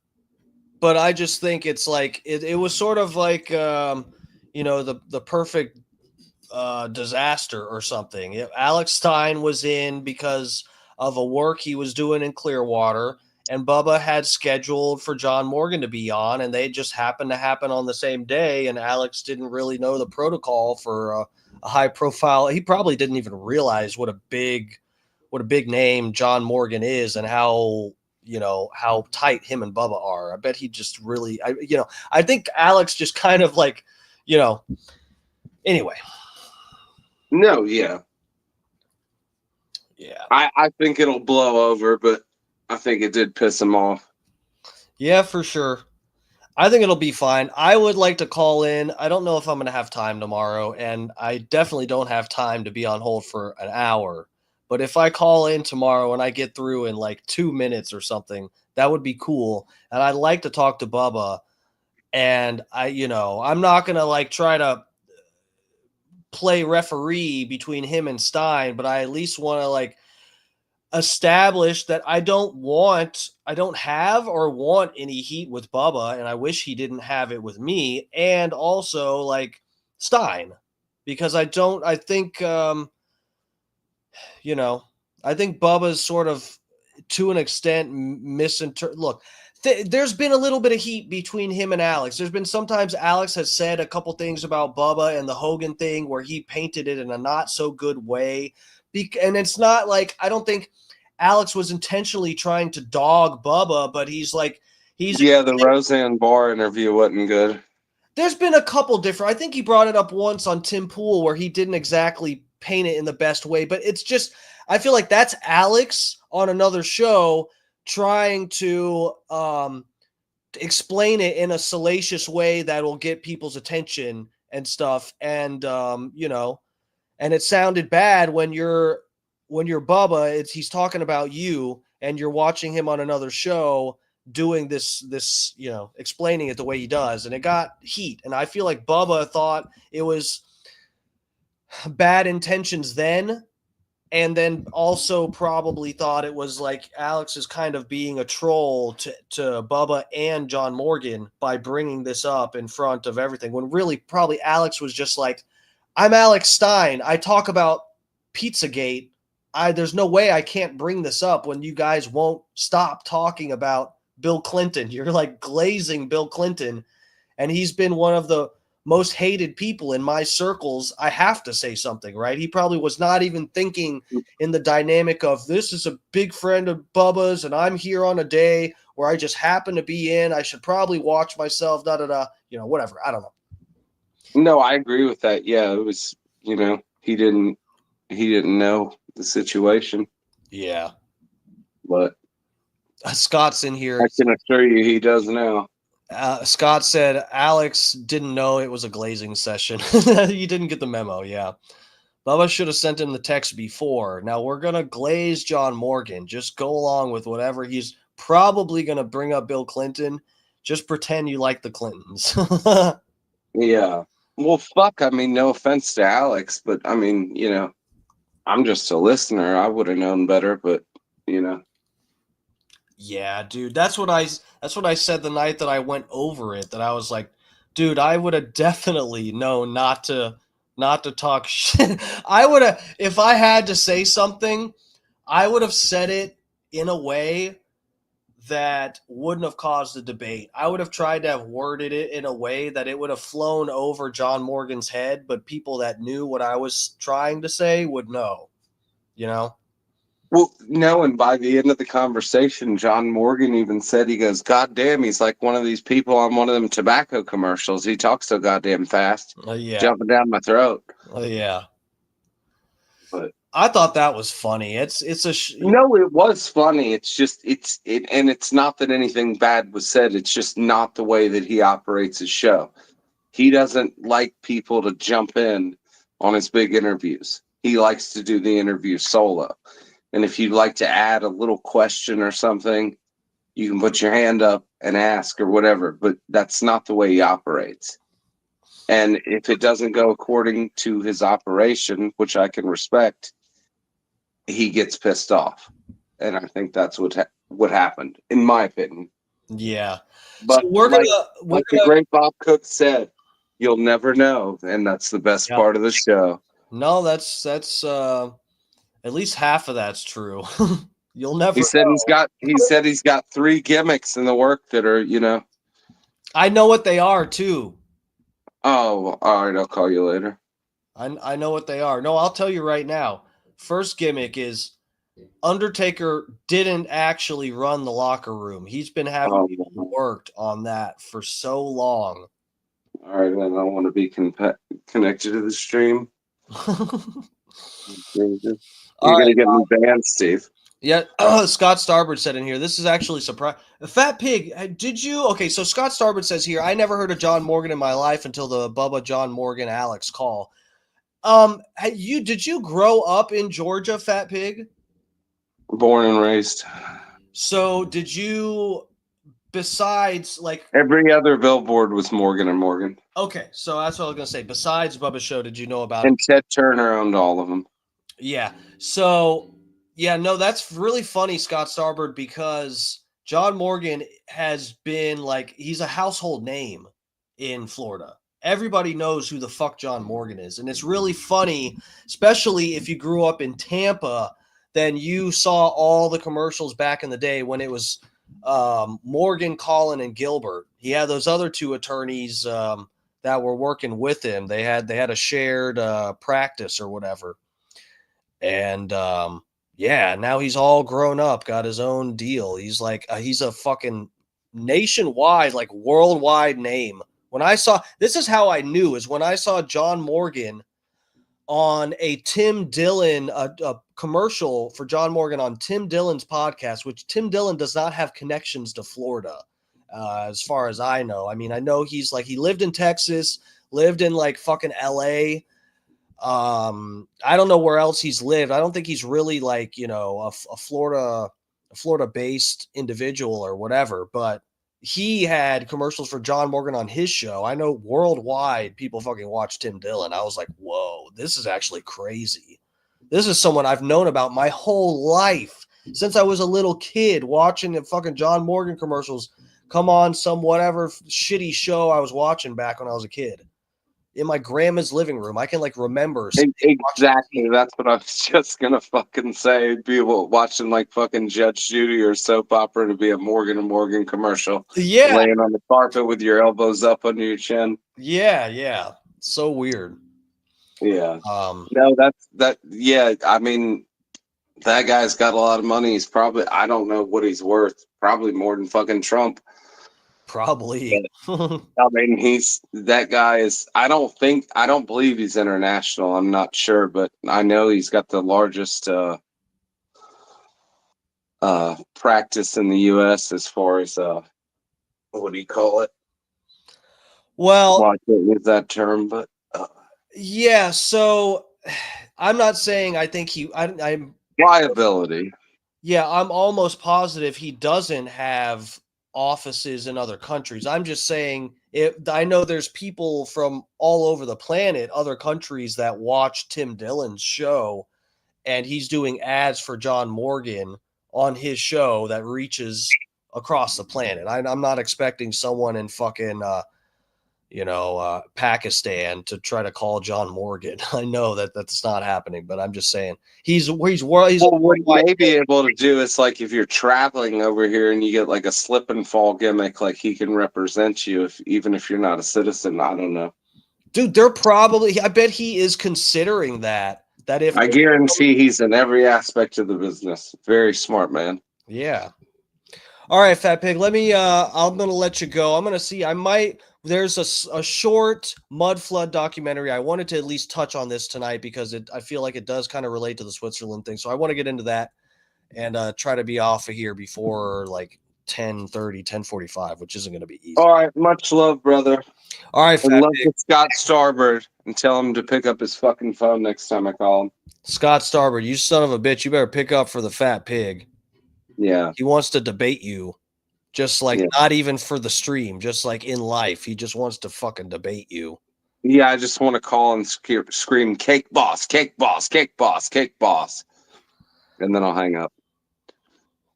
S3: But I just think it's like, it was sort of like, the perfect disaster or something. Alex Stein was in because of a work he was doing in Clearwater, and Bubba had scheduled for John Morgan to be on, and they just happened to happen on the same day, and Alex didn't really know the protocol for a high profile. He probably didn't even realize what a big name John Morgan is and how tight him and Bubba are. I bet he just really, I think Alex just kind of like, anyway.
S14: No, yeah.
S3: Yeah.
S14: I think it'll blow over, but I think it did piss him off.
S3: Yeah, for sure. I think it'll be fine. I would like to call in. I don't know if I'm going to have time tomorrow, and I definitely don't have time to be on hold for an hour. But if I call in tomorrow and I get through in like 2 minutes or something, that would be cool. And I'd like to talk to Bubba. And I'm not going to like try to play referee between him and Stein, but I at least want to like establish that I don't have or want any heat with Bubba, and I wish he didn't have it with me, and also like Stein, because I think Bubba's sort of to an extent look, there's been a little bit of heat between him and Alex. There's been sometimes Alex has said a couple things about Bubba and the Hogan thing where he painted it in a not so good way. And it's not like, I don't think Alex was intentionally trying to dog Bubba, but
S14: the Roseanne Barr interview wasn't good.
S3: There's been a couple different, I think he brought it up once on Tim Pool where he didn't exactly paint it in the best way, but it's just, I feel like that's Alex on another show trying to explain it in a salacious way that will get people's attention and stuff. And, and it sounded bad when you're Bubba, he's talking about you and you're watching him on another show doing this, explaining it the way he does. And it got heat. And I feel like Bubba thought it was bad intentions then. And then also probably thought it was like Alex is kind of being a troll to Bubba and John Morgan by bringing this up in front of everything. When really probably Alex was just like, I'm Alex Stein. I talk about Pizzagate. There's no way I can't bring this up when you guys won't stop talking about Bill Clinton. You're like glazing Bill Clinton. And he's been one of the most hated people in my circles. I have to say something, right? He probably was not even thinking in the dynamic of this is a big friend of Bubba's and I'm here on a day where I just happen to be in. I should probably watch myself, whatever. I don't know.
S14: No, I agree with that. Yeah, it was, he didn't know the situation.
S3: Yeah.
S14: But
S3: Scott's in here.
S14: I can assure you he does now.
S3: Scott said Alex didn't know it was a glazing session. You didn't get the memo. Yeah. Bubba should have sent him the text before. Now we're going to glaze John Morgan. Just go along with whatever. He's probably going to bring up Bill Clinton. Just pretend you like the Clintons.
S14: Yeah. Well, fuck. I mean, no offense to Alex, but I mean, I'm just a listener. I would have known better, but
S3: Yeah, dude, that's what I said the night that I went over it, that I was like, dude, I would have definitely known not to talk shit. I would have, if I had to say something, I would have said it in a way that wouldn't have caused a debate. I would have tried to have worded it in a way that it would have flown over John Morgan's head, but people that knew what I was trying to say would know,
S14: Well, no, and by the end of the conversation, John Morgan even said, he goes, God damn, he's like one of these people on one of them tobacco commercials. He talks so goddamn fast.
S3: Yeah.
S14: Jumping down my throat.
S3: Yeah.
S14: But
S3: I thought that was funny. It's
S14: no, it was funny. It's just and it's not that anything bad was said. It's just not the way that he operates his show. He doesn't like people to jump in on his big interviews. He likes to do the interview solo. And if you'd like to add a little question or something, you can put your hand up and ask or whatever. But that's not the way he operates. And if it doesn't go according to his operation, which I can respect, he gets pissed off. And I think that's what happened, in my opinion.
S3: Yeah.
S14: But
S3: so we're gonna
S14: the great Bob Cook said, you'll never know. And that's the best part of the show.
S3: No, that's at least half of that's true. You'll never
S14: He said
S3: know.
S14: he's got 3 gimmicks in the work that are,
S3: I know what they are too.
S14: Oh, all right, I'll call you later.
S3: I know what they are. No, I'll tell you right now. First gimmick is Undertaker didn't actually run the locker room. He's been having people worked on that for so long.
S14: All right, then I don't want to be connected to the stream. You're going to get me banned, Steve.
S3: Yeah, Scott Starbird said in here, this is actually surprising. Fat Pig, did you? Okay, so Scott Starbird says here, I never heard of John Morgan in my life until the Bubba John Morgan Alex call. Did you grow up in Georgia, Fat Pig?
S14: Born and raised.
S3: So did you, besides like
S14: every other billboard was Morgan and Morgan?
S3: Okay, so that's what I was gonna say. Besides Bubba's show, did you know about?
S14: And Ted Turner owned all of them.
S3: Yeah. So yeah, no, that's really funny, Scott Starbird, because John Morgan has been he's a household name in Florida. Everybody knows who the fuck John Morgan is. And it's really funny, especially if you grew up in Tampa, then you saw all the commercials back in the day when it was Morgan, Collin, and Gilbert. He had those other 2 attorneys that were working with him. They had a shared practice or whatever. And yeah, now he's all grown up, got his own deal. He's he's a fucking nationwide, worldwide name. When I saw, this is how I knew, is when I saw John Morgan on a Tim Dillon, a commercial for John Morgan on Tim Dillon's podcast, which Tim Dillon does not have connections to Florida, as far as I know. I mean, I know he's he lived in Texas, lived in fucking LA. I don't know where else he's lived. I don't think he's really a Florida based individual or whatever, but he had commercials for John Morgan on his show. I know worldwide people fucking watch Tim Dillon. I was like, whoa, this is actually crazy. This is someone I've known about my whole life since I was a little kid, watching the fucking John Morgan commercials come on some whatever shitty show I was watching back when I was a kid. In my grandma's living room, I can remember.
S14: Exactly. That's what I was just gonna fucking say. It'd be watching fucking Judge Judy or soap opera to be a Morgan and Morgan commercial.
S3: Yeah,
S14: laying on the carpet with your elbows up under your chin.
S3: Yeah. So weird.
S14: Yeah. No, that. Yeah. I mean, that guy's got a lot of money. He's probably, I don't know what he's worth. Probably more than fucking Trump.
S3: Probably.
S14: I mean, that guy is, I don't believe he's international. I'm not sure, but I know he's got the largest practice in the U.S. as far as, what do you call it?
S3: Well,
S14: I can't use that term, but.
S3: Yeah, so I'm not saying I think I'm
S14: liability.
S3: Yeah, I'm almost positive he doesn't have offices in other countries. I'm just saying I know there's people from all over the planet, other countries, that watch Tim Dillon's show, and he's doing ads for John Morgan on his show that reaches across the planet. I'm not expecting someone in fucking Pakistan to try to call John Morgan. I know that's not happening, but I'm just saying he's what
S14: you may be able to do is if you're traveling over here and you get a slip and fall gimmick, he can represent you even if you're not a citizen. I don't know,
S3: dude. I bet he is considering that that if
S14: I guarantee he's in every aspect of the business. Very smart man.
S3: Yeah. All right, Fat Pig. Let me. I'm gonna let you go. I'm gonna see. I might. There's a short mud flood documentary. I wanted to at least touch on this tonight because I feel like it does kind of relate to the Switzerland thing. So I want to get into that and try to be off of here before like 10:30, 10:45, which isn't gonna be easy.
S14: All right, much love, brother.
S3: All right,
S14: and
S3: Fat
S14: love
S3: Pig.
S14: to Scott Starbird and tell him to pick up his fucking phone next time I call him.
S3: Scott Starbird, you son of a bitch! You better pick up for the Fat Pig.
S14: Yeah.
S3: He wants to debate you. Just like not even for the stream, just like in life. He just wants to fucking debate you.
S14: Yeah, I just want to call and scream, cake boss, cake boss, cake boss, cake boss. And then I'll hang up.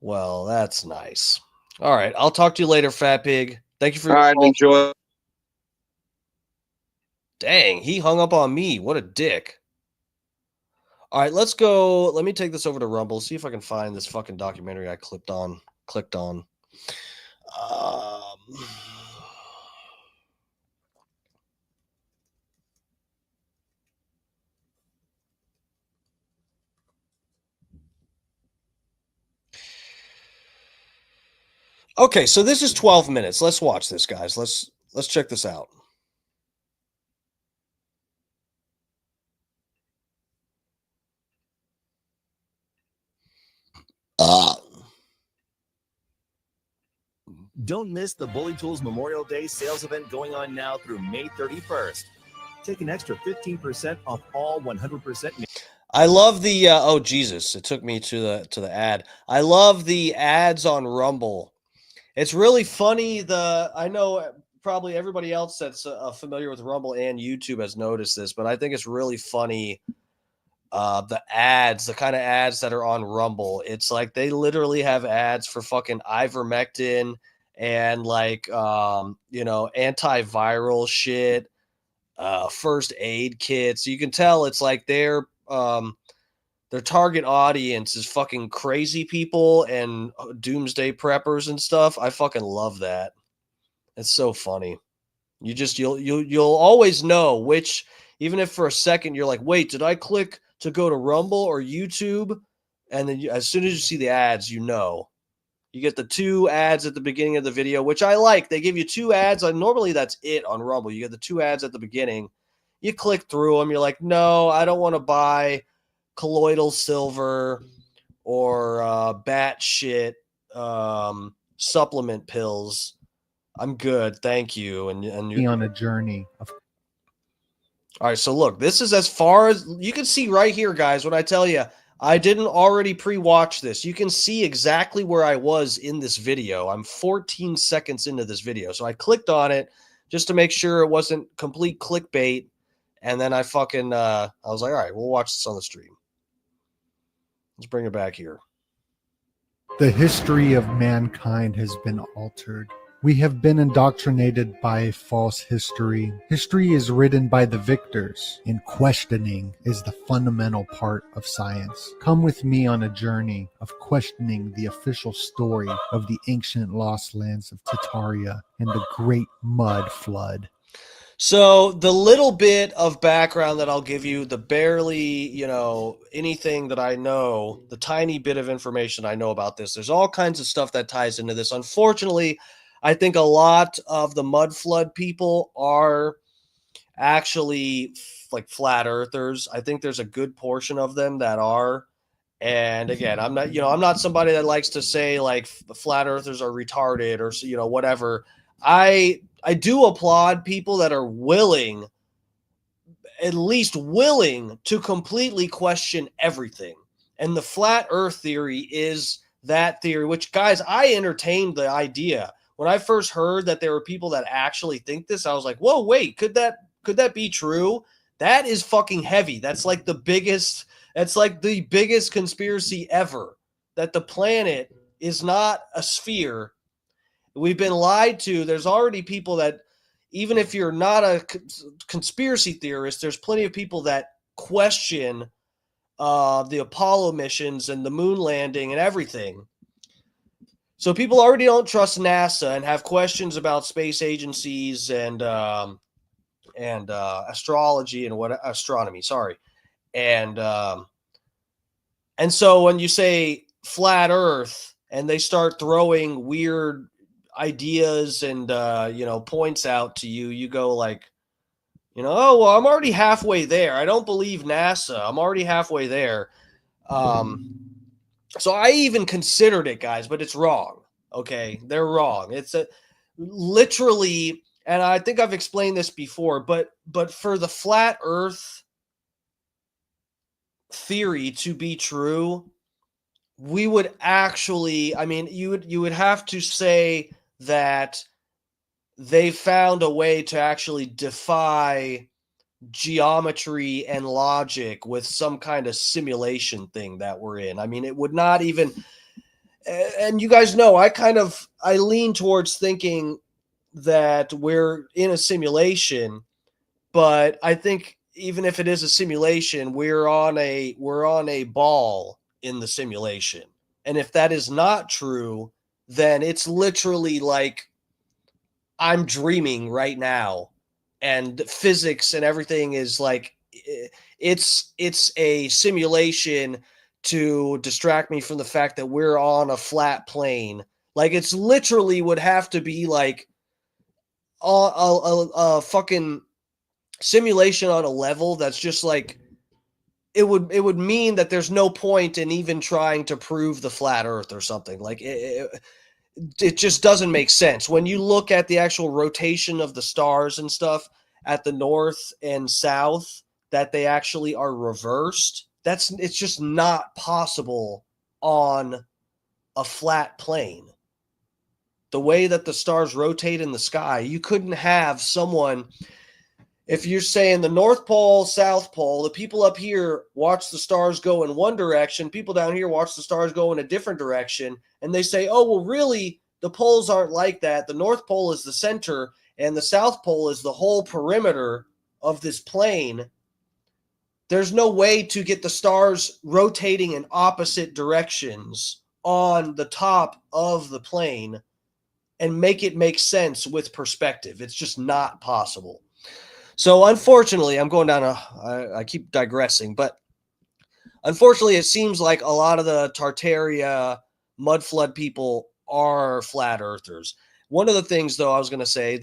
S3: Well, that's nice. All right. I'll talk to you later, Fat Pig. Thank you for
S14: your call. Enjoy.
S3: Dang, he hung up on me. What a dick. All right, let's go. Let me take this over to Rumble, see if I can find this fucking documentary I clicked on. Okay, so this is 12 minutes. Let's watch this, guys. Let's check this out.
S15: Don't miss the Bully Tools Memorial Day sales event going on now through May 31st. Take an extra 15% off all 100%.
S3: I love the oh Jesus, it took me to the ad. I love the ads on Rumble. It's really funny. I know probably everybody else that's familiar with Rumble and YouTube has noticed this, but I think it's really funny. The ads, the kind of ads that are on Rumble, it's like they literally have ads for fucking ivermectin and like antiviral shit, first aid kits. You can tell it's like their target audience is fucking crazy people and doomsday preppers and stuff. I fucking love that. It's so funny. You'll always know which, even if for a second you're like, wait, did I click to go to Rumble or YouTube? And then as soon as you see the ads, you get the 2 ads at the beginning of the video, which I like. They give you 2 ads. Normally that's it on Rumble. You get the 2 ads at the beginning. You click through them. You're like, no, I don't want to buy colloidal silver or bat shit supplement pills. I'm good, thank you. And you're
S16: on a journey of.
S3: All right, so look, this is as far as you can see right here, guys. When I tell you I didn't already pre-watch this, you can see exactly where I was in this video. I'm 14 seconds into this video, so I clicked on it just to make sure it wasn't complete clickbait. And then I was like, all right, we'll watch this on the stream. Let's bring it back here.
S16: The history of mankind has been altered. We have been indoctrinated by false history. History is written by the victors, and questioning is the fundamental part of science. Come with me on a journey of questioning the official story of the ancient lost lands of Tartaria and the Great Mud Flood.
S3: So the little bit of background that I'll give you, the barely, anything that I know, the tiny bit of information I know about this, there's all kinds of stuff that ties into this. Unfortunately, I think a lot of the mud flood people are actually like flat earthers. I think there's a good portion of them that are. And again, I'm not somebody that likes to say like flat earthers are retarded or, whatever. I do applaud people that are at least willing to completely question everything. And the flat earth theory is that theory, which, guys, I entertained the idea. When I first heard that there were people that actually think this, I was like, whoa, wait, could that be true? That is fucking heavy. That's like the biggest conspiracy ever, that the planet is not a sphere. We've been lied to. There's already people that, even if you're not a conspiracy theorist, there's plenty of people that question the Apollo missions and the moon landing and everything. So people already don't trust NASA and have questions about space agencies and astrology and astronomy. Sorry. And so when you say flat Earth and they start throwing weird ideas and points out to you, you go like, oh well, I'm already halfway there. I don't believe NASA. I'm already halfway there. So I even considered it, guys, but it's wrong. Okay, they're wrong. It's literally, and I think I've explained this before, but for the flat Earth theory to be true, we would actually, I mean, you would have to say that they found a way to actually defy geometry and logic with some kind of simulation thing that we're in. I mean, it would not even, and you guys know, I lean towards thinking that we're in a simulation, but I think even if it is a simulation, we're on a ball in the simulation. And if that is not true, then it's literally like I'm dreaming right now, and physics and everything is like it's a simulation to distract me from the fact that we're on a flat plane. Like it's literally would have to be like a fucking simulation on a level that's just like it would mean that there's no point in even trying to prove the flat Earth or something. Like it just doesn't make sense. When you look at the actual rotation of the stars and stuff at the north and south, that they actually are reversed, it's just not possible on a flat plane. The way that the stars rotate in the sky, you couldn't have someone, if you're saying the North Pole, South Pole, the people up here watch the stars go in one direction, people down here watch the stars go in a different direction, and they say, oh, well, really, the poles aren't like that. The North Pole is the center, and the South Pole is the whole perimeter of this plane. There's no way to get the stars rotating in opposite directions on the top of the plane and make it make sense with perspective. It's just not possible. So unfortunately, I'm going down I keep digressing, but unfortunately, it seems like a lot of the Tartaria mud flood people are flat earthers. One of the things, though, I was going to say,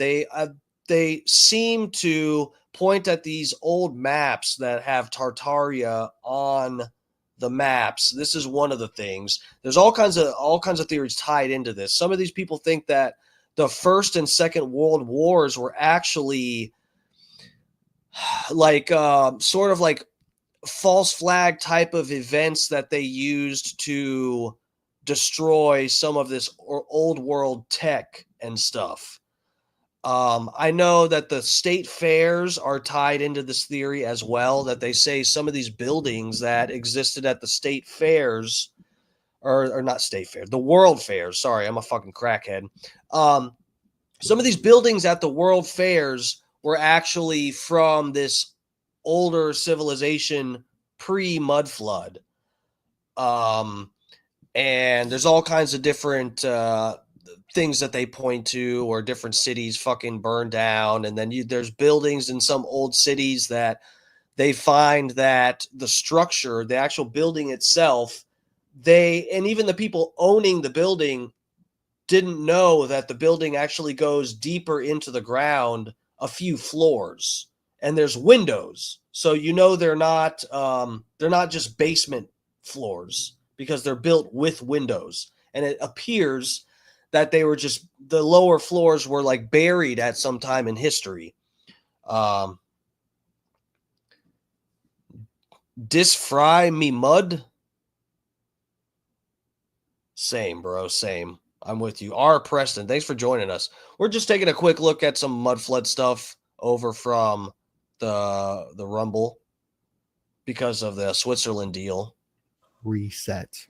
S3: they seem to point at these old maps that have Tartaria on the maps. This is one of the things. There's all kinds of theories tied into this. Some of these people think that the First and Second World Wars were actually like sort of like false flag type of events that they used to destroy some of this old world tech and stuff. I know that the state fairs are tied into this theory as well, that they say some of these buildings that existed at the state fairs, or not state fair, the world fairs. Sorry, I'm a fucking crackhead. Some of these buildings at the world fairs were actually from this older civilization pre-mud flood. And there's all kinds of different things that they point to, or different cities fucking burned down. And then there's buildings in some old cities that they find that the structure, the actual building itself, and even the people owning the building didn't know that the building actually goes deeper into the ground a few floors, and there's windows. So they're not just basement floors, because they're built with windows. And it appears that they were just, the lower floors were like buried at some time in history. Disfry me mud. Same, bro. Same. I'm with you. R. Preston, thanks for joining us. We're just taking a quick look at some mud flood stuff over from the Rumble because of the Switzerland deal.
S16: Reset.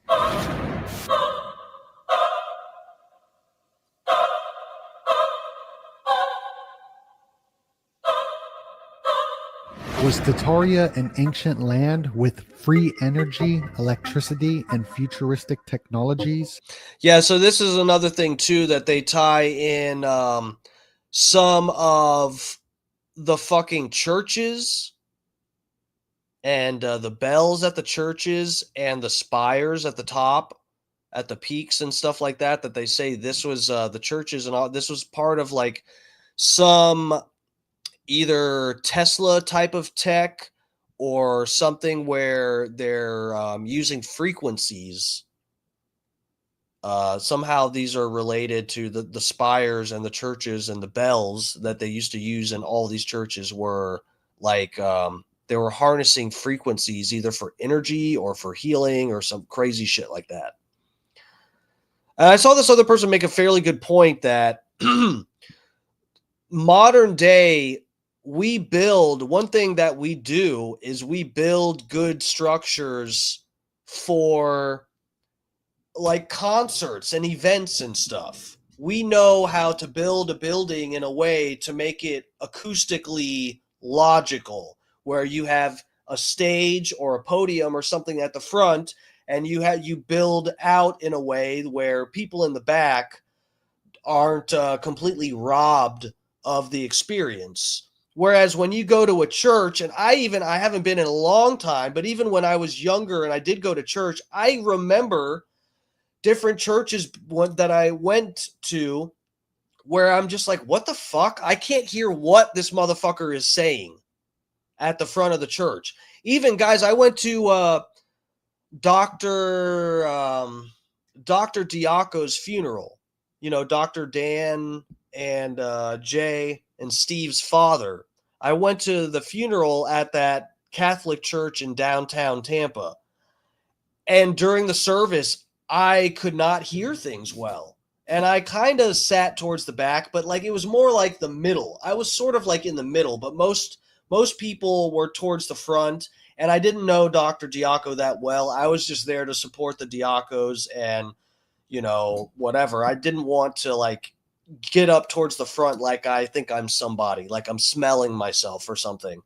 S16: Was Tartaria an ancient land with free energy, electricity, and futuristic technologies?
S3: Yeah, so this is another thing, too, that they tie in some of the fucking churches and the bells at the churches and the spires at the top, at the peaks and stuff like that, that they say this was the churches and all, this was part of like some either Tesla type of tech or something where they're using frequencies. Somehow these are related to the spires and the churches, and the bells that they used to use in all these churches were like they were harnessing frequencies either for energy or for healing or some crazy shit like that. And I saw this other person make a fairly good point that modern day, we build, one thing that we do is we build good structures for like concerts and events and stuff. We know how to build a building in a way to make it acoustically logical, where you have a stage or a podium or something at the front, and you build out in a way where people in the back aren't completely robbed of the experience. Whereas when you go to a church, and I haven't been in a long time, but even when I was younger and I did go to church, I remember different churches that I went to where I'm just like, what the fuck? I can't hear what this motherfucker is saying at the front of the church. Even, guys, I went to Dr. Diaco's funeral. You know, Dr. Dan and Jay and Steve's father. I went to the funeral at that Catholic church in downtown Tampa. And during the service, I could not hear things well. And I kind of sat towards the back, but like it was more like the middle. I was sort of like in the middle, but most people were towards the front. And I didn't know Dr. Diaco that well. I was just there to support the Diacos and, you know, whatever. I didn't want to like get up towards the front like I think I'm somebody, like I'm smelling myself or something.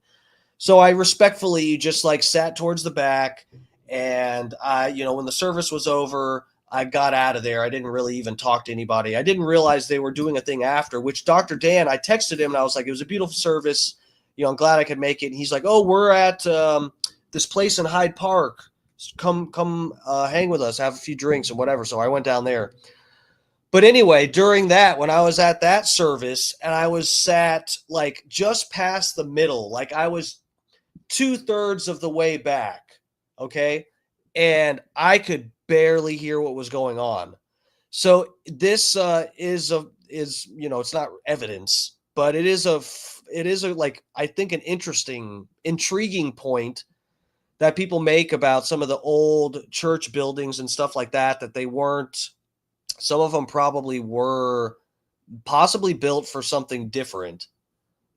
S3: So I respectfully just like sat towards the back, and I, you know, when the service was over, I got out of there. I didn't really even talk to anybody. I didn't realize they were doing a thing after, which Dr. Dan, I texted him and I was like, it was a beautiful service. You know, I'm glad I could make it. And he's like, oh, we're at this place in Hyde Park. Come hang with us, have a few drinks and whatever. So I went down there. But anyway, during that, when I was at that service and I was sat like just past the middle, like I was 2/3 of the way back. Okay. And I could barely hear what was going on. So this is, you know, it's not evidence, but it is a like, I think an intriguing point that people make about some of the old church buildings and stuff like that, that they weren't, some of them probably were possibly built for something different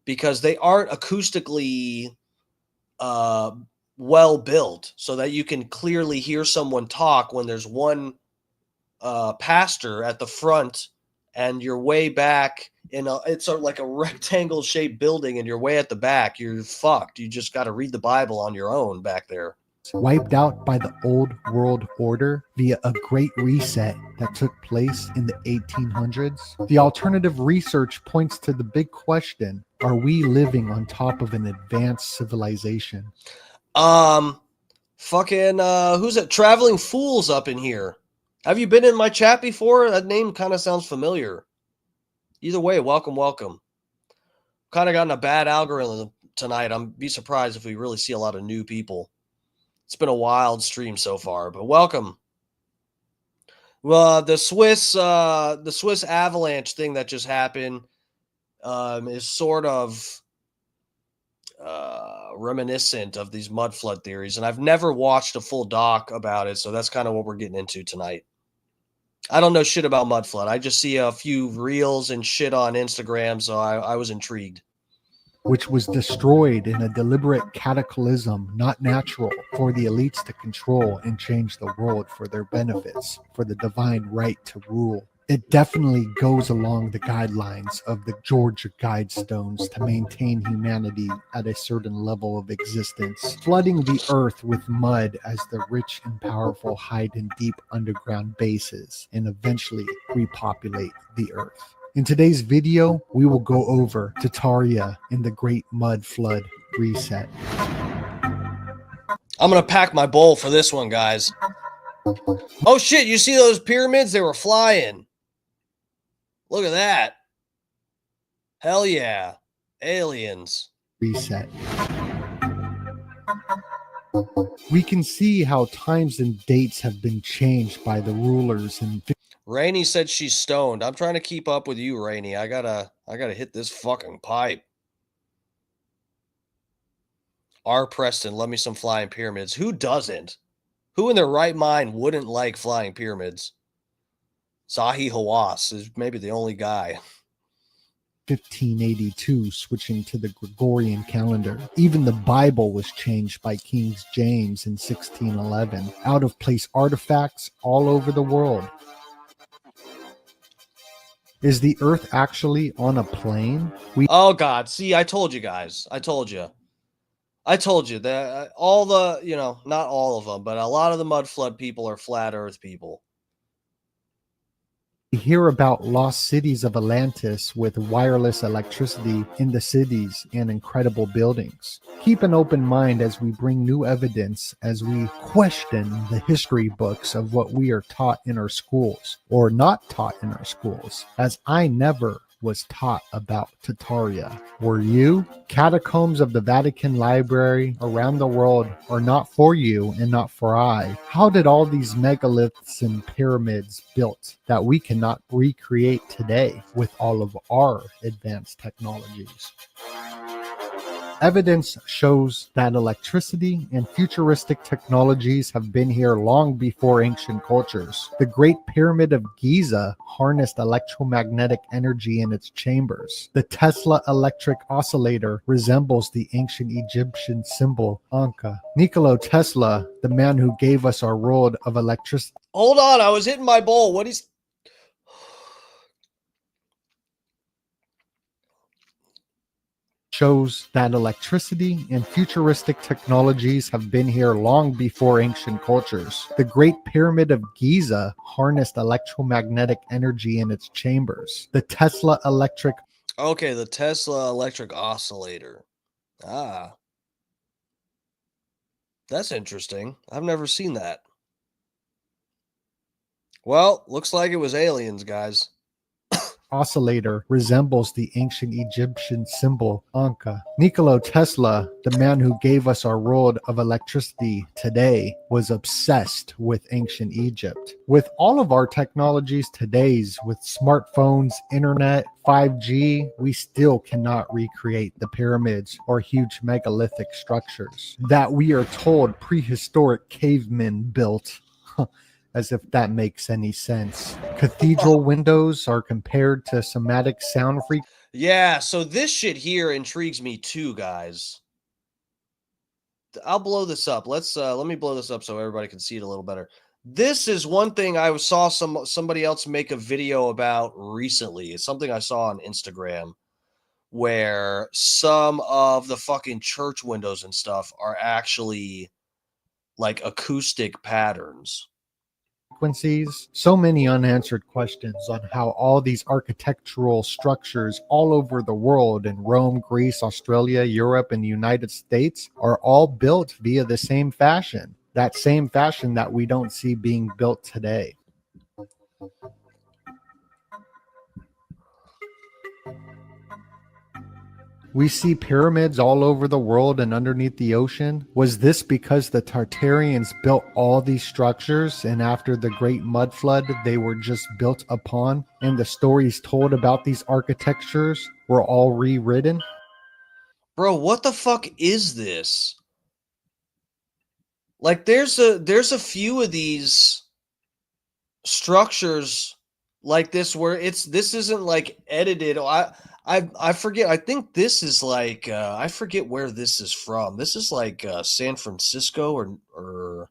S3: because they aren't acoustically well built so that you can clearly hear someone talk when there's one pastor at the front and you're way back in it's like a rectangle shaped building and you're way at the back. You're fucked. You just got to read the Bible on your own back there.
S16: Wiped out by the old world order via a great reset that took place in the 1800s. The alternative research points to the big question: are we living on top of an advanced civilization?
S3: Fucking who's it? Traveling Fools up in here. Have you been in my chat before? That name kind of sounds familiar. Either way, welcome. Kind of gotten a bad algorithm tonight. I'm be surprised if we really see a lot of new people. It's been a wild stream so far, but welcome. Well, the Swiss avalanche thing that just happened is sort of reminiscent of these mud flood theories, and I've never watched a full doc about it, so that's kind of what we're getting into tonight. I don't know shit about mud flood. I just see a few reels and shit on Instagram, so I was intrigued.
S16: Which was destroyed in a deliberate cataclysm, not natural, for the elites to control and change the world for their benefits, for the divine right to rule. It definitely goes along the guidelines of the Georgia Guidestones to maintain humanity at a certain level of existence, flooding the earth with mud as the rich and powerful hide in deep underground bases and eventually repopulate the earth. In today's video, we will go over Tartaria and the Great Mud Flood Reset.
S3: I'm going to pack my bowl for this one, guys. Oh, shit. You see those pyramids? They were flying. Look at that. Hell yeah. Aliens.
S16: Reset. We can see how times and dates have been changed by the rulers and
S3: Rainey said she's stoned. I'm trying to keep up with you, Rainey. I gotta hit this fucking pipe. R. Preston, love me some flying pyramids. Who doesn't? Who in their right mind wouldn't like flying pyramids? Zahi Hawass is maybe the only guy.
S16: 1582 switching to the Gregorian calendar. Even the Bible was changed by King James in 1611. Out of place artifacts all over the world. Is the Earth actually on a plane?
S3: Oh God! See, I told you guys. I told you that all the, not all of them, but a lot of the mud flood people are flat Earth people.
S16: We hear about lost cities of Atlantis with wireless electricity in the cities and incredible buildings. Keep an open mind as we bring new evidence, as we question the history books of what we are taught in our schools, or not taught in our schools, as I never was taught about Tartaria. Were you? Catacombs of the Vatican Library around the world are not for you and not for I. How did all these megaliths and pyramids built that we cannot recreate today with all of our advanced technologies? Evidence shows that electricity and futuristic technologies have been here long before ancient cultures. The Great Pyramid of Giza harnessed electromagnetic energy in its chambers. The Tesla electric oscillator resembles the ancient Egyptian symbol Anka. Nikola Tesla, the man who gave us our world of electricity.
S3: Hold on, I was hitting my bowl. What is...
S16: shows that electricity and futuristic technologies have been here long before ancient cultures. The Great Pyramid of Giza harnessed electromagnetic energy in its chambers. The Tesla electric...
S3: Okay, the Tesla electric oscillator. Ah. That's interesting. I've never seen that. Well, looks like it was aliens, guys.
S16: oscillator resembles the ancient Egyptian symbol Anka. Nikola Tesla, the man who gave us our world of electricity today, was obsessed with ancient Egypt. With all of our technologies today's, with smartphones, internet, 5G, we still cannot recreate the pyramids or huge megalithic structures that we are told prehistoric cavemen built. As if that makes any sense. Cathedral windows are compared to somatic sound freak.
S3: Yeah, so this shit here intrigues me too, guys. I'll blow this up. Let me blow this up so everybody can see it a little better. This is one thing I saw somebody else make a video about recently. It's something I saw on Instagram where some of the fucking church windows and stuff are actually like acoustic patterns.
S16: Frequencies. So many unanswered questions on how all these architectural structures all over the world in Rome, Greece, Australia, Europe, and the United States are all built via the same fashion. That same fashion that we don't see being built today. We see pyramids all over the world and underneath the ocean. Was this because the Tartarians built all these structures and after the great mud flood they were just built upon and the stories told about these architectures were all rewritten?
S3: Bro, what the fuck is this? Like there's a few of these structures like this where this isn't like edited. I forget. I think this is like I forget where this is from. This is like San Francisco or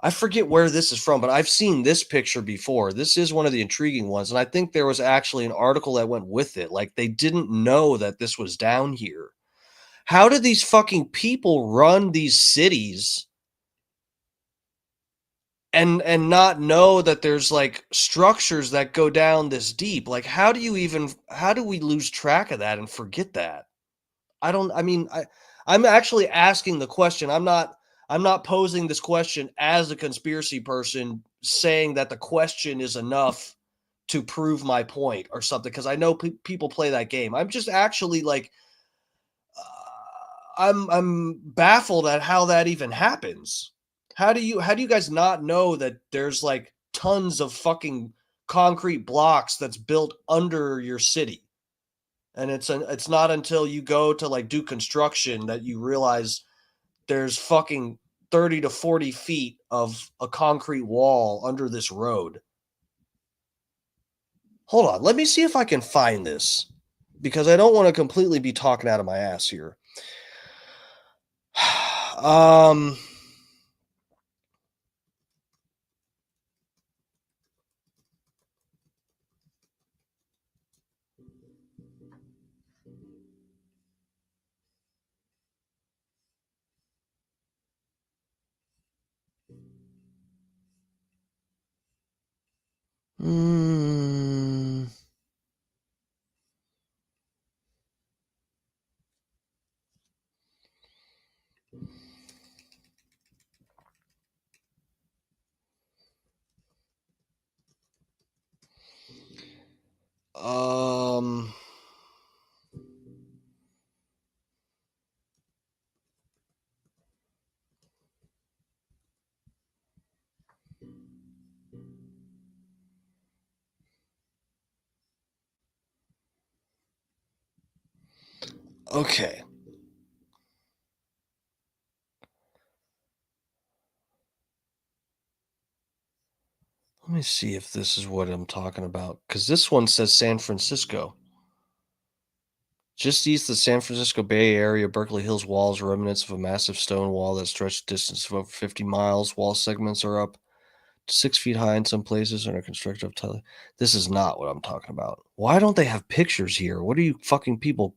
S3: I forget where this is from, but I've seen this picture before. This is one of the intriguing ones, and I think there was actually an article that went with it. Like they didn't know that this was down here. How did these fucking people run these cities and not know that there's like structures that go down this deep? Like how do we lose track of that and forget that? I'm actually asking the question. I'm not I'm not posing this question as a conspiracy person saying that the question is enough to prove my point or something, because I know people play that game. I'm just actually like, I'm baffled at how that even happens. How do you guys not know that there's like tons of fucking concrete blocks that's built under your city? And it's not until you go to like do construction that you realize there's fucking 30 to 40 feet of a concrete wall under this road. Hold on, let me see if I can find this, because I don't want to completely be talking out of my ass here. Okay. Let me see if this is what I'm talking about, because this one says San Francisco. Just east of the San Francisco Bay Area, Berkeley Hills walls are remnants of a massive stone wall that stretched a distance of over 50 miles. Wall segments are up to 6 feet high in some places and are constructed of tile. This is not what I'm talking about. Why don't they have pictures here? What are you fucking people?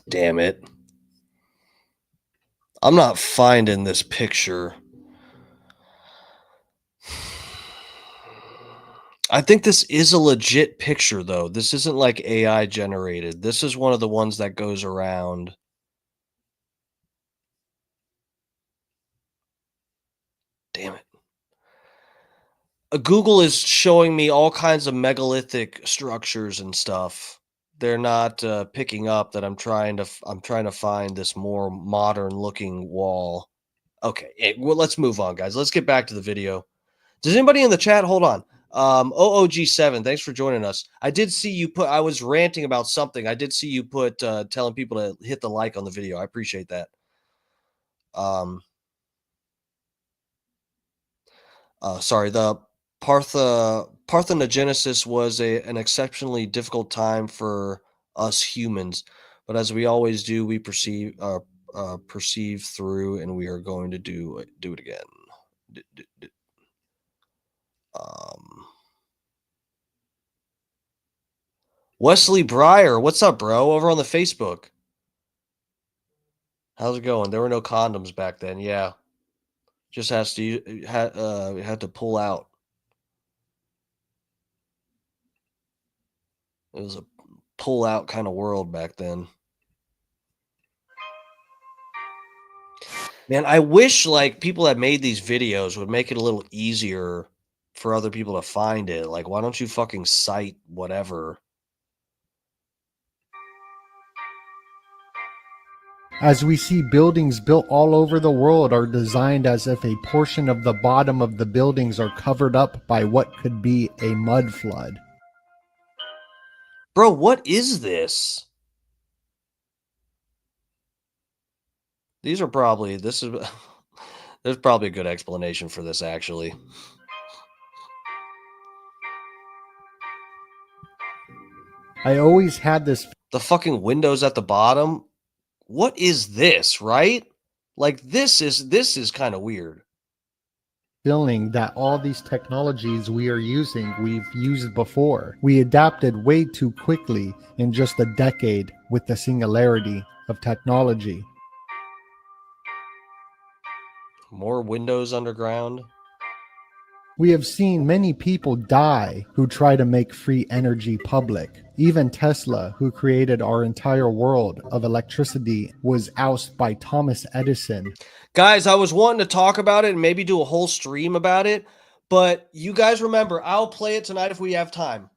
S3: Damn it. I'm not finding this picture. I think this is a legit picture, though. This isn't like AI generated. This is one of the ones that goes around. Damn it. Google is showing me all kinds of megalithic structures and stuff. They're not picking up that I'm trying to find this more modern looking wall. Okay, well, let's move on, guys. Let's get back to the video. Does anybody in the chat? Hold on. OOG7, thanks for joining us. I did see you put, I was ranting about something. I did see you put telling people to hit the like on the video. I appreciate that. Sorry, the parthenogenesis was an exceptionally difficult time for us humans, but as we always do, we perceive through, and we are going to do it again. Wesley Breyer, what's up, bro? Over on the Facebook. How's it going? There were no condoms back then. Yeah, just had to pull out. It was a pull out kind of world back then. Man, I wish like people that made these videos would make it a little easier for other people to find it. Like, why don't you fucking cite whatever?
S16: As we see, buildings built all over the world are designed as if a portion of the bottom of the buildings are covered up by what could be a mud flood.
S3: Bro, what is this? These are probably, this is, there's probably a good explanation for this, actually.
S16: I always had this.
S3: The fucking windows at the bottom. What is this, right? Like, this is kind of weird.
S16: Feeling that all these technologies we are using, we've used before. We adapted way too quickly in just a decade with the singularity of technology.
S3: More windows underground.
S16: We have seen many people die who try to make free energy public. Even Tesla, who created our entire world of electricity, was ousted by Thomas Edison.
S3: Guys, I was wanting to talk about it and maybe do a whole stream about it, but you guys remember, I'll play it tonight if we have time.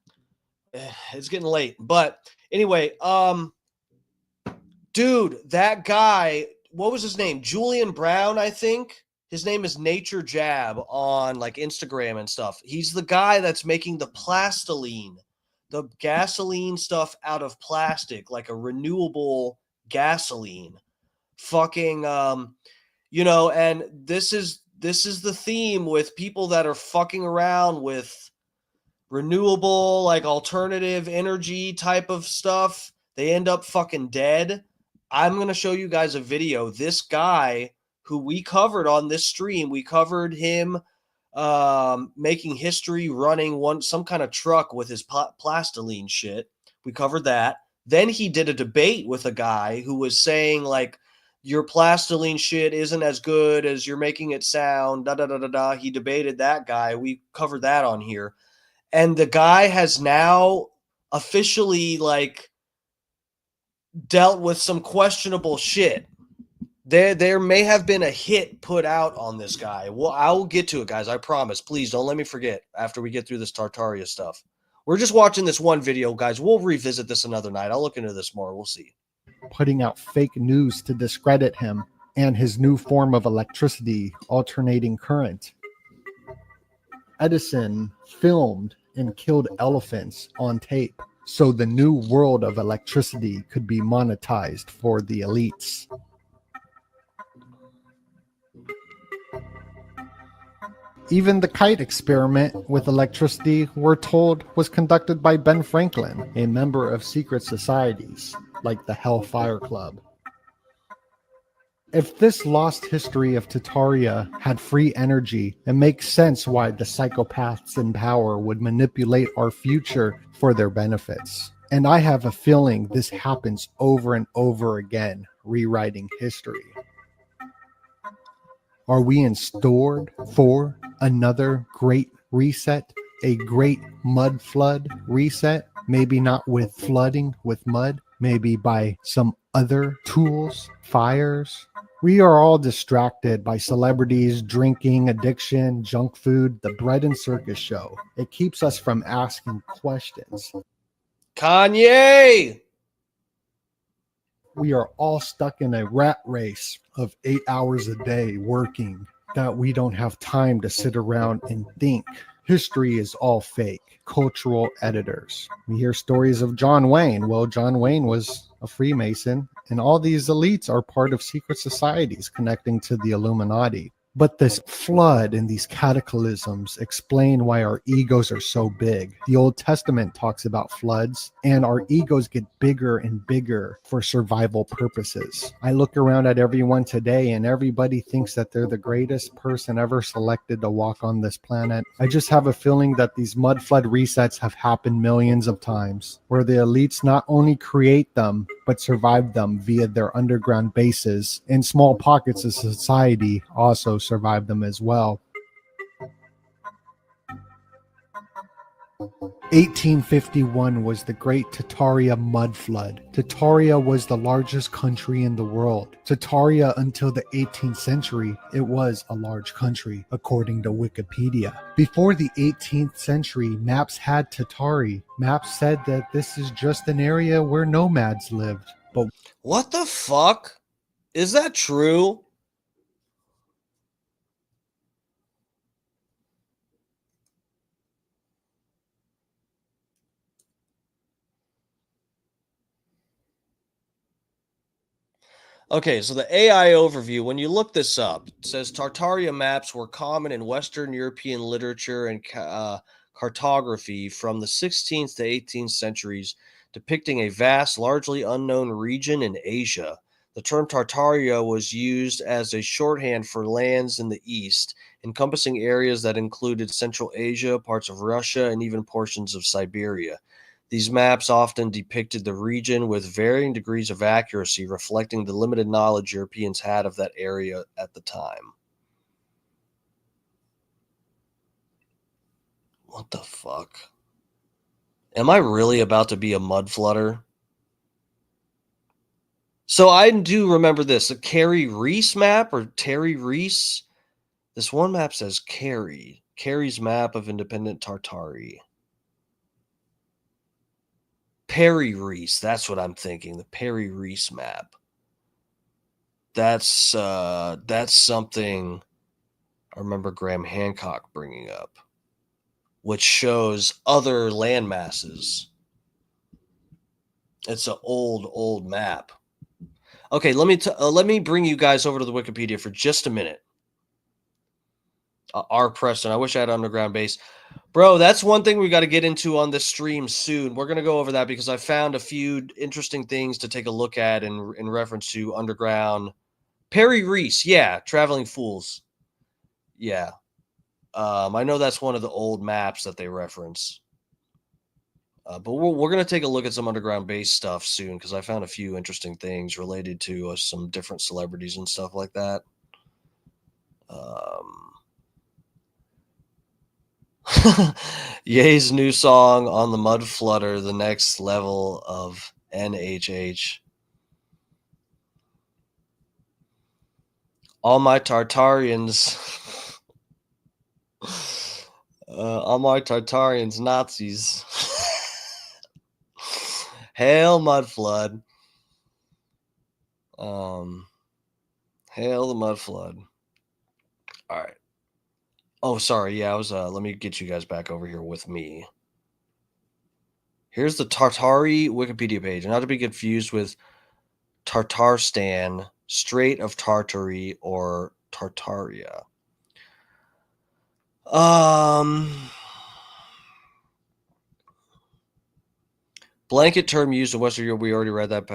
S3: It's getting late, but anyway, dude, that guy, what was his name? Julian Brown, I think. His name is Nature Jab on like Instagram and stuff. He's the guy that's making the plastiline, the gasoline stuff out of plastic, like a renewable gasoline. Fucking, you know, and this is the theme with people that are fucking around with renewable, like alternative energy type of stuff. They end up fucking dead. I'm going to show you guys a video. This guy who we covered on this stream, we covered him making history running some kind of truck with his plastiline shit. We covered that. Then he did a debate with a guy who was saying like, your plastiline shit isn't as good as you're making it sound, da-da-da-da-da. He debated that guy. We covered that on here. And the guy has now officially like dealt with some questionable shit. There may have been a hit put out on this guy. Well, I will get to it, guys. I promise. Please don't let me forget after we get through this Tartaria stuff. We're just watching this one video, guys. We'll revisit this another night. I'll look into this more. We'll see.
S16: Putting out fake news to discredit him and his new form of electricity, alternating current. Edison filmed and killed elephants on tape so the new world of electricity could be monetized for the elites. Even the kite experiment with electricity, we're told, was conducted by Ben Franklin, a member of secret societies like the Hellfire Club. If this lost history of Tartaria had free energy, it makes sense why the psychopaths in power would manipulate our future for their benefits. And I have a feeling this happens over and over again, rewriting history. Are we in store for another great reset? A great mud flood reset? Maybe not with flooding with mud, maybe by some other tools, fires. We are all distracted by celebrities, drinking, addiction, junk food, the bread and circus show. It keeps us from asking questions.
S3: Kanye!
S16: We are all stuck in a rat race of 8 hours a day working that we don't have time to sit around and think. History is all fake. Cultural editors. We hear stories of John Wayne. Well, John Wayne was a Freemason, and all these elites are part of secret societies connecting to the Illuminati. But this flood and these cataclysms explain why our egos are so big. The Old Testament talks about floods, and our egos get bigger and bigger for survival purposes. I look around at everyone today, and everybody thinks that they're the greatest person ever selected to walk on this planet. I just have a feeling that these mud flood resets have happened millions of times, where the elites not only create them, but survive them via their underground bases, and small pockets of society also survive them as well. 1851 was the Great Tartaria Mud Flood. Tartaria was the largest country in the world. Tartaria, until the 18th century, it was a large country, according to Wikipedia. Before the 18th century, maps had Tartari. Maps said that this is just an area where nomads lived. But
S3: what the fuck? Is that true? Okay, so the AI overview, when you look this up, it says Tartaria maps were common in Western European literature and cartography from the 16th to 18th centuries, depicting a vast, largely unknown region in Asia. The term Tartaria was used as a shorthand for lands in the east, encompassing areas that included Central Asia, parts of Russia, and even portions of Siberia. These maps often depicted the region with varying degrees of accuracy, reflecting the limited knowledge Europeans had of that area at the time. What the fuck? Am I really about to be a mud flutter? So I do remember this. A Carrie Reese map or Terry Reese? This one map says Carrie. Carrie's map of independent Tartary. Perry Reese. That's what I'm thinking. The Perry Reese map. That's something I remember Graham Hancock bringing up, which shows other land masses. It's an old map. Okay, let me bring you guys over to the Wikipedia for just a minute. R. Preston. I wish I had underground base. Bro, that's one thing we got to get into on this stream soon. We're going to go over that because I found a few interesting things to take a look at in reference to underground. Perry Reese, yeah, Traveling Fools. Yeah. I know that's one of the old maps that they reference. But we're going to take a look at some underground base stuff soon because I found a few interesting things related to some different celebrities and stuff like that. Ye's new song on the Mud Flutter, the next level of NHH. All my Tartarians, Nazis. Hail Mud Flood. Hail the Mud Flood. All right. Oh, sorry. Yeah, I was. Let me get you guys back over here with me. Here's the Tartary Wikipedia page, not to be confused with Tartarstan, Strait of Tartary, or Tartaria. Blanket term used in Western Europe. We already read that.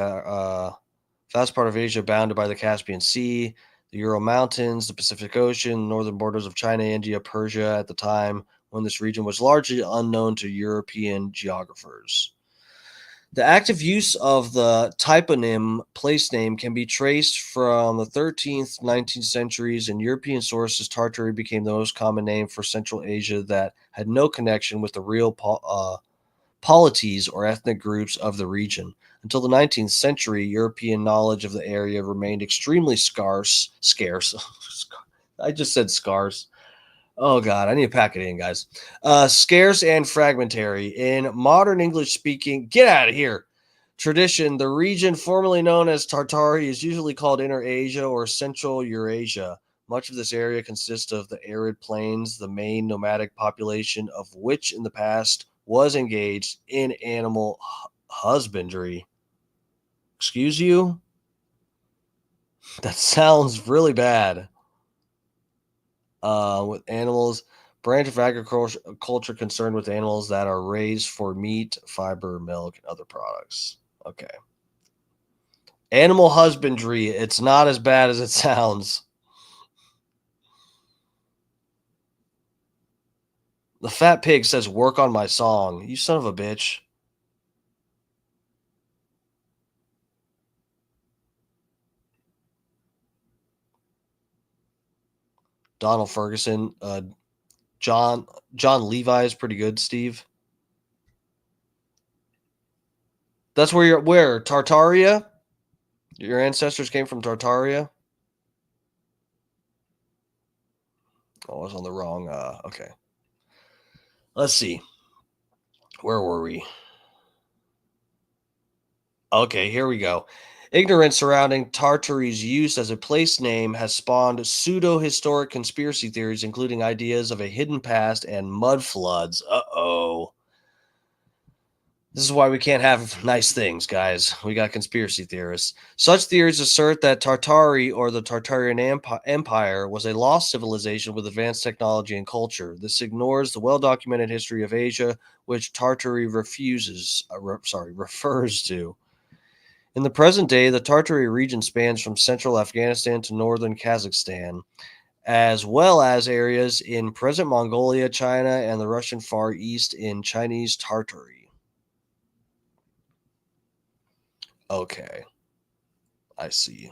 S3: Vast part of Asia bounded by the Caspian Sea, the Ural Mountains, the Pacific Ocean, northern borders of China, India, Persia at the time when this region was largely unknown to European geographers. The active use of the toponym place name can be traced from the 13th, 19th centuries. In European sources, Tartary became the most common name for Central Asia that had no connection with the real polities or ethnic groups of the region. Until the 19th century, European knowledge of the area remained extremely scarce. I just said scarce. Oh, God, I need to pack it in, guys. Scarce and fragmentary. In modern English-speaking, get out of here, tradition, the region formerly known as Tartary is usually called Inner Asia or Central Eurasia. Much of this area consists of the arid plains, the main nomadic population of which in the past was engaged in animal husbandry. Excuse you? That sounds really bad. With animals, branch of agriculture concerned with animals that are raised for meat, fiber, milk, and other products. Okay. Animal husbandry. It's not as bad as it sounds. The fat pig says, work on my song. You son of a bitch. Donald Ferguson. John Levi is pretty good, Steve. That's where you're. Where? Tartaria? Your ancestors came from Tartaria? Oh, I was on the wrong. Okay. Let's see. Where were we? Okay, here we go. Ignorance surrounding Tartary's use as a place name has spawned pseudo-historic conspiracy theories, including ideas of a hidden past and mud floods. Uh-oh. This is why we can't have nice things, guys. We got conspiracy theorists. Such theories assert that Tartary, or the Tartarian Empire, was a lost civilization with advanced technology and culture. This ignores the well-documented history of Asia, which Tartary refers to. In the present day, the Tartary region spans from central Afghanistan to northern Kazakhstan, as well as areas in present Mongolia, China, and the Russian Far East in Chinese Tartary. Okay, I see.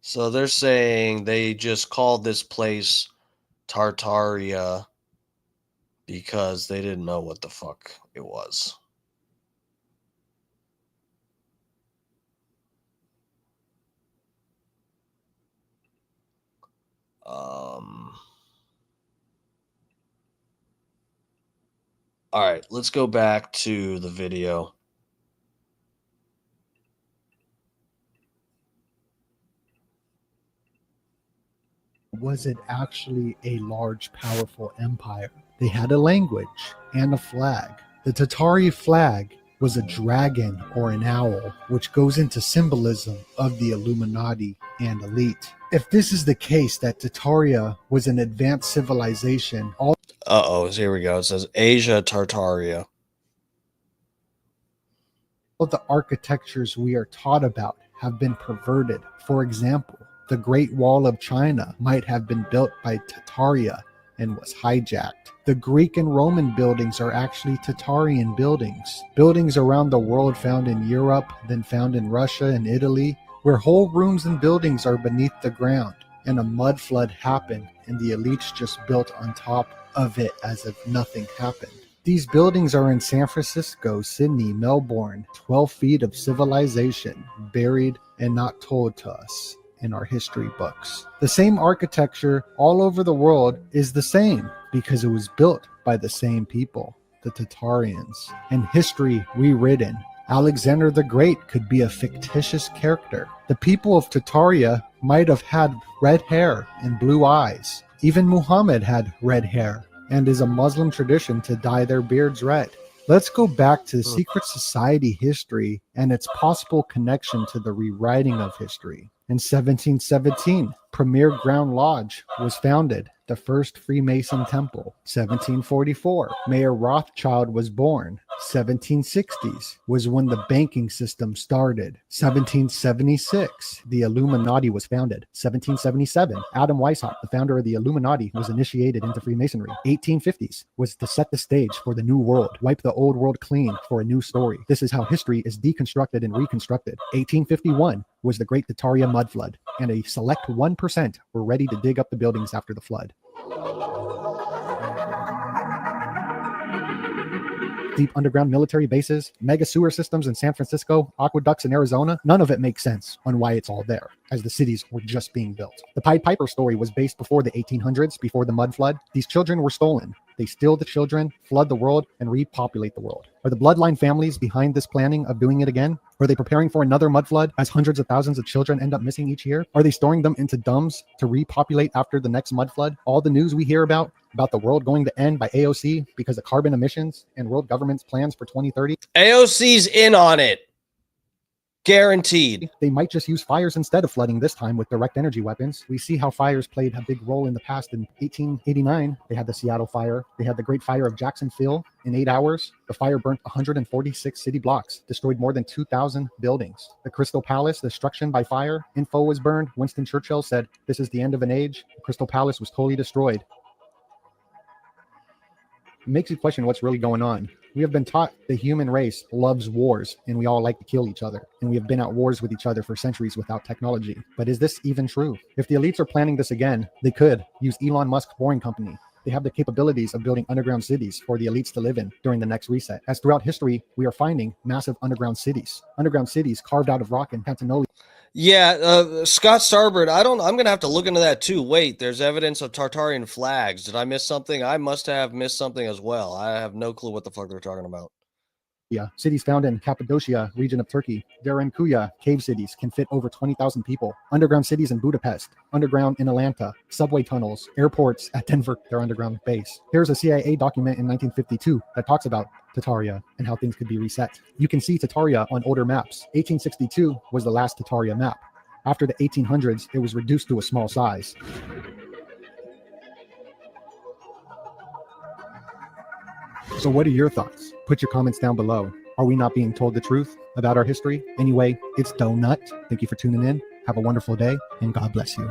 S3: So they're saying they just called this place Tartaria because they didn't know what the fuck it was. All right, let's go back to the video.
S16: Was it actually a large, powerful empire? They had a language and a flag. The Tatari flag was a dragon or an owl, which goes into symbolism of the Illuminati and elite. If this is the case that Tartaria was an advanced civilization, all
S3: Here we go. It says Asia Tartaria.
S16: of the architectures we are taught about have been perverted. For example, the Great Wall of China might have been built by Tartaria and was hijacked. The Greek and Roman buildings are actually Tartarian buildings. Buildings around the world found in Europe, then found in Russia and Italy, where whole rooms and buildings are beneath the ground, and a mud flood happened, and the elites just built on top of it as if nothing happened. These buildings are in San Francisco, Sydney, Melbourne, 12 feet of civilization, buried and not told to us in our history books. The same architecture all over the world is the same because it was built by the same people, the Tartarians. In history rewritten, Alexander the Great could be a fictitious character. The people of Tartaria might have had red hair and blue eyes. Even Muhammad had red hair, and is a Muslim tradition to dye their beards red. Let's go back to secret society history and its possible connection to the rewriting of history. In 1717, Premier Ground Lodge was founded, the first Freemason temple. 1744, Mayor Rothschild was born. 1760s was when the banking system started. 1776, the Illuminati was founded. 1777, Adam Weishaupt, the founder of the Illuminati, was initiated into Freemasonry. 1850s was to set the stage for the new world, wipe the old world clean for a new story. This is how history is deconstructed and reconstructed. 1851 was the Great Tartaria mud flood, and a select 1% were ready to dig up the buildings after the flood. Deep underground military bases, mega sewer systems in San Francisco, aqueducts in Arizona, none of it makes sense on why it's all there, as the cities were just being built. The Pied Piper story was based before the 1800s, before the mud flood. These children were stolen. They steal the children, flood the world, and repopulate the world. Are the bloodline families behind this planning of doing it again? Are they preparing for another mud flood as hundreds of thousands of children end up missing each year? Are they storing them into dumbs to repopulate after the next mud flood? All the news we hear about the world going to end by AOC because of carbon emissions and world government's plans for 2030.
S3: AOC's in on it. Guaranteed.
S16: They might just use fires instead of flooding this time with direct energy weapons. We see how fires played a big role in the past. In 1889, they had the Seattle fire. They had the Great Fire of Jacksonville. In 8 hours, the fire burnt 146 city blocks, destroyed more than 2,000 buildings. The Crystal Palace, destruction by fire. Info was burned. Winston Churchill said, "This is the end of an age." The Crystal Palace was totally destroyed. It makes you question what's really going on. We have been taught the human race loves wars, and we all like to kill each other. And we have been at wars with each other for centuries without technology. But is this even true? If the elites are planning this again, they could use Elon Musk's Boring Company. They have the capabilities of building underground cities for the elites to live in during the next reset. As throughout history, we are finding massive underground cities carved out of rock and Cantonoli.
S3: Yeah, Scott Starbird, I'm going to have to look into that too. Wait, there's evidence of Tartarian flags. Did I miss something? I must have missed something as well. I have no clue what the fuck they're talking about.
S7: Yeah, cities found in Cappadocia region of Turkey. Derinkuya cave cities can fit over 20,000 people. Underground cities in Budapest, underground in Atlanta, subway tunnels, airports at Denver, their underground base. Here's a CIA document in 1952 that talks about Tataria and how things could be reset. You can see Tataria on older maps. 1862 was the last Tataria map. After the 1800s, it was reduced to a small size. So what are your thoughts? Put your comments down below. Are we not being told the truth about our history? Anyway, it's Donut. Thank you for tuning in. Have a wonderful day, and God bless you.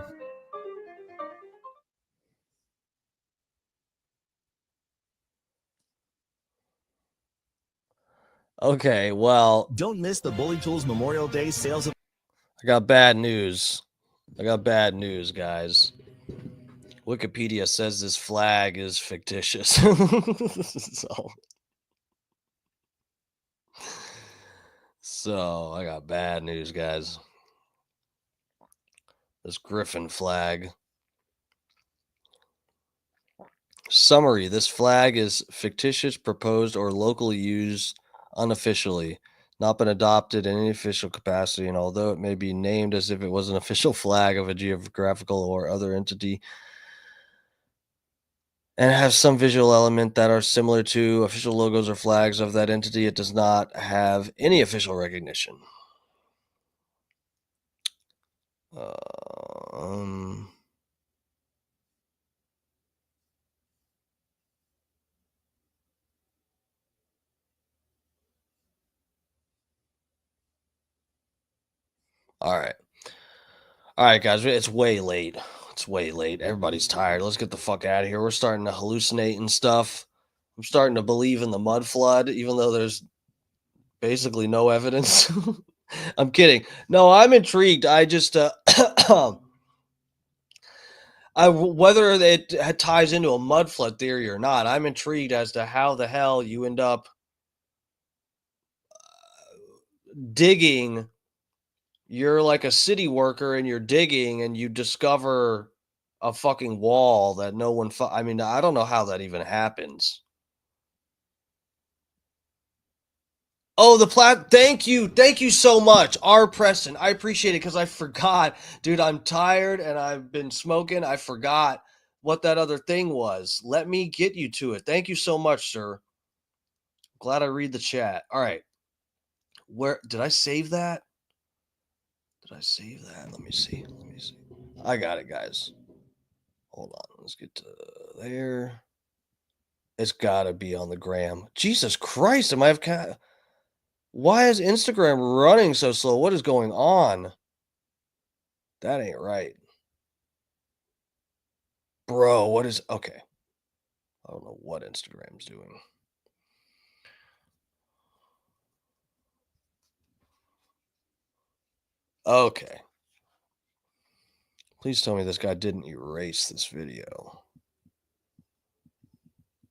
S3: Okay, well,
S15: don't miss the Bully Tools Memorial Day sales.
S3: I got bad news. Guys. Wikipedia says this flag is fictitious. So I got bad news, guys. This Griffin flag. Summary: this flag is fictitious, proposed, or locally used unofficially, not been adopted in any official capacity, and although it may be named as if it was an official flag of a geographical or other entity, and has some visual element that are similar to official logos or flags of that entity, it does not have any official recognition. All right, guys, it's way late. Everybody's tired. Let's get the fuck out of here. We're starting to hallucinate and stuff. I'm starting to believe in the mud flood, even though there's basically no evidence. I'm kidding. No, I'm intrigued. I just, whether it ties into a mud flood theory or not, I'm intrigued as to how the hell you end up digging. You're like a city worker and you're digging and you discover a fucking wall that no one I mean, I don't know how that even happens. Oh, thank you so much, R. Preston. I appreciate it because I forgot, dude. I'm tired and I've been smoking. I forgot what that other thing was. Let me get you to it. Thank you so much, sir. Glad I read the chat. All right, where did I save that? Let me see. I got it, guys. Hold on. Let's get to there. It's got to be on the gram. Jesus Christ. Why is Instagram running so slow? What is going on? That ain't right. Bro, what is... Okay. I don't know what Instagram's doing. Okay. Please tell me this guy didn't erase this video.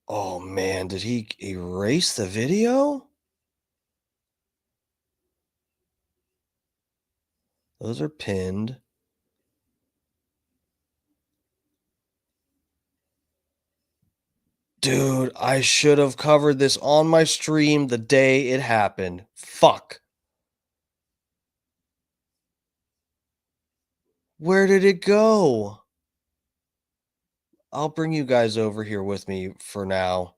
S3: Oh, man. Did he erase the video? Those are pinned. Dude, I should have covered this on my stream the day it happened. Fuck. Where did it go? I'll bring you guys over here with me for now.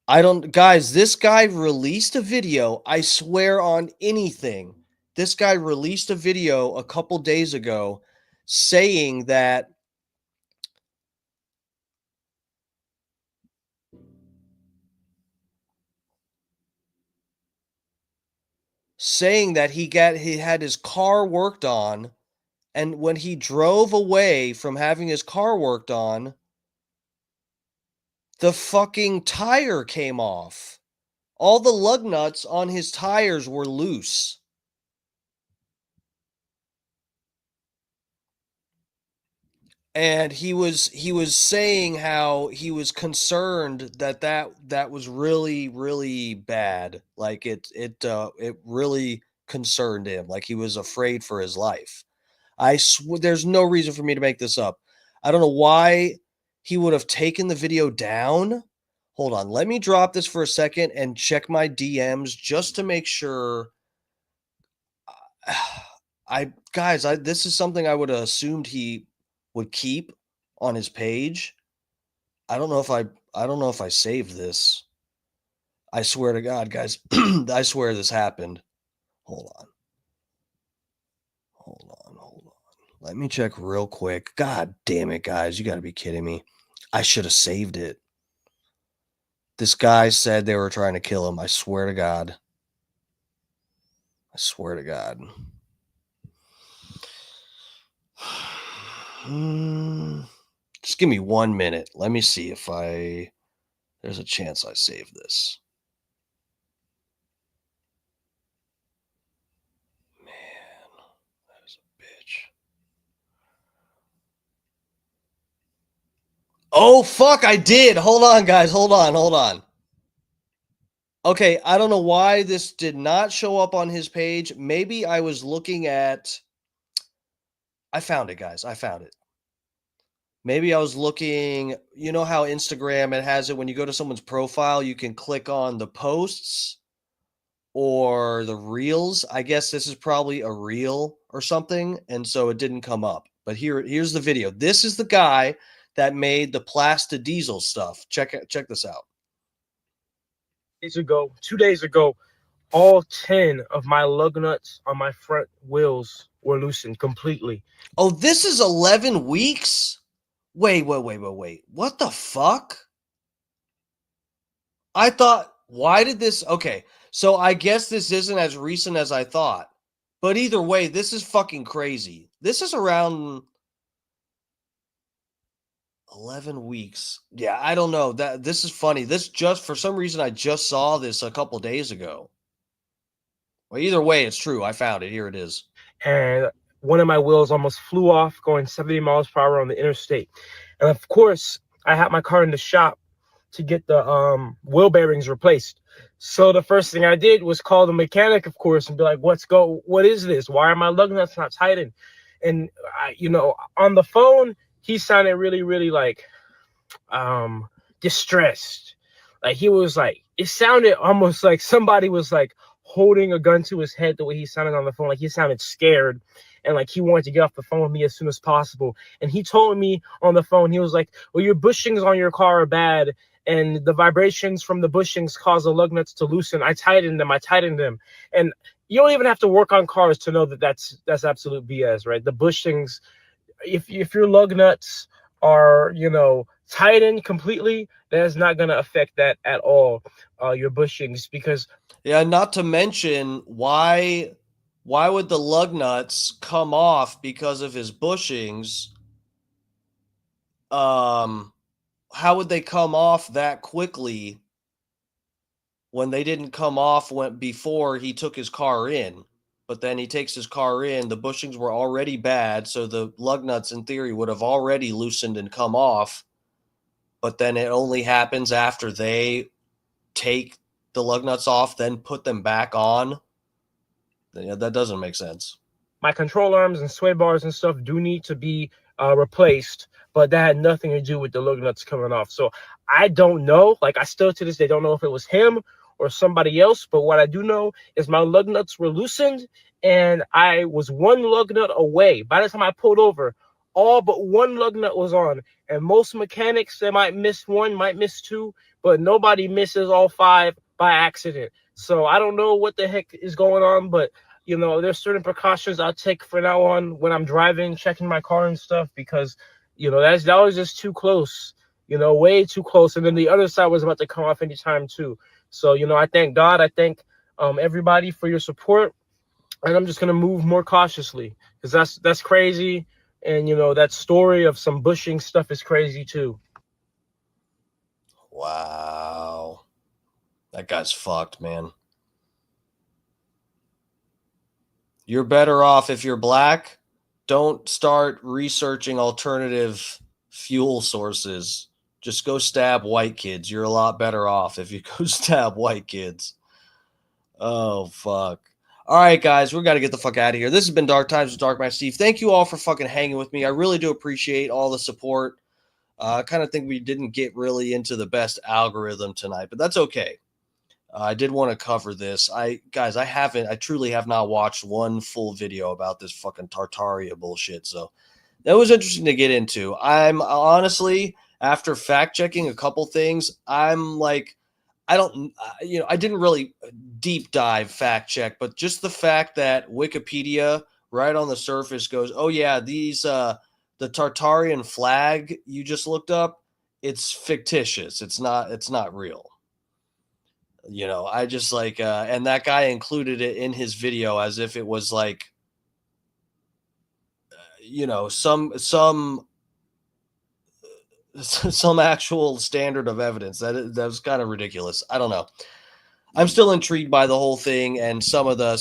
S3: Guys, this guy released a video. I swear on anything. This guy released a video a couple days ago saying that he had his car worked on, and when he drove away from having his car worked on, the fucking tire came off. All the lug nuts on his tires were loose. And he was saying how he was concerned that was really, really bad. Like it really concerned him, like he was afraid for his life. I swear, there's no reason for me to make this up. I don't know why he would have taken the video down. Hold on, let me drop this for a second and check my DMs just to make sure. This is something I would have assumed he would keep on his page. I don't know if I saved this. I swear to God, guys, I swear this happened. Hold on. Let me check real quick. God damn it, guys. You got to be kidding me. I should have saved it. This guy said they were trying to kill him. I swear to God. I swear to God. Just give me 1 minute. Let me see if there's a chance I save this. Oh, fuck, I did. Hold on, guys. Hold on. Okay, I don't know why this did not show up on his page. Maybe I was looking at... I found it, guys. I found it. Maybe I was looking... You know how Instagram, it has it when you go to someone's profile, you can click on the posts or the reels. I guess this is probably a reel or something, and so it didn't come up. But here's the video. This is the guy that made the plastic diesel stuff. Check this out.
S17: 2 days ago, all 10 of my lug nuts on my front wheels were loosened completely.
S3: Oh, this is 11 weeks? Wait. What the fuck? I thought, why did this? Okay, so I guess this isn't as recent as I thought. But either way, this is fucking crazy. This is around 11 weeks. Yeah, I don't know. This is funny. For some reason, I just saw this a couple days ago. Well, either way, it's true. I found it. Here it is.
S17: And one of my wheels almost flew off going 70 miles per hour on the interstate. And of course, I had my car in the shop to get the wheel bearings replaced. So the first thing I did was call the mechanic, of course, and be like, what is this? Why are my lug nuts not tightened? And, on the phone, he sounded really, really like distressed. Like he was like, it sounded almost like somebody was like holding a gun to his head the way he sounded on the phone. Like he sounded scared and like he wanted to get off the phone with me as soon as possible. And he told me on the phone, he was like, well, your bushings on your car are bad and the vibrations from the bushings cause the lug nuts to loosen. I tightened them. And you don't even have to work on cars to know that that's absolute BS, right? The bushings, if your lug nuts are, tightened completely, that is not going to affect that at all, your bushings, because...
S3: Yeah, not to mention, why would the lug nuts come off because of his bushings? How would they come off that quickly when they didn't come off before he took his car in? But then he takes his car in, the bushings were already bad, so the lug nuts, in theory, would have already loosened and come off. But then it only happens after they take the lug nuts off, then put them back on. Yeah, that doesn't make sense.
S17: My control arms and sway bars and stuff do need to be replaced, but that had nothing to do with the lug nuts coming off. So I don't know. Like, I still to this day don't know if it was him or somebody else, but what I do know is my lug nuts were loosened and I was one lug nut away. By the time I pulled over, all but one lug nut was on. And most mechanics, they might miss one, might miss two, but nobody misses all five by accident. So I don't know what the heck is going on, but there's certain precautions I'll take from now on when I'm driving, checking my car and stuff, because that was just too close, way too close. And then the other side was about to come off anytime too. So, I thank God. I thank everybody for your support. And I'm just going to move more cautiously because that's crazy. And, that story of some bushing stuff is crazy too.
S3: Wow. That guy's fucked, man. You're better off if you're black. Don't start researching alternative fuel sources. Just go stab white kids. You're a lot better off if you go stab white kids. Oh, fuck. All right, guys, we got to get the fuck out of here. This has been Dark Times with Dark Man Steve. Thank you all for fucking hanging with me. I really do appreciate all the support. I kind of think we didn't get really into the best algorithm tonight, but that's okay. I did want to cover this. I truly have not watched one full video about this fucking Tartaria bullshit. So that was interesting to get into. I'm honestly, after fact checking a couple things, I'm like, I didn't really deep dive fact check, but just the fact that Wikipedia right on the surface goes, oh yeah, these, the Tartarian flag you just looked up, it's fictitious. It's not real. I just like, and that guy included it in his video as if it was like, some actual standard of evidence. That was kind of ridiculous. I don't know. I'm still intrigued by the whole thing and some of the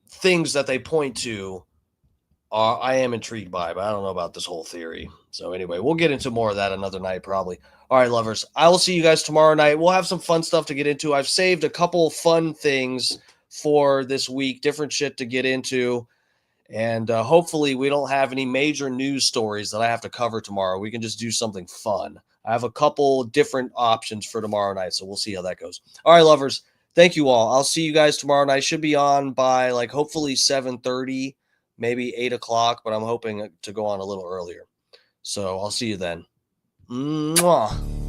S3: things that they point to. I am intrigued by, but I don't know about this whole theory. So anyway, we'll get into more of that another night probably. All right, lovers. I will see you guys tomorrow night. We'll have some fun stuff to get into. I've saved a couple fun things for this week, different shit to get into. And hopefully we don't have any major news stories that I have to cover tomorrow. We can just do something fun. I have a couple different options for tomorrow night, so we'll see how that goes. All right, lovers. Thank you all. I'll see you guys tomorrow night. Should be on by like hopefully 7:30, maybe 8 o'clock, but I'm hoping to go on a little earlier. So I'll see you then. Mwah.